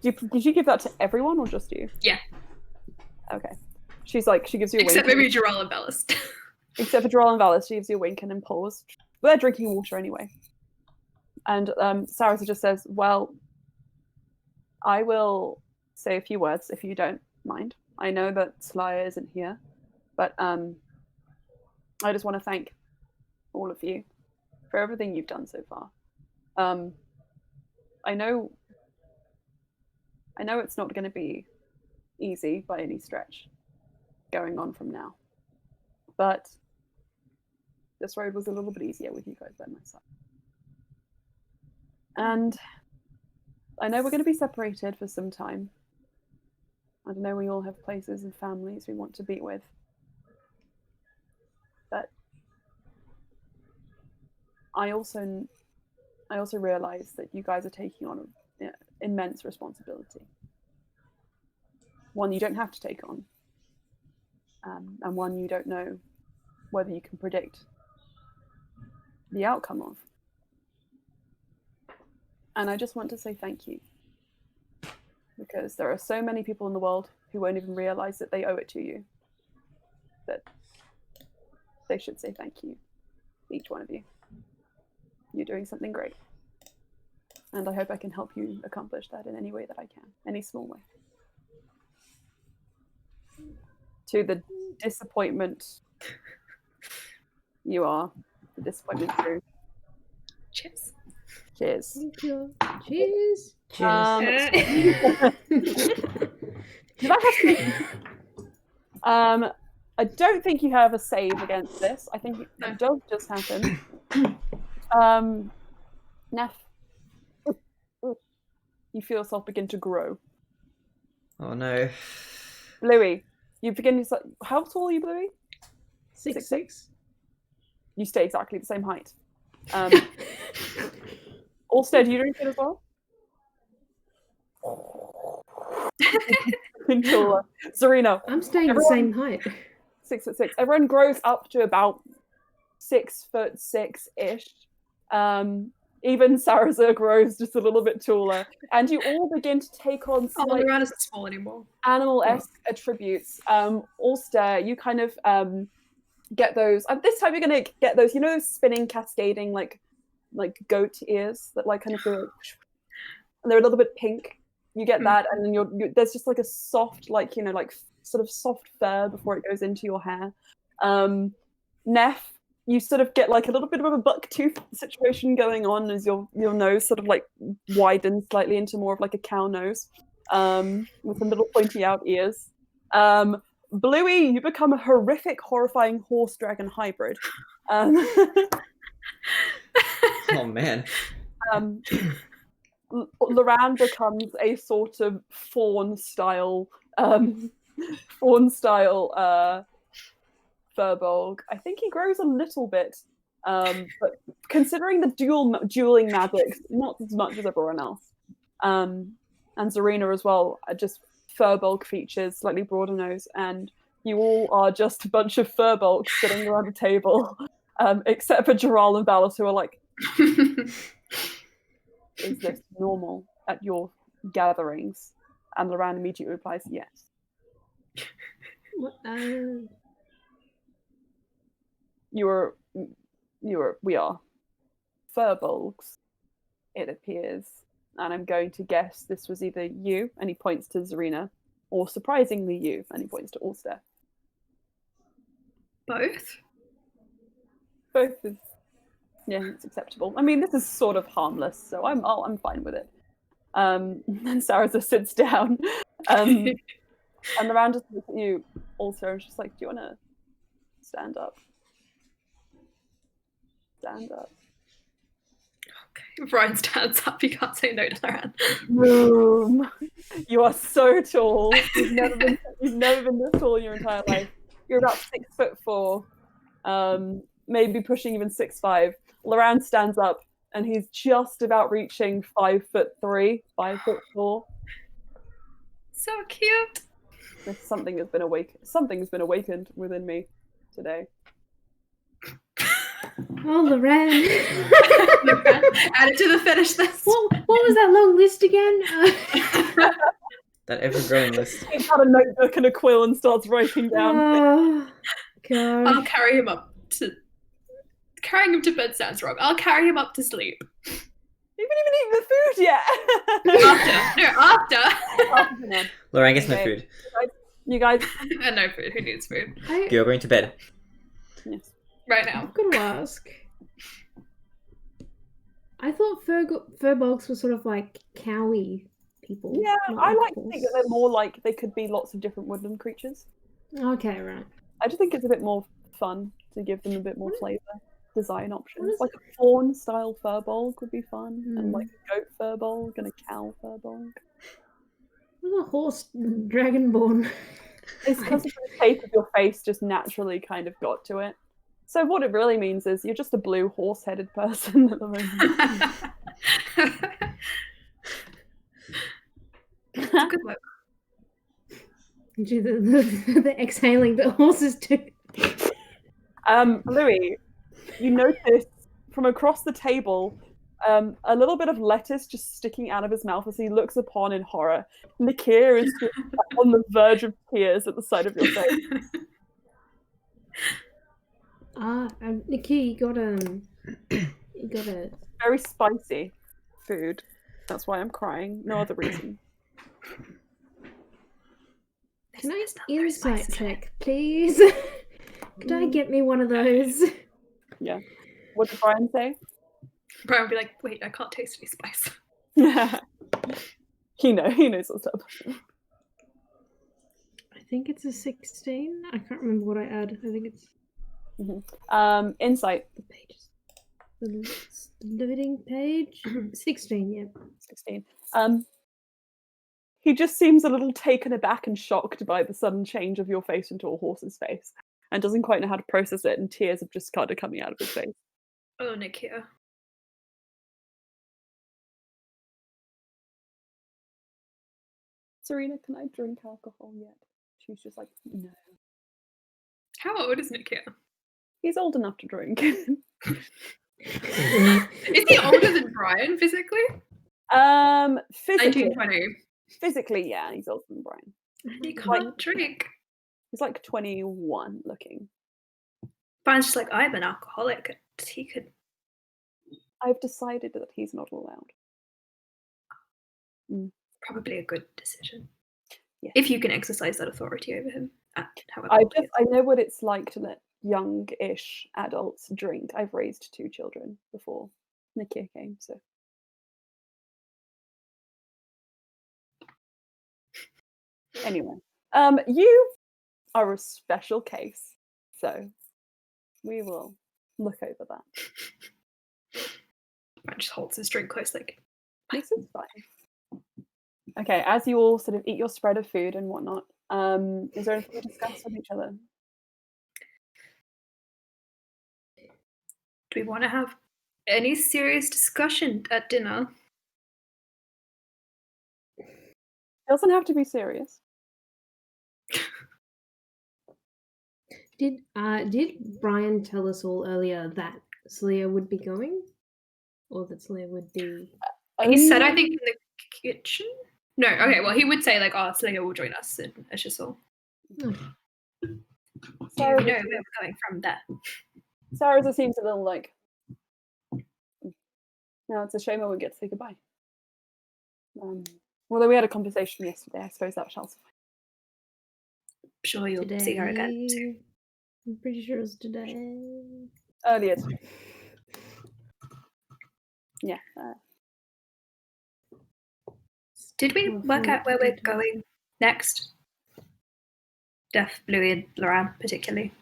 Did you give that to everyone or just you? Yeah. Okay. She's like, she gives you a Except wink. maybe Jarrell and Bellis. Except for Jarrell and Valis, she gives you a wink and then pause. But they're drinking water anyway. And Sarasa just says, well, I will say a few words if you don't mind. I know that Slya isn't here, but I just want to thank all of you for everything you've done so far. I know it's not going to be easy by any stretch going on from now, but this road was a little bit easier with you guys by my side. And I know we're going to be separated for some time. I don't know, we all have places and families we want to be with. But I also realize that you guys are taking on an immense responsibility. One you don't have to take on. And one you don't know whether you can predict the outcome of. And I just want to say thank you. Because there are so many people in the world who won't even realize that they owe it to you. That they should say thank you, each one of you. You're doing something great. And I hope I can help you accomplish that in any way that I can, any small way. To the disappointment you are, the disappointment through. Cheers. Cheers. Thank you. Cheers. Did I have to... I don't think you have a save against this. I think it does just happen. Neff, you feel yourself begin to grow. Oh no. Bluey, you begin to... How tall are you, Bluey? 6'6". You stay exactly the same height. Olstead, do you drink it as well? Zarina. I'm staying the same height. 6'6". Everyone grows up to about 6'6"-ish. Even Saraza grows just a little bit taller, and you all begin to take on slight Loran isn't small anymore. animal-esque attributes. Ulster, you kind of get those. This time you're gonna get those, spinning, cascading like goat ears that like kind of go, and they're a little bit pink. You get that, and then there's just like a soft, sort of soft fur before it goes into your hair. Neff, you sort of get like a little bit of a buck tooth situation going on as your nose sort of like widens slightly into more of like a cow nose, with some little pointy out ears. Bluey, you become a horrific, horrifying horse dragon hybrid. Oh man. Loran becomes a sort of fawn style Furbolg. I think he grows a little bit But considering the dueling magics, not as much as everyone else. And Zarina as well, are just furbolg features, slightly broader nose, and you all are just a bunch of furbolgs sitting around a table, except for Jaral and Balas, who are like, is this normal at your gatherings? And Loran immediately replies, yes. We are furbolgs, it appears. And I'm going to guess this was either you, and he points to Zarina, or surprisingly you, and he points to Ulster. Both? Both is, yeah, it's acceptable. I mean, this is sort of harmless, so I'm fine with it. And Sarah sits down, and the round just looks at you, Ulster, and she's like, "Do you want to stand up? Stand up." Okay. Brian stands up. You can't say no to Loran. Boom! You are so tall. You've never been this tall in your entire life. You're about 6'4", maybe pushing even 6'5". Loran stands up, and he's just about reaching 5'3", 5'4". So cute. Something has been awakened within me today. Oh, Loran. Add it to the finish list. What was that long list again? That ever-growing list. He's got a notebook and a quill and starts writing down. Oh, God. I'll carry him up to... Carrying him to bed sounds wrong. I'll carry him up to sleep. You haven't even eaten the food yet! After. No, after. Loran gets no food. You guys... No food. Who needs food? You're going to bed. Yes. Right now. I've got to ask. I thought furbolgs were sort of like cowy people. Yeah, not I like like to think that they're more like they could be lots of different woodland creatures. Okay, right. I just think it's a bit more fun to give them a bit more flavour. Design options. is Like a fawn-style furbolg would be fun, and like a goat furbolg and a cow furbolg. What's a horse dragonborn? It's because the shape of your face just naturally kind of got to it. So what it really means is you're just a blue horse-headed person at the moment. Good work. Gee, the exhaling that horses do. Louis, you notice from across the table a little bit of lettuce just sticking out of his mouth as he looks upon in horror. Nikir is just on the verge of tears at the sight of your face. Nikki, you got a Very spicy food. That's why I'm crying. No other reason. Can I insight check, please? Could I get me one of those? Yeah. What did Brian say? Brian would be like, wait, I can't taste any spice. He knows what's up. I think it's a 16. I can't remember what I add. I think it's Insight. the pages. The loading page. 16, yeah. 16. He just seems a little taken aback and shocked by the sudden change of your face into a horse's face, and doesn't quite know how to process it, and tears have just started coming out of his face. Oh, Nick here. Serena, can I drink alcohol yet? She's just like, no. How old is Nick here? He's old enough to drink. Is he older than Brian physically? Physically. 1920. Physically, yeah, he's older than Brian. He can't drink. He's like 21 looking. Brian's just like, I'm an alcoholic. He could. I've decided that he's not allowed. Probably a good decision. Yeah. If you can exercise that authority over him. However I know what it's like to let young-ish adults drink. I've raised 2 children before Nikia came, so. Anyway, you are a special case, so we will look over that. Brian just holds his drink close, like, This is fine. Okay, as you all sort of eat your spread of food and whatnot, is there anything to discuss with each other? Do we want to have any serious discussion at dinner? Doesn't have to be serious. Did Brian tell us all earlier that Celia would be going? Or that Celia would be... He said, I think, in the kitchen? No, okay, well, he would say, like, oh, Celia will join us in Ashisel. Okay. Do you know where we're going from there? Sarah's seems a little like, no, it's a shame I won't get to say goodbye. Although we had a conversation yesterday, I suppose that shall suffice. I'm sure you'll see her again soon. I'm pretty sure it was today. Earlier today. Yeah. Did we work out where we're going next? Def, Bluey, and Loran, particularly.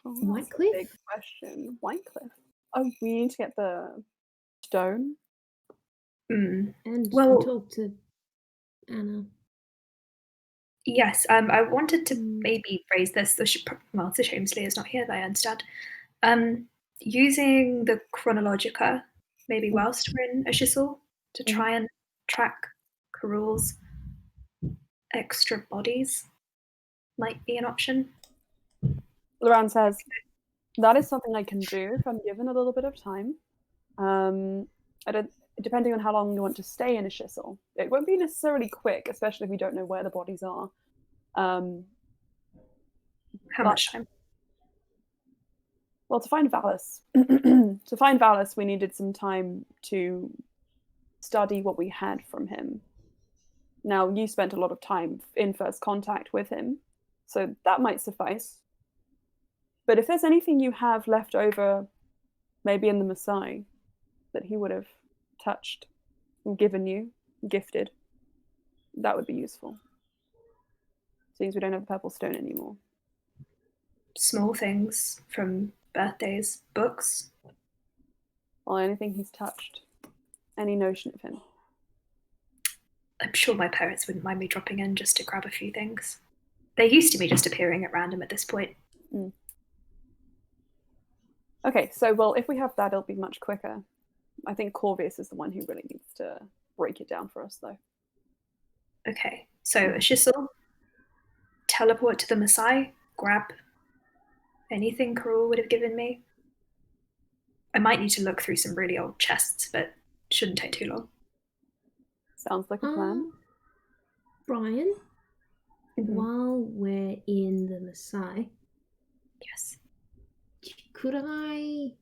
Whitecliff? Big question. Whitecliff. Oh, we need to get the stone. Mm. And Well- talk to Anna. Yes, I wanted to maybe raise this. Well, it's a shame Slea's not here, but I understand. Using the Chronologica, maybe whilst we're in Ashisel, to try and track Karul's extra bodies might be an option. Loran says, that is something I can do if I'm given a little bit of time. Depending on how long you want to stay in Ashisel. It won't be necessarily quick, especially if we don't know where the bodies are. How much time? Well, to find Valis, we needed some time to study what we had from him. Now, you spent a lot of time in first contact with him, so that might suffice. But if there's anything you have left over, maybe in the Maasai, that he would have touched and given you, gifted, that would be useful. Seems we don't have the purple stone anymore. Small things from birthdays, books. Or anything he's touched. Any notion of him. I'm sure my parents wouldn't mind me dropping in just to grab a few things. They're used to me just appearing at random at this point. Mm. Okay, so, well, if we have that, it'll be much quicker. I think Corvius is the one who really needs to break it down for us, though. Okay, so Ashisel, teleport to the Maasai, grab anything Karul would have given me. I might need to look through some really old chests, but it shouldn't take too long. Sounds like a plan. Brian, Mhm. while we're in the Maasai, Yes. could I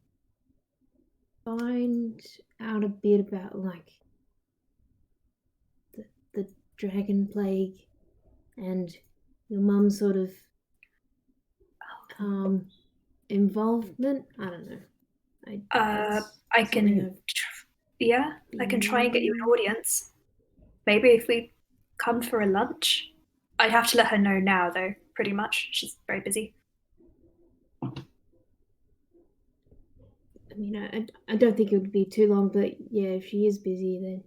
find out a bit about, like, the dragon plague and your mum's sort of involvement? I don't know. I can, I can try and get you an audience. Maybe if we come for a lunch. I'd have to let her know now, though, pretty much. She's very busy. I mean, I don't think it would be too long, but yeah, if she is busy,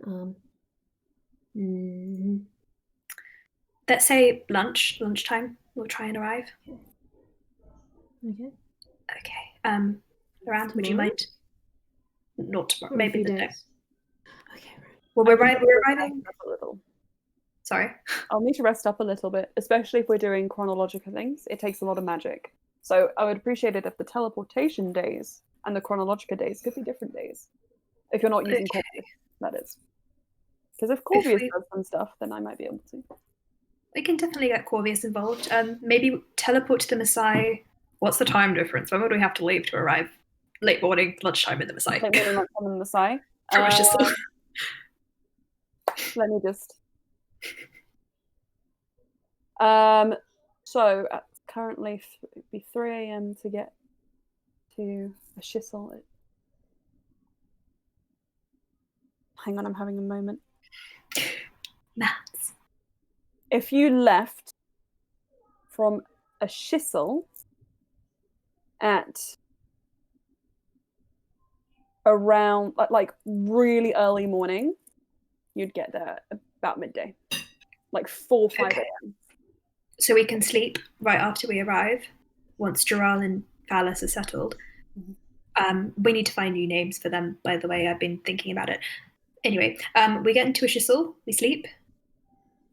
then Let's say lunchtime. We'll try and arrive. okay. Okay. Loran, would you Tomorrow? mind? Not tomorrow. Or a Maybe few the days. next. Okay, right. Well, we're arriving. A little. Sorry. I'll need to rest up a little bit, especially if we're doing chronological things. It takes a lot of magic. So I would appreciate it if the teleportation days and the chronologica days could be different days. If you're not using Okay. Corvius, that is. Because if Corvius we- does some stuff, then I might be able to. We can definitely get Corvius involved. Maybe teleport to the Maasai. What's the time difference? When would we have to leave to arrive? Late morning, lunchtime in the Maasai. Like maybe not on the Maasai. From Ashisel. Let me just. So currently it'd be 3 a.m. to get to Ashisel. Hang on, I'm having a moment. Maths. If you left from Ashisel at around like really early morning, you'd get there about midday, like 4 or 5 Okay. a.m. So we can sleep right after we arrive. once Dural and Phallus are settled. We need to find new names for them, by the way. I've been thinking about it. Anyway, we get into Ishisol, we sleep,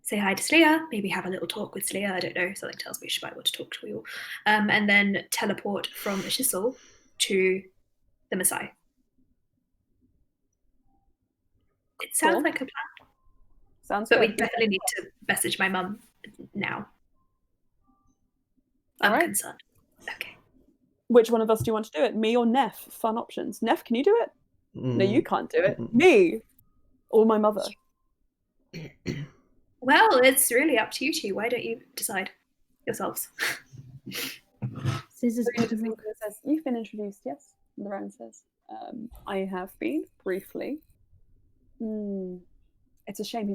say hi to Slya, maybe have a little talk with Slya, I don't know, something tells me she might want to talk to you all. And then teleport from Ishisol to the Maasai. It sounds Cool. like a plan, Sounds but good. we definitely need to message my mum now. I'm Alright. concerned. Okay. Which one of us do you want to do it? Me or Neff? Fun options. Neff, can you do it? No, you can't do it. Me or my mother. Well, it's really up to you two. Why don't you decide yourselves? Scissors, paper, Says, rock. you've been introduced, yes? Loran says. I have been, briefly. It's a shame.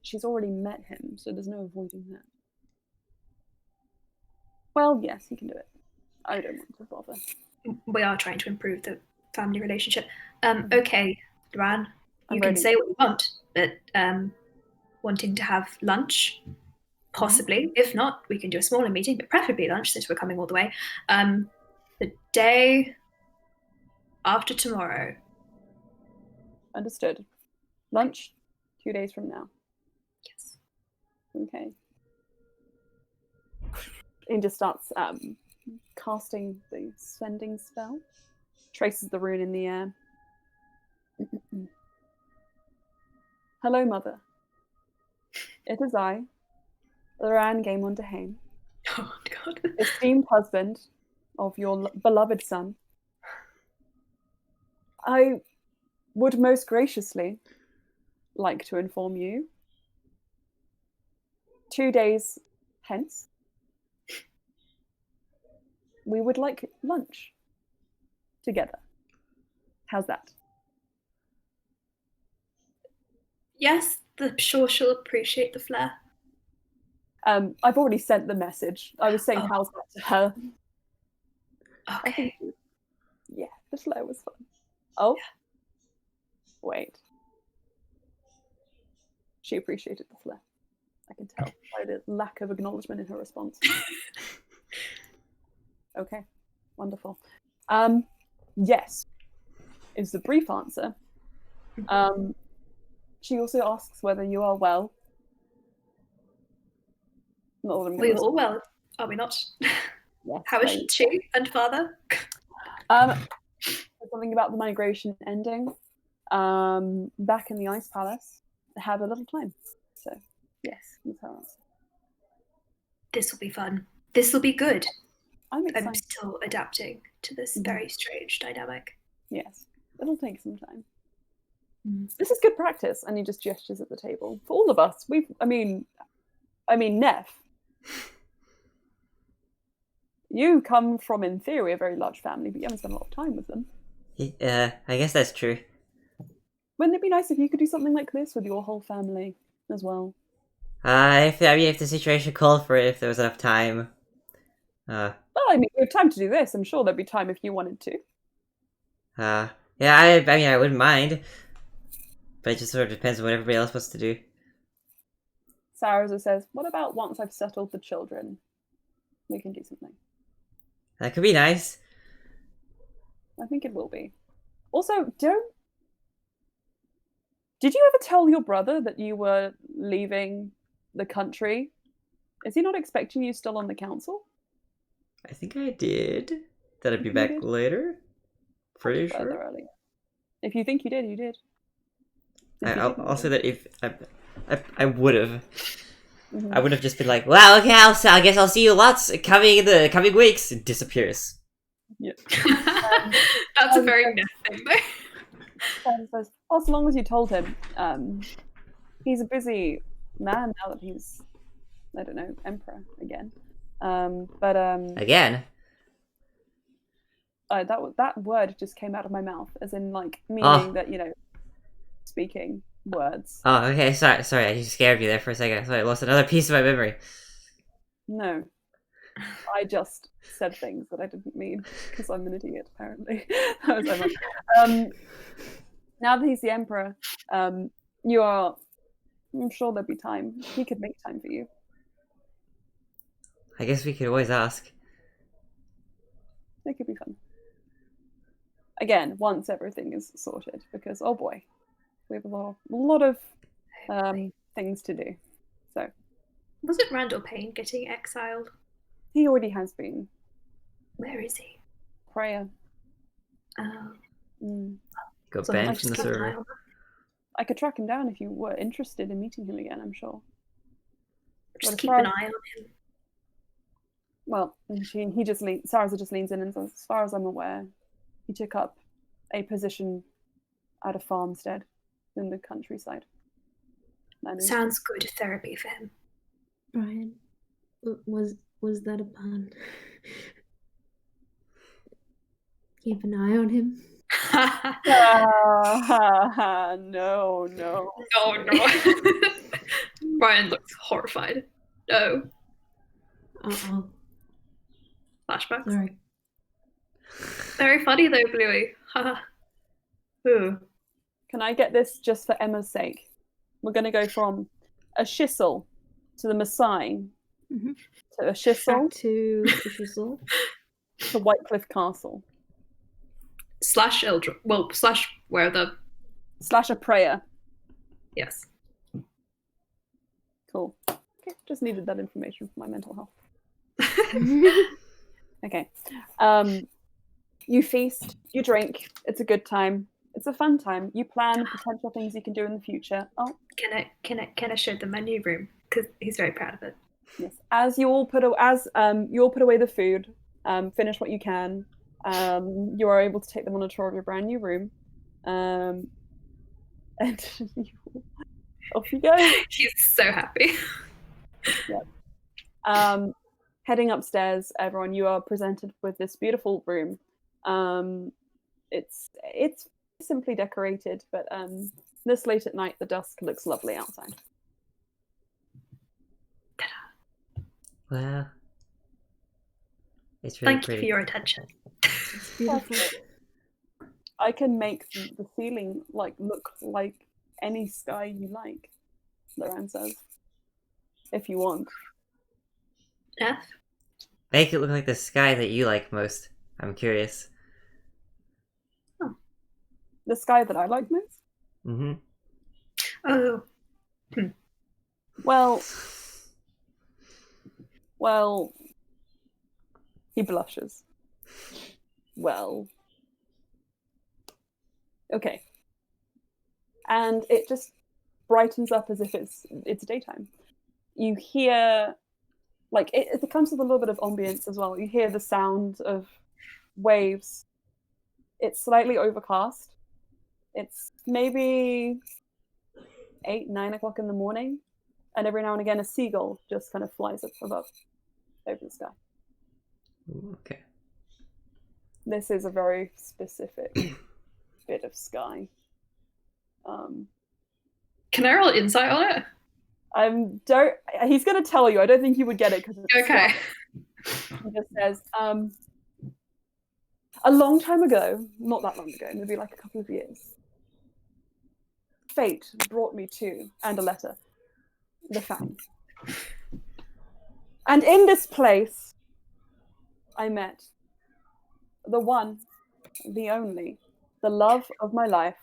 She's already met him, so there's no avoiding that. Well, yes, you can do it. I don't want to bother. We are trying to improve the family relationship. Okay, Loran, I'm you can ready. say what you want, but wanting to have lunch, possibly. If not, we can do a smaller meeting, but preferably lunch since we're coming all the way. The day after tomorrow. Understood. Lunch, 2 days from now. Yes. Okay. He just starts casting the sending spell. Traces the rune in the air. Hello, Mother. It is I, Loran Gamon Dehane, Oh, God. esteemed husband of your beloved son. I would most graciously like to inform you 2 days hence we would like lunch together. How's that? Yes, I'm sure she'll appreciate the flair. I've already sent the message. I was saying how's that to her. Okay. Yeah, the flair was fun. Oh, wait. She appreciated the flair. I can tell by the lack of acknowledgement in her response. Okay, wonderful. Yes, is the brief answer. She also asks whether you are well. Not that I'm We're gonna all well, are we not? Yes, How is very she and father? Something about the migration ending. Back in the Ice Palace, they have a little time. So, yes, that's her answer. This will be fun. This will be good. I'm excited. I'm still adapting to this very strange dynamic. Yes, it'll take some time. Mm. This is good practice, and he just gestures at the table. For all of us, I mean, Neff, you come from, in theory, a very large family, but you haven't spent a lot of time with them. I guess that's true. Wouldn't it be nice if you could do something like this with your whole family as well? If the situation called for it, if there was enough time. Well, I mean, we have time to do this. I'm sure there'd be time if you wanted to. Yeah, I wouldn't mind. But it just sort of depends on what everybody else wants to do. Sarah says, what about once I've settled the children? We can do something. That could be nice. I think it will be. Also, did you ever tell your brother that you were leaving the country? Is he not expecting you still on the council? I think I did. That I'd be back later. Pretty sure. Earlier. If you think you did, you did. I'll say that if I would have. Mm-hmm. I would have just been like, well, okay, I guess I'll see you lots coming in the coming weeks. It disappears. Yeah. That's a very Neff thing, though. Says, as long as you told him, he's a busy man now that he's, I don't know, emperor again. Again? That word just came out of my mouth, as in, like, meaning that, speaking words. Oh, okay, sorry, I just scared you there for a second. I lost another piece of my memory. No. I just said things that I didn't mean, because I'm an idiot, apparently. That was so much. Now that he's the emperor, I'm sure there'd be time. He could make time for you. I guess we could always ask. It could be fun. Again, once everything is sorted, because oh boy, we have a lot of things to do. So Wasn't Randall Payne getting exiled? he already has been. Where is he? Prayer. Got So banned I'll from the just keep an eye server. on I could track him down if you were interested in meeting him again, I'm sure. Just as keep far an as- eye on him. Well, Sarza just leans in and says, as far as I'm aware, he took up a position at a farmstead in the countryside. Sounds good therapy for him. Brian, was that a pun? Keep an eye on him. No. No. Brian looks horrified. No. Uh-oh. Flashbacks. Sorry. Very funny though, Bluey. Ooh. Can I get this just for Emma's sake? We're going to go from a Shissel to the Maasai to a Shissel Back to the shizzle. to Whitecliff Castle Slash Eldra. Well, slash where the. / a prayer. Yes. Cool. Okay, just needed that information for my mental health. Okay. You feast, you drink, it's a good time. It's a fun time. You plan potential things you can do in the future. Oh, Can I show the menu room? Because he's very proud of it. yes. As you all put away the food, finish what you can. You are able to take them on a tour of your brand new room, and off you go. He's so happy. Heading upstairs, everyone, you are presented with this beautiful room. It's simply decorated, but this late at night, the dusk looks lovely outside. Wow. It's really Thank you pretty. for your attention. It's beautiful. I can make the ceiling look like any sky you like, Loran says. If you want. Yeah. Make it look like the sky that you like most. I'm curious. The sky that I like most? Mm-hmm. Oh. Well, he blushes. Well, okay. And it just brightens up as if it's daytime. You hear, it comes with a little bit of ambience as well. You hear the sound of waves. It's slightly overcast. It's maybe 8, 9 o'clock in the morning, and every now and again a seagull just kind of flies up above over the sky. Ooh, okay. This is a very specific bit of sky. Can I roll insight on it? He's going to tell you. I don't think you would get it because it's Okay. sky. He just says, a long time ago, not that long ago, maybe like a couple of years, fate brought me to, and a letter, the Fang. And in this place, I met the one, the only, the love of my life.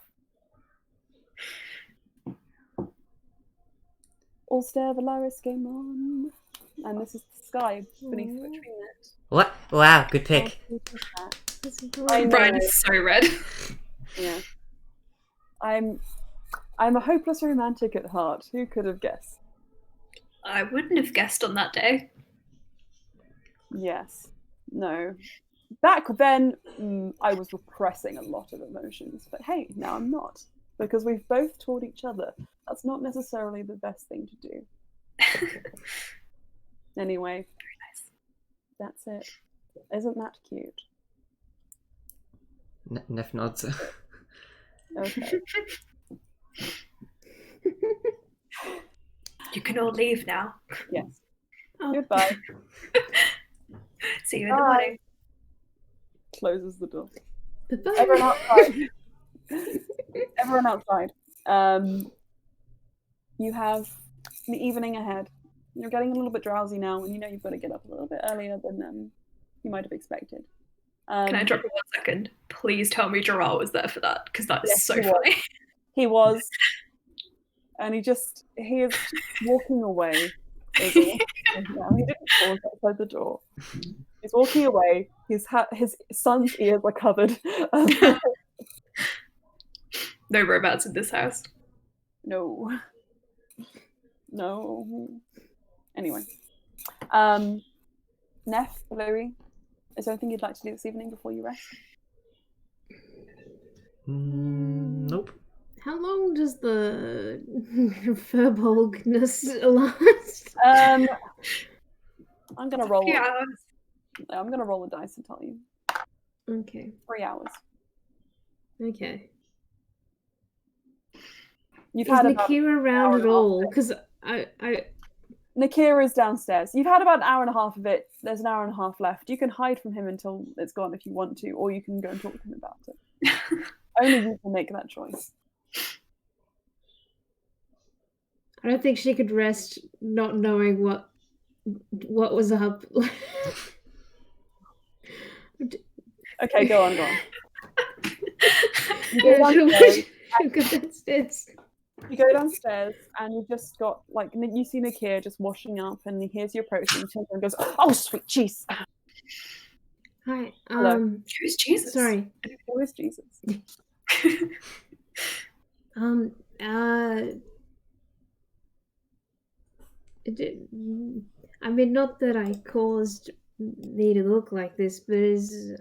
Ulster Valaris game on. And this is the sky beneath which we met. What? Wow, good pick. I know. Brian is so red. Yeah. I'm a hopeless romantic at heart. Who could have guessed? I wouldn't have guessed on that day. Yes. No. Back then, I was repressing a lot of emotions. But hey, now I'm not. Because we've both taught each other that's not necessarily the best thing to do. Anyway. Very nice. That's it. Isn't that cute? Neff nods. Okay. You can all leave now. Yes. Oh. Goodbye. See you in the Bye. morning. Closes the door. Bye-bye. Everyone outside. Everyone outside. You have the evening ahead. You're getting a little bit drowsy now, and you know you've got to get up a little bit earlier than you might have expected. Can I drop you 1 second? Please tell me Gerard was there for that, because that is Yes, so he was. funny. He was, and he is walking away. Is all. No, he didn't pause outside the door. He's walking away. His son's ears are covered. No robots in this house. No. Anyway, Neff, Louis, is there anything you'd like to do this evening before you rest? Nope. How long does the furbolgness last? I'm gonna roll. Yeah. I'm gonna roll a dice and tell you. Okay. 3 hours. Okay. You've Is had about Nakira around at all? Because I Nakira's downstairs. You've had about an hour and a half of it. There's an hour and a half left. You can hide from him until it's gone if you want to, or you can go and talk to him about it. Only you can make that choice. I don't think she could rest not knowing what was up. Okay, go on. You go downstairs. You go downstairs and you've just got, like, you see Nakir just washing up and he hears you approaching and goes, "Oh, sweet jeez." Hi. Who's Jesus? Sorry. Who is Jesus? I mean, not that I caused me to look like this, but is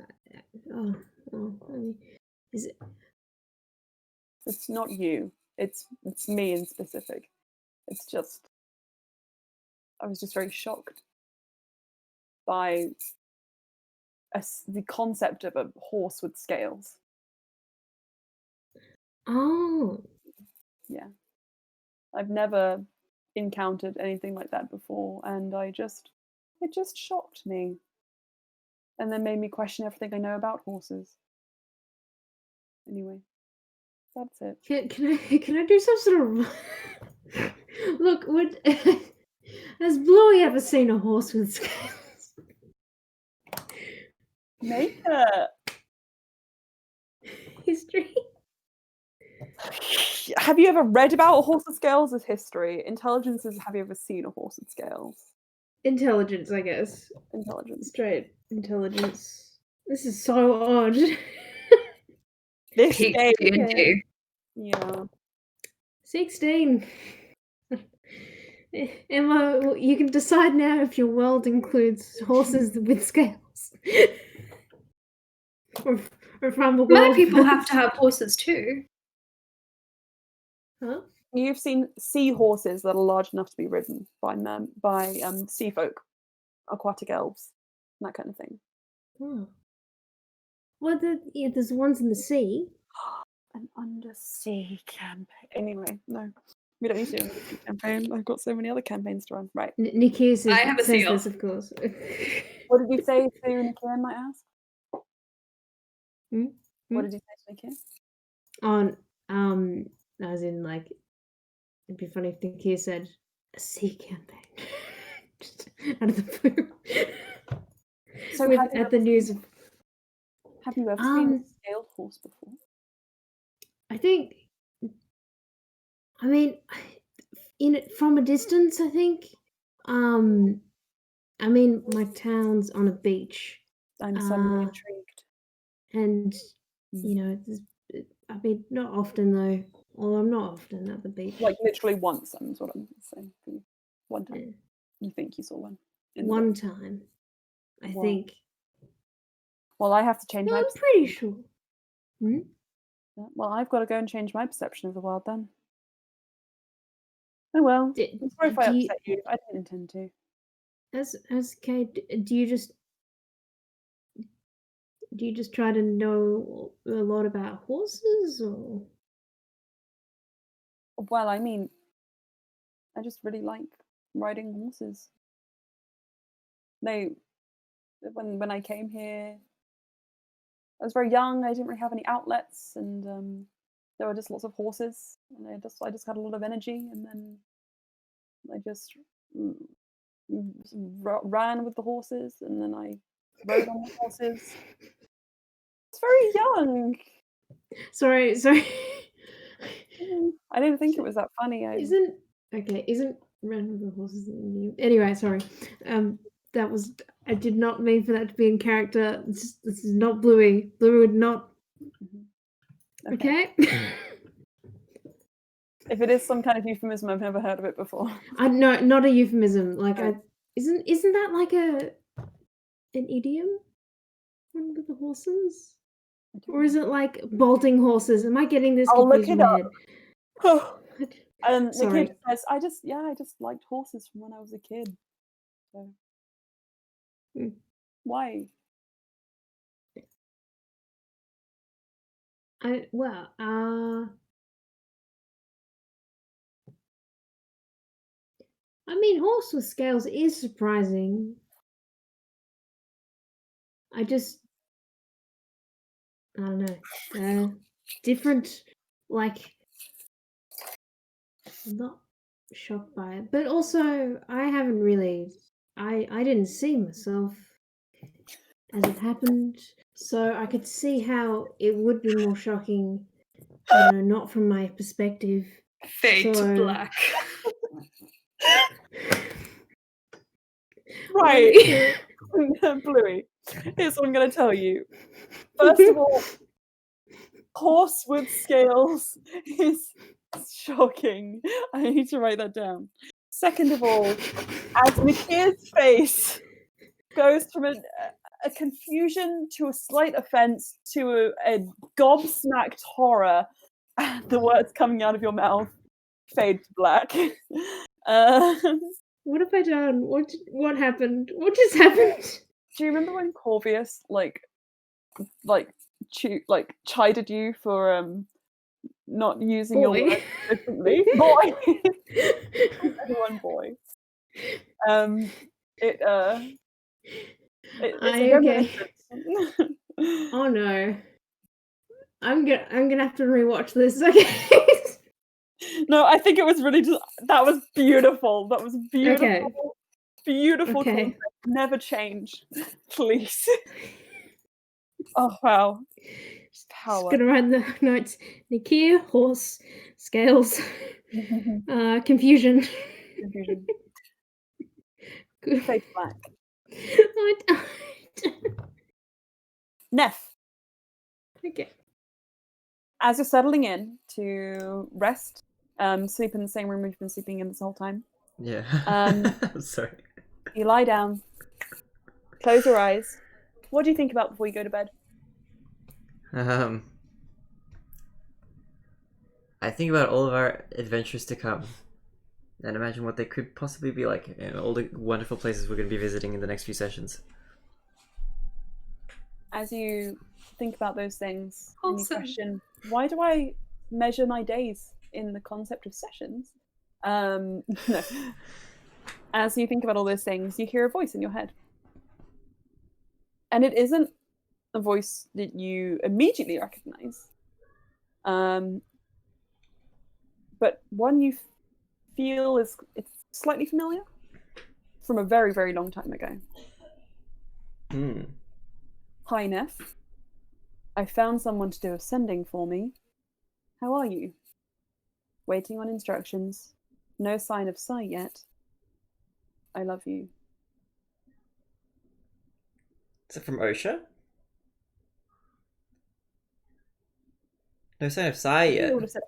it? It's not you. It's me in specific. It's just, I was just very shocked by the concept of a horse with scales. Oh. Yeah. I've never encountered anything like that before, and it just shocked me. And then made me question everything I know about horses. Anyway, that's it. Can I do some sort of look? Has Bluey ever seen a horse with scales? Make a history. Have you ever read about a horse with scales? Is history. Intelligence is, have you ever seen a horse with scales? Intelligence, I guess. Intelligence. Straight intelligence. This is so odd. This Peak game. D&D. Yeah. 16. Emma, you can decide now if your world includes horses with scales. or from a Other world. people have to have horses too. Huh? You've seen seahorses that are large enough to be ridden by sea folk, aquatic elves, and that kind of thing. Oh. Well, there's ones in the sea. An undersea campaign. Anyway, no. We don't need to do an undersea campaign. I've got so many other campaigns to run. Right. Nikki says, I have a seal. this, of course. What did you say to Nikki, might I ask? Hmm? What did you say to Nikki? As in, like, it'd be funny if Nikki said, a sea campaign. Just out of the blue. So At the news of... Have you ever seen a scaled horse before? I think, I mean, from a distance, I think. I mean, my town's on a beach. I'm suddenly intrigued. And, you know, I mean, not often though. Well, I'm not often at the beach. Like literally once, that's what I'm saying for you. One time. Yeah. You think you saw one? One time, I think. Well, I have to change my I'm pretty sure. Hmm? Well, I've got to go and change my perception of the world then. Oh well. I'm sorry if I upset you. I didn't intend to. As Kate, do you just try to know a lot about horses, or? Well, I mean, I just really like riding horses. When I came here, I was very young. I didn't really have any outlets, and there were just lots of horses, and I just had a lot of energy, and then I just ran with the horses, and then I rode on the horses, very young. Sorry. I didn't think it was that funny. Isn't Ren with the horses in you? Anyway, sorry. That was I did not mean for that to be in character. This is not Bluey. Bluey would not. Okay. If it is some kind of euphemism, I've never heard of it before. No, not a euphemism. Like Oh. isn't that like an idiom? Run with the horses, or is it like bolting horses? Am I getting this I'll look confused it in my up. head? Sorry. Nikita says, I just liked horses from when I was a kid. So. Why? I mean, horse with scales is surprising. I don't know. Different, like, I'm not shocked by it, but also I haven't really. I didn't see myself as it happened, so I could see how it would be more shocking. Not from my perspective. Fade to black. Right. Bluey, here's what I'm going to tell you. First of all, horse with scales is shocking. I need to write that down. Second of all, as Nikita's face goes from a confusion to a slight offense to a gobsmacked horror at the words coming out of your mouth, fade to black. What have I done? What happened? What just happened? Do you remember when Corvius chided you for not using your words differently? Boy, everyone, boy. Okay. Oh no. I'm gonna have to rewatch this. Okay. No, I think it was really that was beautiful. That was beautiful. Okay. Beautiful. Okay. Concept. Never change, please. Oh wow. Power. Just gonna write the notes. Nikia, horse, scales, confusion. Confusion. Fade black. Neff. Okay. As you're settling in to rest, sleep in the same room you've been sleeping in this whole time. Yeah. Sorry. You lie down, close your eyes. What do you think about before you go to bed? I think about all of our adventures to come, and imagine what they could possibly be like, and all the wonderful places we're going to be visiting in the next few sessions. As you think about those things, and you Awesome. question, why do I measure my days in the concept of sessions? No. As you think about all those things, you hear a voice in your head. And it isn't a voice that you immediately recognize. But one you feel it's slightly familiar from a very, very long time ago. Hi, Neff. I found someone to do a sending for me. How are you? Waiting on instructions. No sign of sight yet. I love you. Is it from OSHA? No sign of Psy yet. I would have said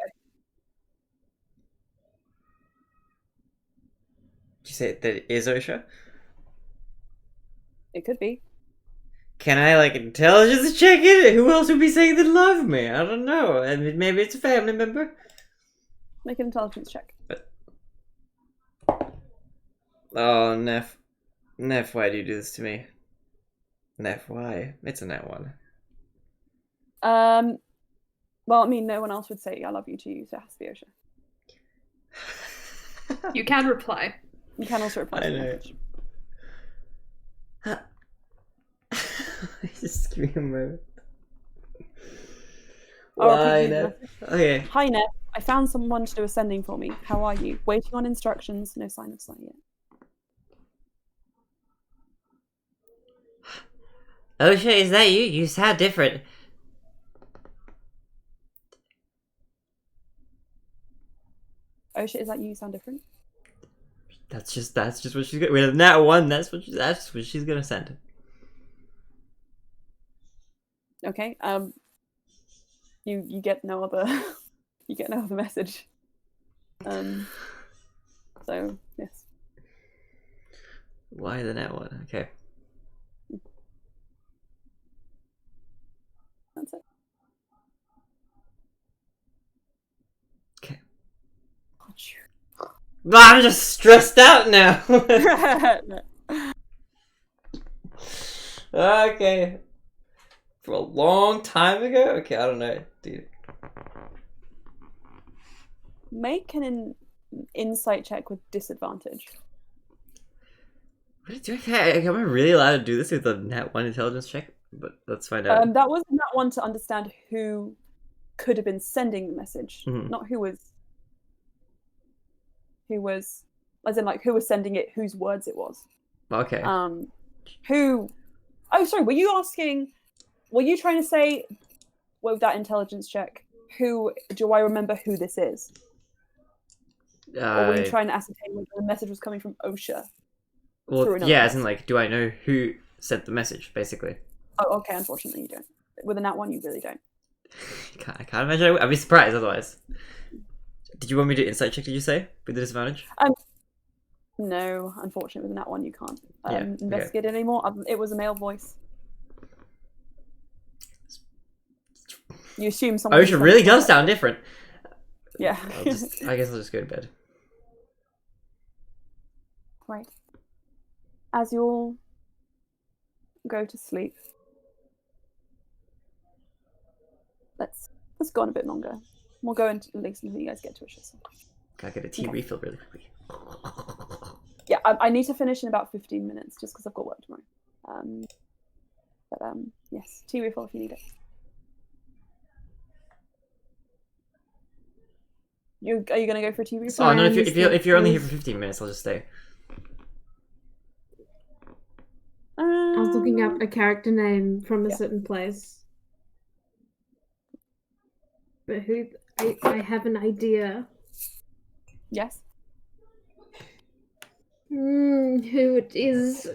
Did you say that it is OSHA? it could be. Can I, like, intelligence check it? Who else would be saying they love me? I don't know. I mean, maybe it's a family member. Make an intelligence check. Oh, Neff. Neff, why do you do this to me? Neff, why? It's a net one. Well, I mean, no one else would say I love you to you, so it has to be OSHA. You can reply. You can also reply to I the know. message. Just give me a moment. Oh, I'll Why, repeat the Neff? Okay. Hi, Neff. I found someone to do a sending for me. How are you? Waiting on instructions. No sign of sight yet. OSHA, is that you? You sound different. Oh shit! Is that you? Sound different? That's just what she's gonna. With that one, that's what she's gonna send. Okay. You get no other you get no other message. So yes. Why the net one? Okay. That's it. Okay. I'm just stressed out now. Okay. From a long time ago? Okay, I don't know, dude. Make an insight check with disadvantage. Am I really allowed to do this with a net one intelligence check? But let's find out. That wasn't that one to understand who could have been sending the message, not who was, as in like who was sending it, whose words it was. Okay. Who? Oh, sorry. Were you trying to say with that intelligence check? Who do I remember who this is? Or were you trying to ascertain whether the message was coming from OSHA? Well, yeah, as in like, do I know who sent the message, basically? Oh, okay. Unfortunately, you don't. With a nat one, you really don't. I can't imagine. I'd be surprised otherwise. Did you want me to insight check? Did you say with the disadvantage? No, unfortunately, with a nat one, you can't investigate okay. it anymore. It was a male voice. You assume someone. OSHA really does sound different. Yeah. I guess I'll just go to bed. Right. As you all go to sleep, let's go on a bit longer. We'll go into at least until you guys get to a shift. Can I get a tea refill really quickly? Yeah, I need to finish in about 15 minutes just because I've got work tomorrow. Yes, tea refill if you need it. Are you going to go for a tea refill? Sorry, no, if you're only here for 15 minutes, I'll just stay. I was looking up a character name from a certain place. But who... I have an idea. Yes? Who it is.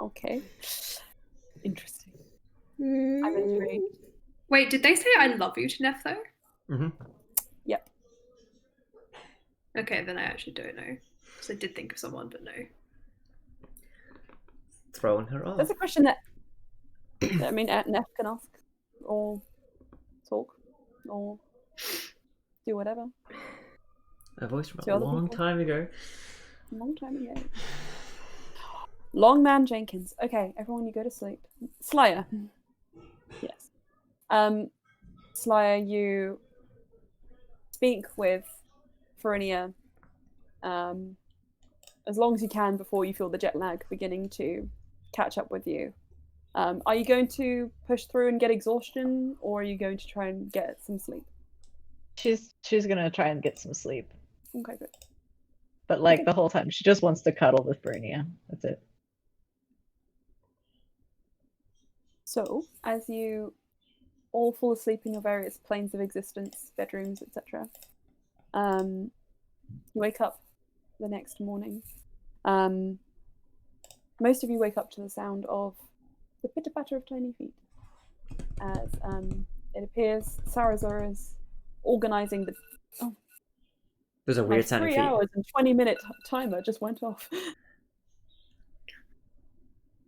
Okay. Interesting. I'm intrigued. Wait, did they say I love you to Neff, though? Mm-hmm. Yep. Okay, then I actually don't know. Because I did think of someone, but no. Throwing her off. That's a question that Neff can ask, or talk, or do whatever. A voice from a long time ago. A long time ago. Longman Jenkins. Okay, everyone, you go to sleep. Slya. Yes. Slya, you speak with Farinia as long as you can before you feel the jet lag beginning to catch up with you. Are you going to push through and get exhaustion, or are you going to try and get some sleep? She's gonna try and get some sleep. Okay, good. But like the whole time, she just wants to cuddle with Brunia. That's it. So, as you all fall asleep in your various planes of existence, bedrooms, etc., you wake up the next morning. Most of you wake up to the sound of the pitter-patter of tiny feet. As it appears Sarazor is organising the... Oh, there's a weird sounding 3 feet. hours and 20-minute timer just went off.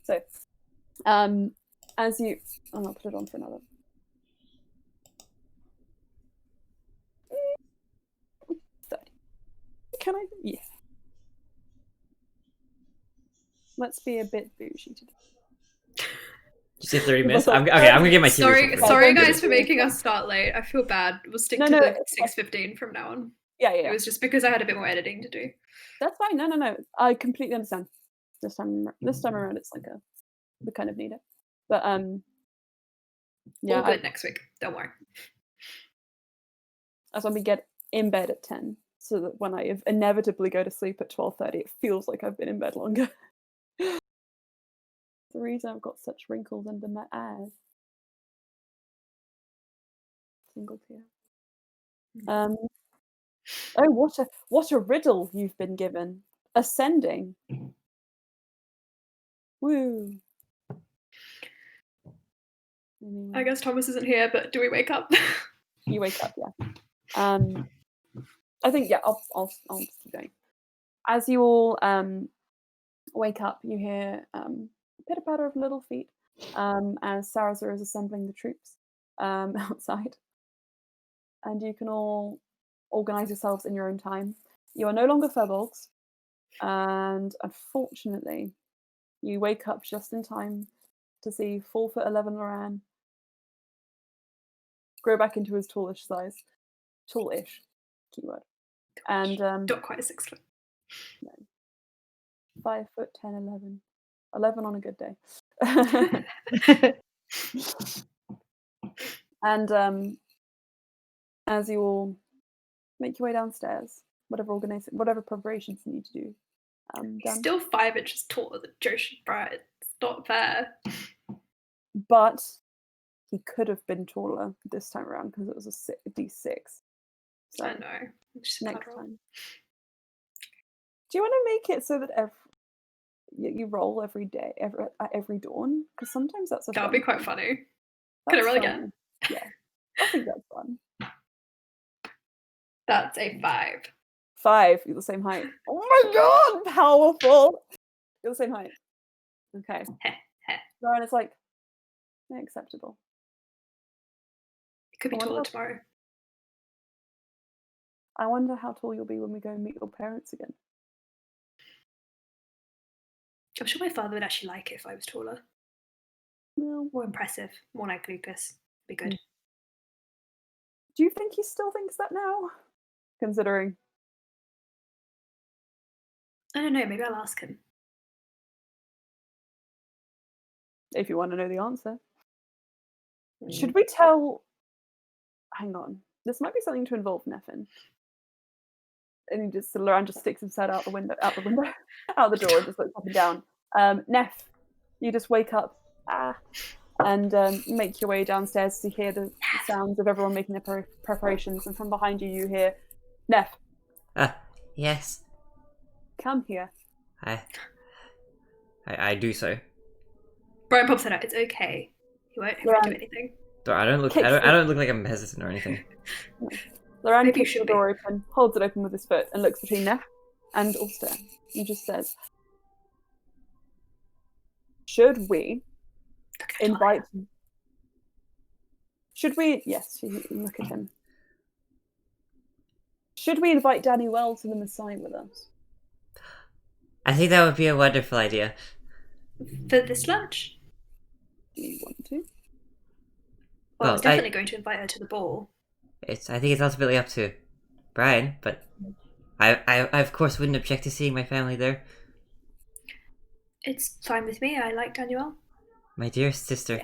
So, as you... Oh, I'll put it on for another. 30. Can I? Yeah. Let's be a bit bougie today. Did you say 30 minutes? I'm gonna get my tea. Sorry guys for making us start late. I feel bad. We'll stick to the 6:15 from now on. Yeah. It was just because I had a bit more editing to do. That's fine. No. I completely understand. This time around, it's like we kind of need it. But yeah. All good next week. Don't worry. As when we get in bed at 10, so that when I inevitably go to sleep at 12:30, it feels like I've been in bed longer. The reason I've got such wrinkles under my eyes. Single tear. Oh, what a riddle you've been given. Ascending. Woo. Anyway, I guess Thomas isn't here, but do we wake up? you wake up, yeah. I think I'll keep going. As you all wake up, you hear pitter patter of little feet as Sarazar is assembling the troops outside, and you can all organize yourselves in your own time. You are no longer furbolgs, and unfortunately, you wake up just in time to see 4'11" Loran grow back into his tallish size, tallish, keyword, and Not quite a 6 foot. 5 foot 10, 11. 11 on a good day. And as you all make your way downstairs, whatever preparations you need to do, He's done. still 5 inches taller than Joshin Bright. It's not fair. But he could have been taller this time around because it was a D6. So I know. Just next roll. time. Do you want to make it so that you roll every day, at every dawn? Because sometimes that's That would be quite funny. Can I That's roll fun. again? Yeah, I think that's fun. That's a 5. 5, you're the same height. Oh my god, powerful! You're the same height. Okay. So, and it's like, acceptable. It could be I wonder taller how- tomorrow. I wonder how tall you'll be when we go and meet your parents again. I'm sure my father would actually like it if I was taller. No. More impressive. More like Lucas. Be good. Do you think he still thinks that now? Considering. I don't know. Maybe I'll ask him. If you want to know the answer. Should we tell... Hang on. This might be something to involve Neffin. And Loran just sticks his head out the window, out the door, and just looks up and down. Neff, you just wake up and make your way downstairs to hear the sounds of everyone making their preparations, and from behind you, you hear, Neff, Yes. come here. I do so. Brian pops it out. It's okay. He won't do anything. I don't look like I'm hesitant or anything. Loran Maybe you kicks the should door open, holds it open with his foot, and looks between Neff and Ulster, and just says, should we invite... Yes, you look at him. Should we invite Danny Well to the Messiah with us? I think that would be a wonderful idea. For this lunch? Do you want to? Well, I was definitely going to invite her to the ball. I think it's ultimately up to Brian, but I of course wouldn't object to seeing my family there. It's fine with me. I like Daniel. My dearest sister.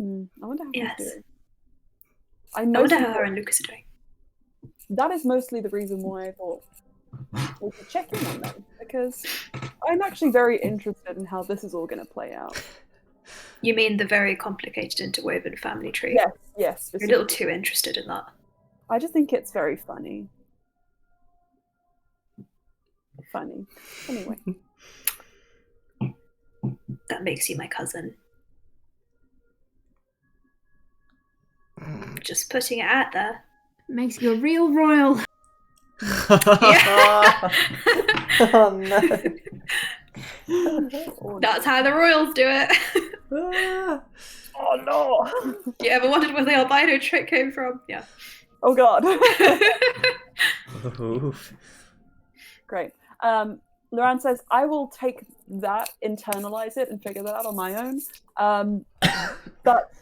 I wonder how he's doing. I wonder how her and Lucas are doing. That is mostly the reason why I thought we should check in on them, because I'm actually very interested in how this is all going to play out. You mean the very complicated interwoven family tree? Yes. You're a little too interested in that. I just think it's very funny. Anyway. That makes you my cousin. Just putting it out there. Makes you a real royal. Oh no. That's how the royals do it. Oh no! You ever wondered where the albino trick came from? Yeah. Oh god. Oof. Great. Loran says, I will take that, internalize it, and figure that out on my own. But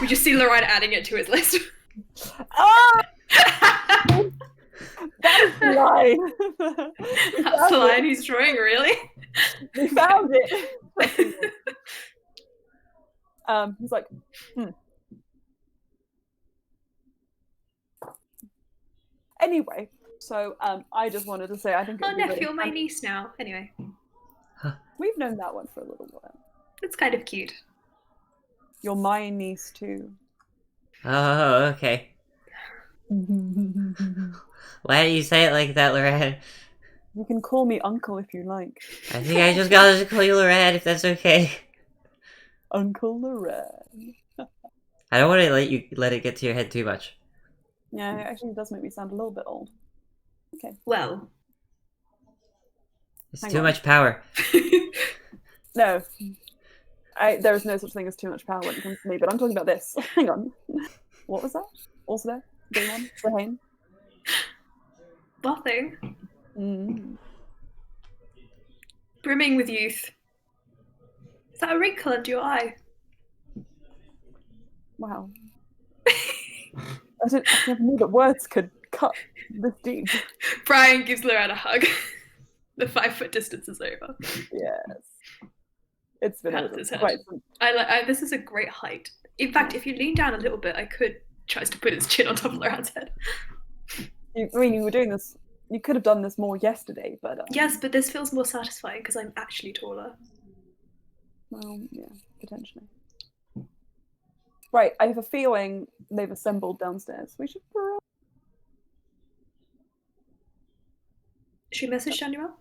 we just see Lorraine adding it to his list. That is the line. That's the line he's drawing, really? We found it. He's like, Anyway, so I just wanted to say I think. Oh, Neff, you're my niece now. Anyway, we've known that one for a little while. It's kind of cute. You're my niece too. Oh, okay. Why do you say it like that, Lorette? You can call me Uncle if you like. I think I just gotta call you Lorette if that's okay. Uncle Lorraine. I don't want to let it get to your head too much. Yeah, it actually does make me sound a little bit old. Well, It's Hang too on. much power. No. There is no such thing as too much power when it comes to me, but I'm talking about this. Hang on. What was that? Also there? Going on? Slane? nothing. Mm. Brimming with youth. Is that a wrinkle under your eye? Wow. I never knew that words could cut this deep. Brian gives Loran a hug. The 5 foot distance is over. Yes. It's been Pats over his head. quite some. This is a great height. In fact, if you lean down a little bit, I could try to put his chin on top of Loran's head. You were doing this. You could have done this more yesterday, but Yes, but this feels more satisfying because I'm actually taller. well, yeah, potentially. Right, I have a feeling they've assembled downstairs. We should. Should we message Daniel?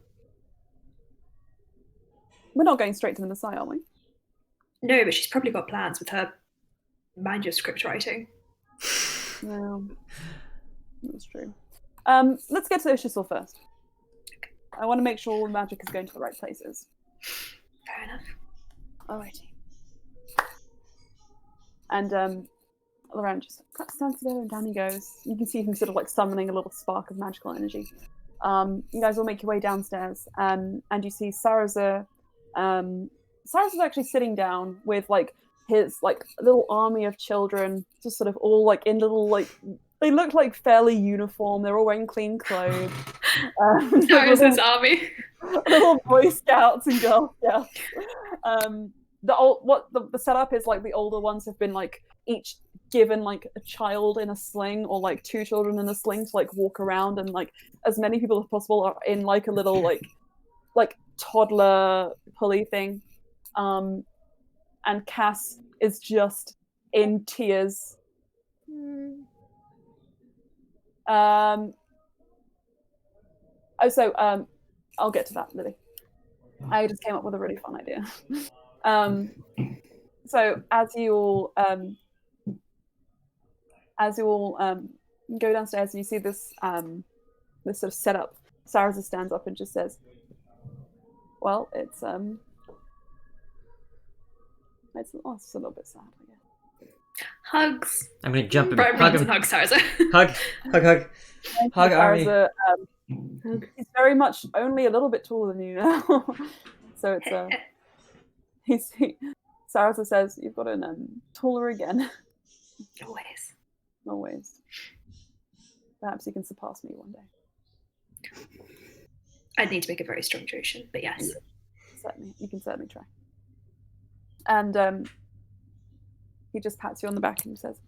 We're not going straight to the Messiah, are we? No, but she's probably got plans with her manuscript writing. No, that's true. Let's get to Ishisel first. I want to make sure all the magic is going to the right places. Fair enough. Alrighty. And Loran just stands there, and down he goes. You can see him sort of like summoning a little spark of magical energy. You guys will make your way downstairs, and you see Saraza. Saraza's actually sitting down with like his like little army of children, just sort of all like in little like they look like fairly uniform. They're all wearing clean clothes. Saraza's army. Little Boy Scouts and Girl Scouts. The setup is like the older ones have been like each given like a child in a sling or like 2 children in a sling to like walk around, and like as many people as possible are in like a little like toddler pulley thing. And Cass is just in tears. I'll get to that, Lily. I just came up with a really fun idea. So as you all go downstairs and you see this this sort of setup, Saraza stands up and just says, "Well, it's a little bit sad, I guess." Hugs. I'm gonna jump and Brian hug runs him. and hugs Saraza. Hug. Hug Army. Saraza, he's very much only a little bit taller than you now, so it's Saraza says, "You've got taller again." Always. Perhaps you can surpass me one day. I'd need to make a very strong Joshin, but yes. Certainly, you can certainly try. And he just pats you on the back and says,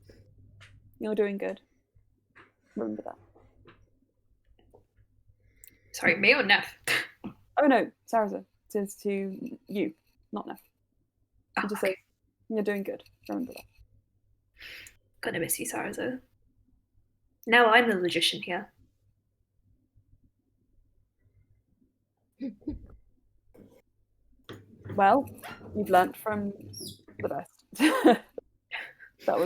"You're doing good. Remember that." Sorry, me or Neff? Oh no, Saraza. It is to you, not Neff. He just says, "You're doing good. Remember that." Gonna miss you, Saraza. Now I'm the magician here. Well, you've learnt from the best. That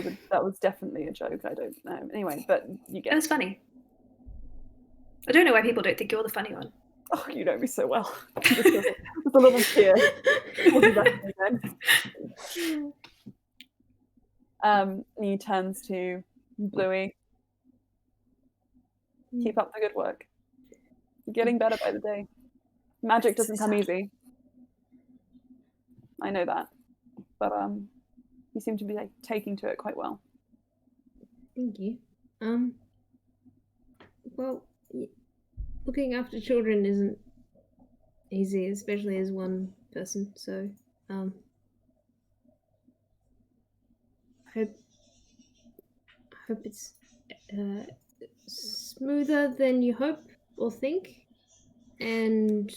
was definitely a joke. I don't know. Anyway, but you get That was funny. I don't know why people don't think you're the funny one. Oh, you know me so well. Just a little tear. And he turns to Bluey. Keep up the good work. You're getting better by the day. Magic doesn't come easy. I know that. But you seem to be like taking to it quite well. Thank you. Well, looking after children isn't easy, especially as one person. So, I hope it's smoother than you hope or think, and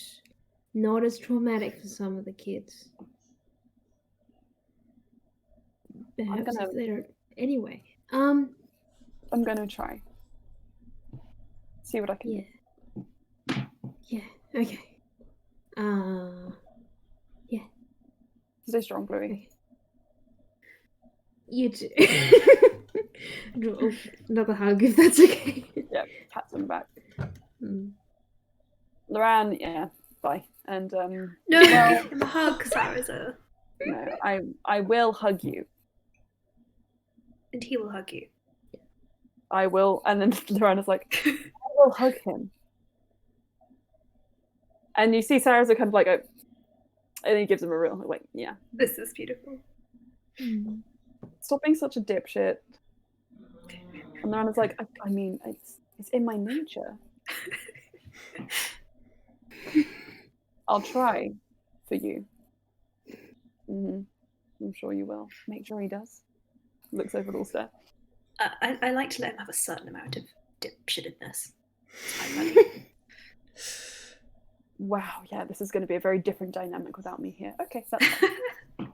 not as traumatic for some of the kids. Perhaps if they don't. Anyway, I'm gonna try. See what I can do. Yeah. Okay. Yeah. Stay strong, Bluey. You too. Another hug, if that's okay. Yeah, pats on the back. Mm. Loran, yeah, bye. And No, well, give him a hug, Sarah. no, I will hug you. And he will hug you. I will, and then Loran is like, I will hug him. And you see Sarah's kind of like, and then he gives him a real, like, yeah. This is beautiful. Stop being such a dipshit. And Loran is like, I mean, it's in my nature. I'll try for you. I'm sure you will. Make sure he does. Looks over at Ulster. I like to let him have a certain amount of dipshittedness. It's quite funny. Wow, yeah, this is going to be a very different dynamic without me here. Okay, that's fine.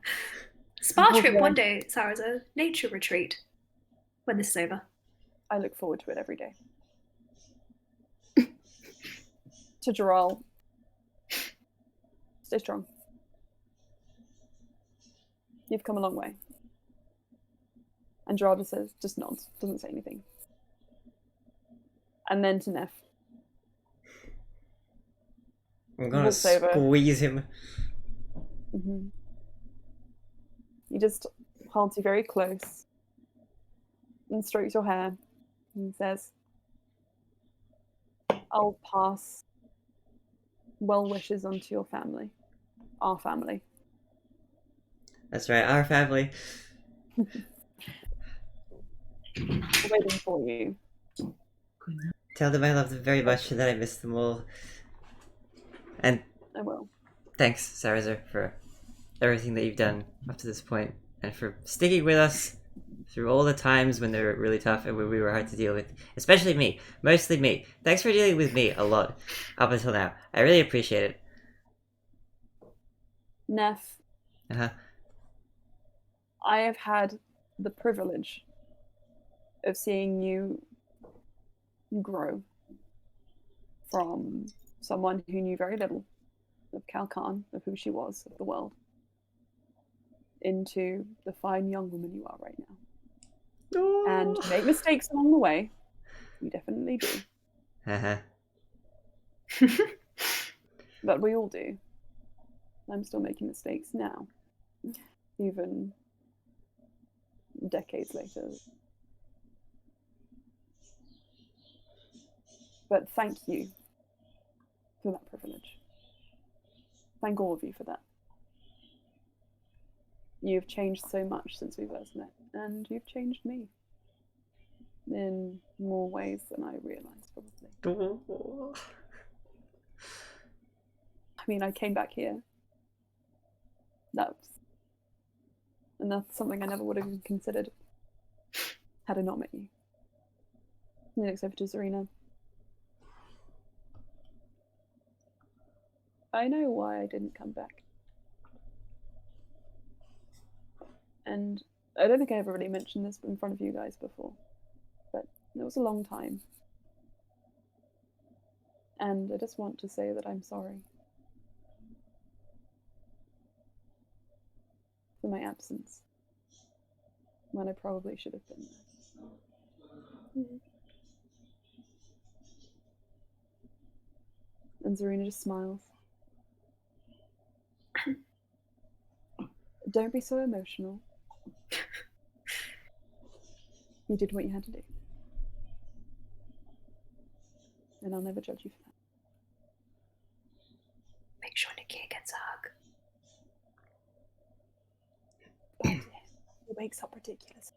Spa trip Okay. one day, Sarah's a nature retreat. When this is over. I look forward to it every day. To Gerald. Stay strong. You've come a long way. And Gerald just nods, doesn't say anything. And then to Neff. I'm gonna Walks over. squeeze him. He just holds you very close and strokes your hair and says, I'll pass well wishes onto your family. Our family. That's right, our family. We're waiting for you. Tell them I love them very much and that I miss them all. And I will. thanks, Sarazer, for everything that you've done up to this point, and for sticking with us through all the times when they were really tough and when we were hard to deal with. Especially me. Mostly me. Thanks for dealing with me a lot up until now. I really appreciate it. Neff, Uh-huh. I have had the privilege of seeing you grow from someone who knew very little of Kalkan, of who she was, of the world, into the fine young woman you are right now. And you make mistakes along the way. You definitely do. Uh-huh. But we all do. I'm still making mistakes now. Even decades later. But thank you for that privilege. Thank all of you for that. You've changed so much since we first met, and you've changed me in more ways than I realized, probably. I mean, I came back here. That's something I never would have even considered had I not met you. And he looks over to Zarina. I know why I didn't come back. And I don't think I ever really mentioned this in front of you guys before, but it was a long time. And I just want to say that I'm sorry for my absence when I probably should have been there. And Zarina just smiles. Don't be so emotional. You did what you had to do. And I'll never judge you for that. Make sure Nakia gets a hug. Oh dear. He wakes up ridiculous.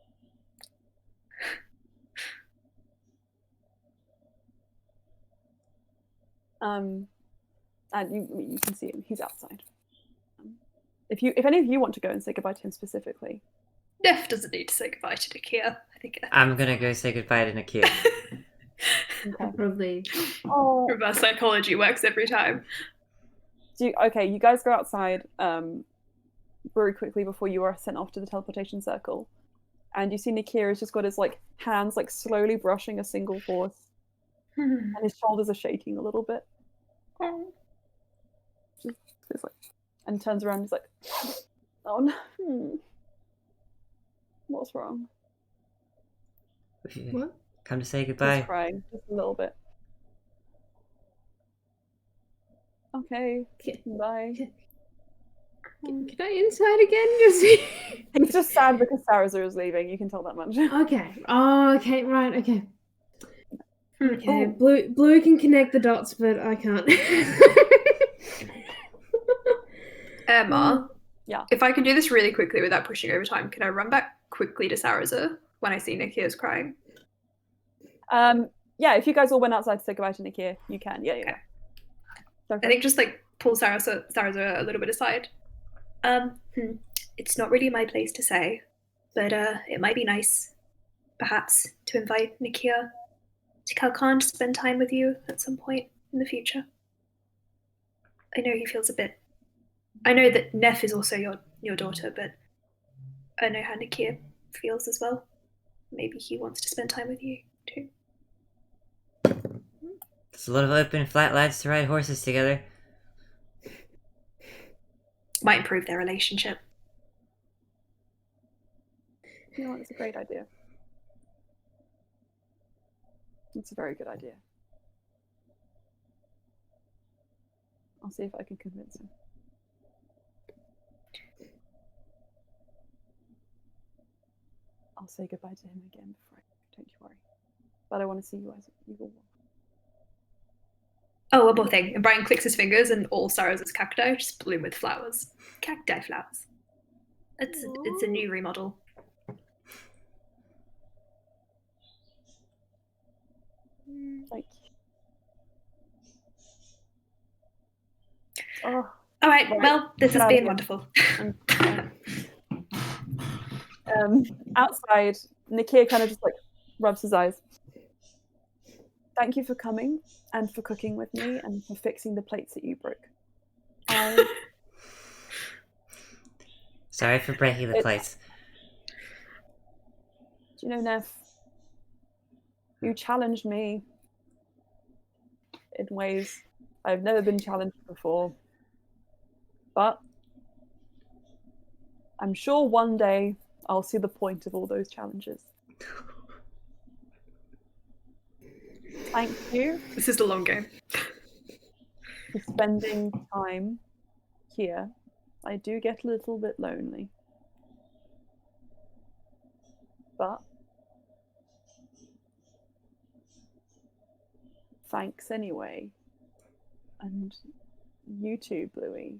And you can see him. He's outside. If any of you want to go and say goodbye to him specifically. Neff doesn't need to say goodbye to Nakia. I think I'm gonna go say goodbye to Nakia. Okay. Probably. Oh, reverse psychology works every time. okay, you guys go outside very quickly before you are sent off to the teleportation circle. And you see Nakia has just got his hands slowly brushing a single horse and his shoulders are shaking a little bit. Just like, and turns around and he's like, oh no. What's wrong? What? Come to say He's goodbye. crying just a little bit. Okay, bye. Can I inside again? Just He's just sad because Saraza is leaving. You can tell that much. okay. Oh, okay. Right. Okay. Okay. Oh. Blue can connect the dots, but I can't. Emma, Yeah. if I can do this really quickly without pushing over time, can I run back quickly to Saraza when I see Nikia's crying? Yeah, if you guys all went outside to say goodbye to Nikia, you can. Yeah. I think just like pull Saraza a little bit aside. It's not really my place to say, but it might be nice, perhaps, to invite Nikia to Kalkan to spend time with you at some point in the future. I know he feels a bit. I know that Neff is also your daughter, but I know how Nikia feels as well. Maybe he wants to spend time with you too. There's a lot of open, flat lands to ride horses together. Might improve their relationship. You know what? It's a great idea. It's a very good idea. I'll see if I can convince him. I'll say goodbye to him again before I go. Don't you worry. But I want to see you as you all. Oh, one more thing. And Brian clicks his fingers and all Saraza's cacti just bloom with flowers. Cacti flowers. It's a new remodel. Thank you. Oh, All right, Right. well, this has Get out of been here. wonderful. outside, Nikia kind of just like rubs his eyes. Thank you for coming and for cooking with me and for fixing the plates that you broke. Sorry for breaking the It- plates. Do you know, Neff? You challenged me in ways I've never been challenged before. But I'm sure one day I'll see the point of all those challenges. Thank you This is the long game. for spending time here. I do get a little bit lonely. But thanks anyway. And you too, Bluey.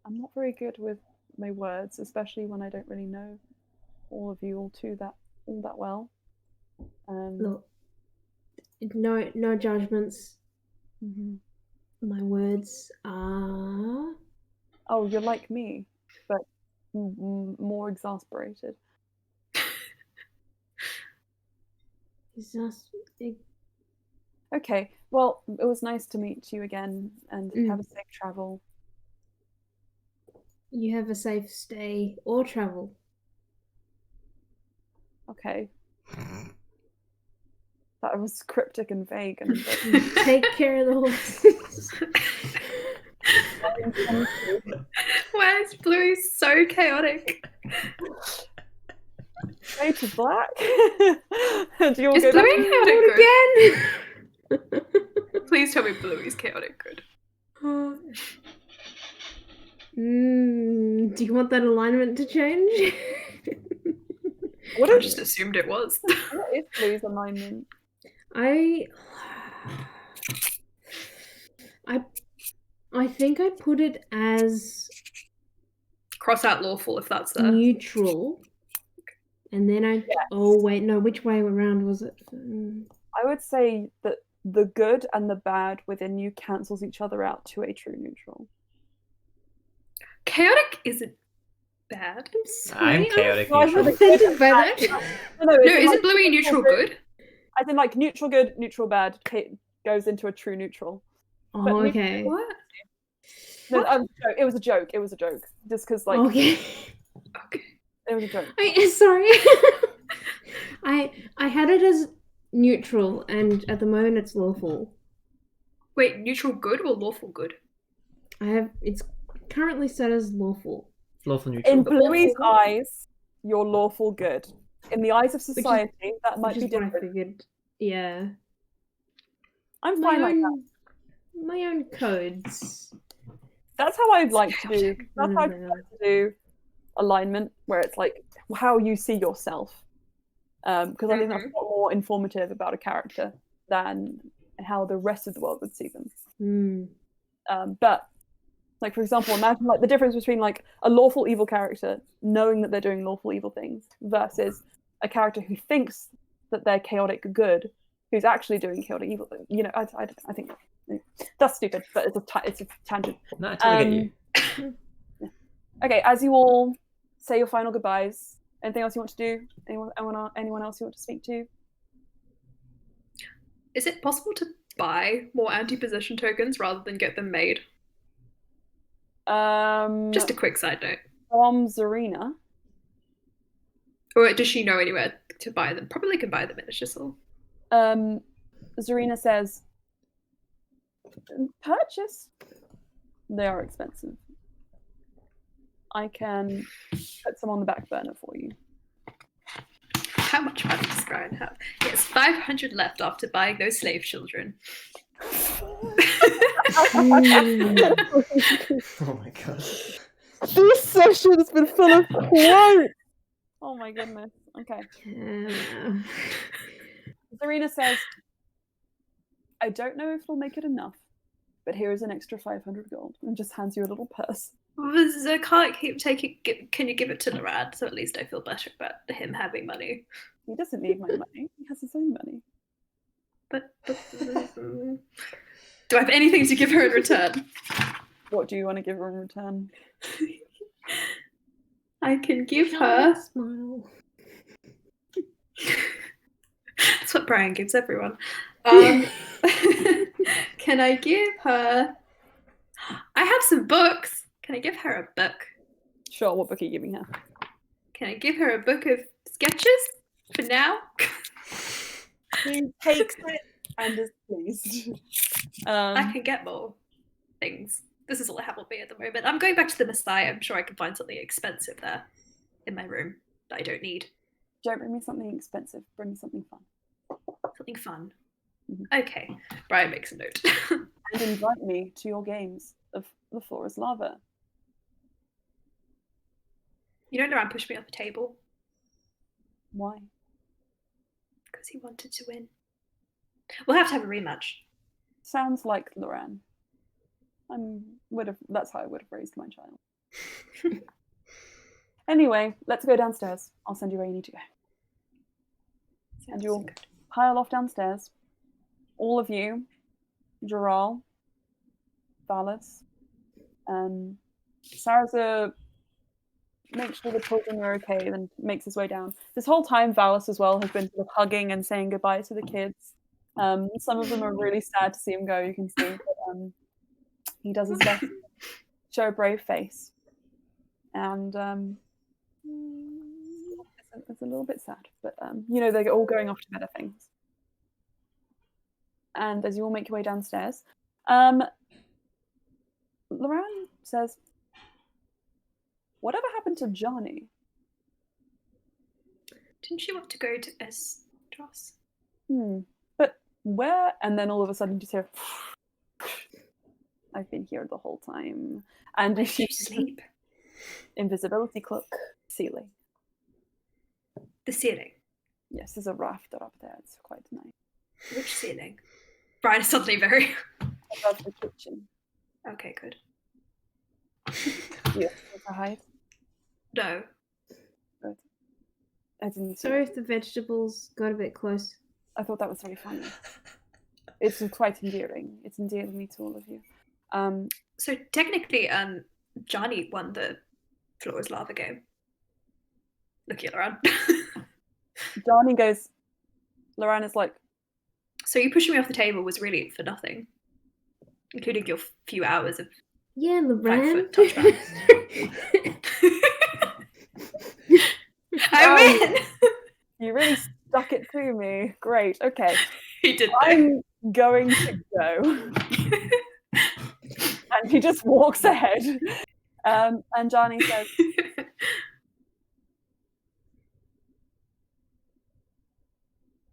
I'm not very good with my words, especially when I don't really know all of you all that well. Look, no judgments. Mhm. My words are. Oh, you're like me, but more exasperated. Okay, well, it was nice to meet you again, and have a safe travel. You have a safe stay or travel. Okay. That was cryptic and vague, and Take care of the horses. Why is Blue so chaotic? fade to black. Do you all Is go Bluey back? chaotic good? Again. Please tell me Bluey's chaotic good. Do you want that alignment to change? What I is just assumed it was. what is Blue's alignment? I think I put it as Cross out lawful if that's there. neutral. And then oh wait, no, which way around was it? I would say that the good and the bad within you cancels each other out to a true neutral. Chaotic isn't bad. I'm sorry. I'm chaotic I'm neutral. offended by that. No, No, it's isn't like Bluey neutral good? As in, like, neutral good, neutral bad goes into a true neutral. Oh, okay. What? No, it was a joke. It was a joke. Just because, like, Okay. Okay. it was a joke. Sorry. I had it as neutral, and at the moment it's lawful. Wait, neutral good or lawful good? It's currently set as lawful. Lawful neutral. In Bluey's Lawful. eyes, you're lawful good. In the eyes of society, that might Which be is what I different. figured. Yeah. I'm My fine like that. own my own codes. That's how I'd like to do. That's how I'd Mm. like to do alignment, where it's like how you see yourself. Because I think that's a lot more informative about a character than how the rest of the world would see them. But like, for example, imagine like the difference between like a lawful evil character knowing that they're doing lawful evil things versus a character who thinks that they're chaotic good, who's actually doing chaotic evil. You know, I think that's stupid, but it's a tangent. No, I totally get you. Okay, as you all say your final goodbyes, anything else you want to do? Anyone else you want to speak to? Is it possible to buy more anti-position tokens rather than get them made? Just a quick side note. From Zarina. Or does she know anywhere to buy them? Probably can buy them in Shisel. Zarina says, purchase. They are expensive. I can put some on the back burner for you. How much money does Brian have? Yes, 500 left after buying those slave children. Oh my god. This session has been full of quotes. Oh my goodness. Okay. Zarina says, I don't know if it'll make it enough, but here is an extra 500 gold, and just hands you a little purse. I can't keep taking. Can you give it to Larad so at least I feel better about him having money? He doesn't need my money. He has his own money. But do I have anything to give her in return? What do you want to give her in return? I can give her. Smile. That's what Brian gives everyone. Can I give her? I have some books. Can I give her a book? Sure, what book are you giving her? Can I give her a book of sketches for now? He takes it and is pleased. I can get more things. This is all I have on me at the moment. I'm going back to the Messiah. I'm sure I can find something expensive there in my room that I don't need. Don't bring me something expensive. Bring me something fun. Something fun. Mhm. Okay. Brian makes a note. And invite me to your games of The Floor is Lava. You know, Naran pushed me off the table Why? because he wanted to win. We'll have to have a rematch. Sounds like Loran. That's how I would have raised my child. Anyway, let's go downstairs. I'll send you where you need to go. And you'll pile off downstairs. All of you, Jaral, Valis, Sarza makes sure the children are okay, then makes his way down. This whole time, Valis as well has been sort of hugging and saying goodbye to the kids. Some of them are really sad to see him go, you can see. But, he does his best to show a brave face. And it's a little bit sad, but they're all going off to better things. And as you all make your way downstairs, Loran says, whatever happened to Johnny? Didn't she want to go to Estros? But where? And then all of a sudden you just hear, I've been here the whole time. And Where did you sleep? Invisibility cloak, ceiling. The ceiling. Yes, there's a rafter up there. It's quite nice. Which ceiling? Brian is suddenly very... Above the kitchen. Okay, good. Yes, there's a hide. No. Good. I didn't see Sorry it. if the vegetables got a bit close. I thought that was very funny. It's quite endearing. It's endearing me to all of you. So technically, Johnny won the Floor is Lava game. Looking around. Johnny goes, Loran is like, So you pushing me off the table was really for nothing, including your few hours of Yeah, 5-foot Loran. touchback. I win. you really stuck it to me. Great. Okay. He did. I'm going to go. And he just walks ahead. And Johnny says,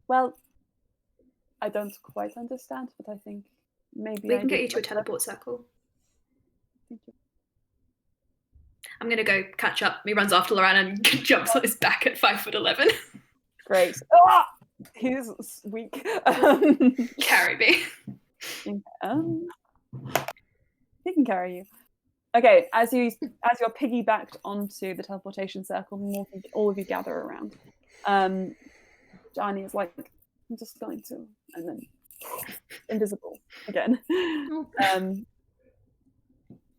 well, I don't quite understand, but I think maybe We I can get do you to a quite teleport circle. Thank you. I'm gonna go catch up. He runs after Loran and jumps on his back at 5'11". Great. Ah! He's weak. Carry me. He can carry you. Okay, as you're piggybacked onto the teleportation circle, all of you gather around. Johnny is like, I'm just going to, and then invisible again.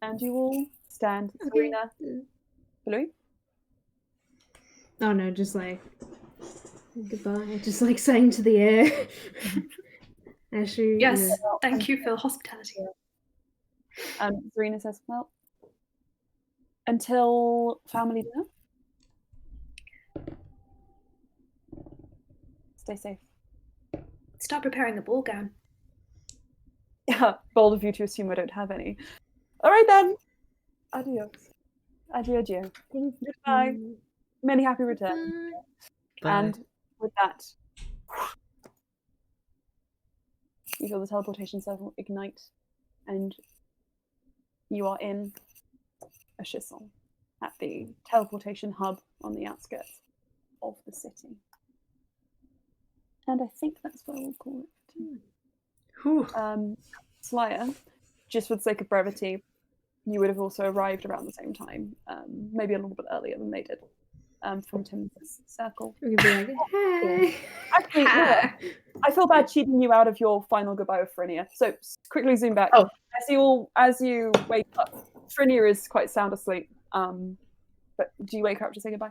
And you all stand. Okay. Serena, Blue. Oh no, just like goodbye. Just like saying to the air. Actually, Yes, thank you for hospitality. Serena says, well, until family dinner, stay safe. Start preparing the ball gown. Yeah, bold of you to assume I don't have any. All right then. Adios. Adieu. Goodbye. Many happy returns. Bye. And with that, you feel the teleportation circle ignite, and you are in a schissel at the teleportation hub on the outskirts of the city. And I think that's where we'll call it. Whew. Slyer, just for the sake of brevity, you would have also arrived around the same time, maybe a little bit earlier than they did, from Tim's circle. We could be like, hey. Actually, no, I feel bad cheating you out of your final goodbye with Phrynia. So quickly zoom back. Oh. As you wake up, Phrynia is quite sound asleep. But do you wake her up to say goodbye?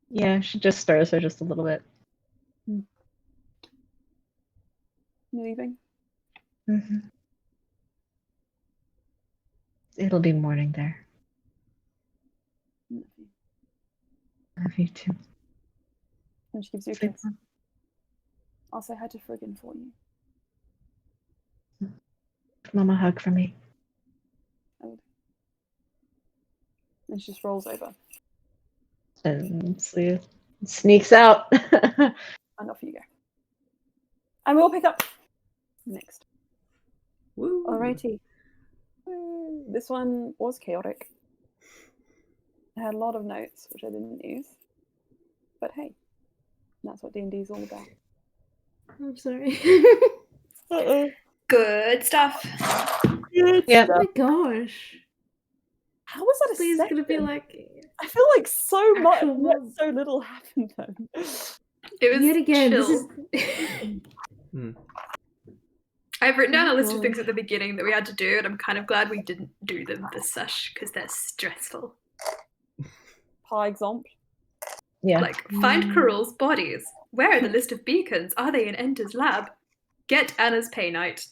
Yeah, she just stirs her just a little bit. You leaving? Mm-hmm. It'll be morning there. Love you too. And she gives you a Sleep kiss. well. I'll say hi to Friggin for you. Give Mom a hug for me. And she just rolls over. And sneaks out. And off you go. And we'll pick up next. Woo. Alrighty. This one was chaotic. I had a lot of notes, which I didn't use. But hey, that's what D&D is all about. I'm sorry. Good stuff. Yeah. Oh my gosh. How was that a Please second? gonna be like I feel like so much, actual yet mom. so little happened then. It was yet again. chill. This is I've written down Oh a list of gosh. things at the beginning that we had to do, and I'm kind of glad we didn't do them this sesh because they're stressful. Par exemple. Yeah. Like, find Karul's bodies. Where are the list of beacons? Are they in Enter's lab? Get Anna's pay night.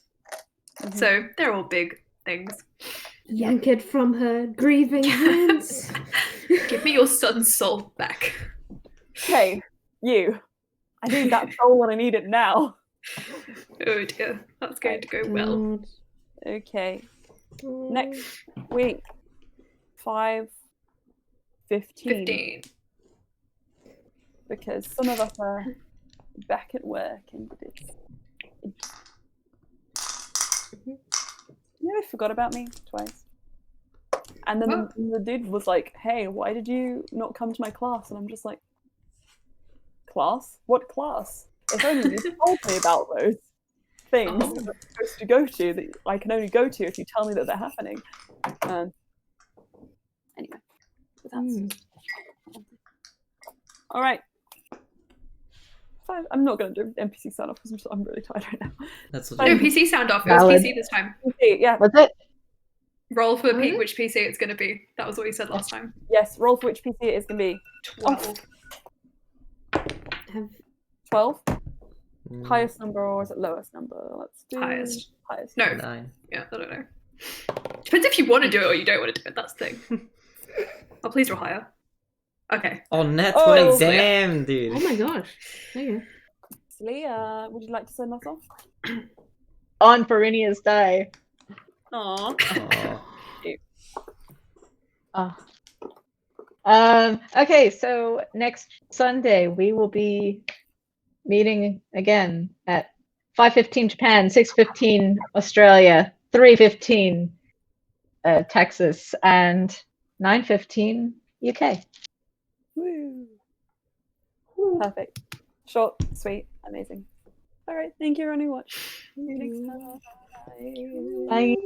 So they're all big things. yank it from her grieving hands. Give me your son's soul back. Okay, you. I need that soul and I need it now. Oh dear, that's going to go well. God. Okay, Oh. next week. 5:15. 15. Because some of us are back at work and it's... You know, they forgot about me twice. And then the dude was like, hey, why did you not come to my class? And I'm just like, class? What class? If only you told me about those things that I'm supposed to go to that I can only go to if you tell me that they're happening. Anyway, so that's... All right. Fine. I'm not going to do NPC sound off because I'm really tired right now. That's what No, you PC sound off. It was Valid. PC this time. PC, yeah. What's it? Roll for What? which PC it's going to be. That was what you said last time. Yes, roll for which PC it is going to be. 12. Have 12? Mm, Highest number or is it lowest number? Let's do Highest. highest. No. 9. Yeah, I don't know. Depends if you want to do it or you don't want to do it. That's the thing. Oh, please roll higher. Okay. Oh, net Oh, 20. yeah. Damn, dude. Oh my gosh. Okay. Slia, would you like to send us off? On Perinia's die. Aww. Oh. Okay, so next Sunday we will be meeting again at 5:15 Japan, 6:15 Australia, 3:15 Texas, and 9:15 UK. Woo. Perfect. Short, sweet, amazing. All right, thank you, everyone who watched. See you next time. Bye. Bye.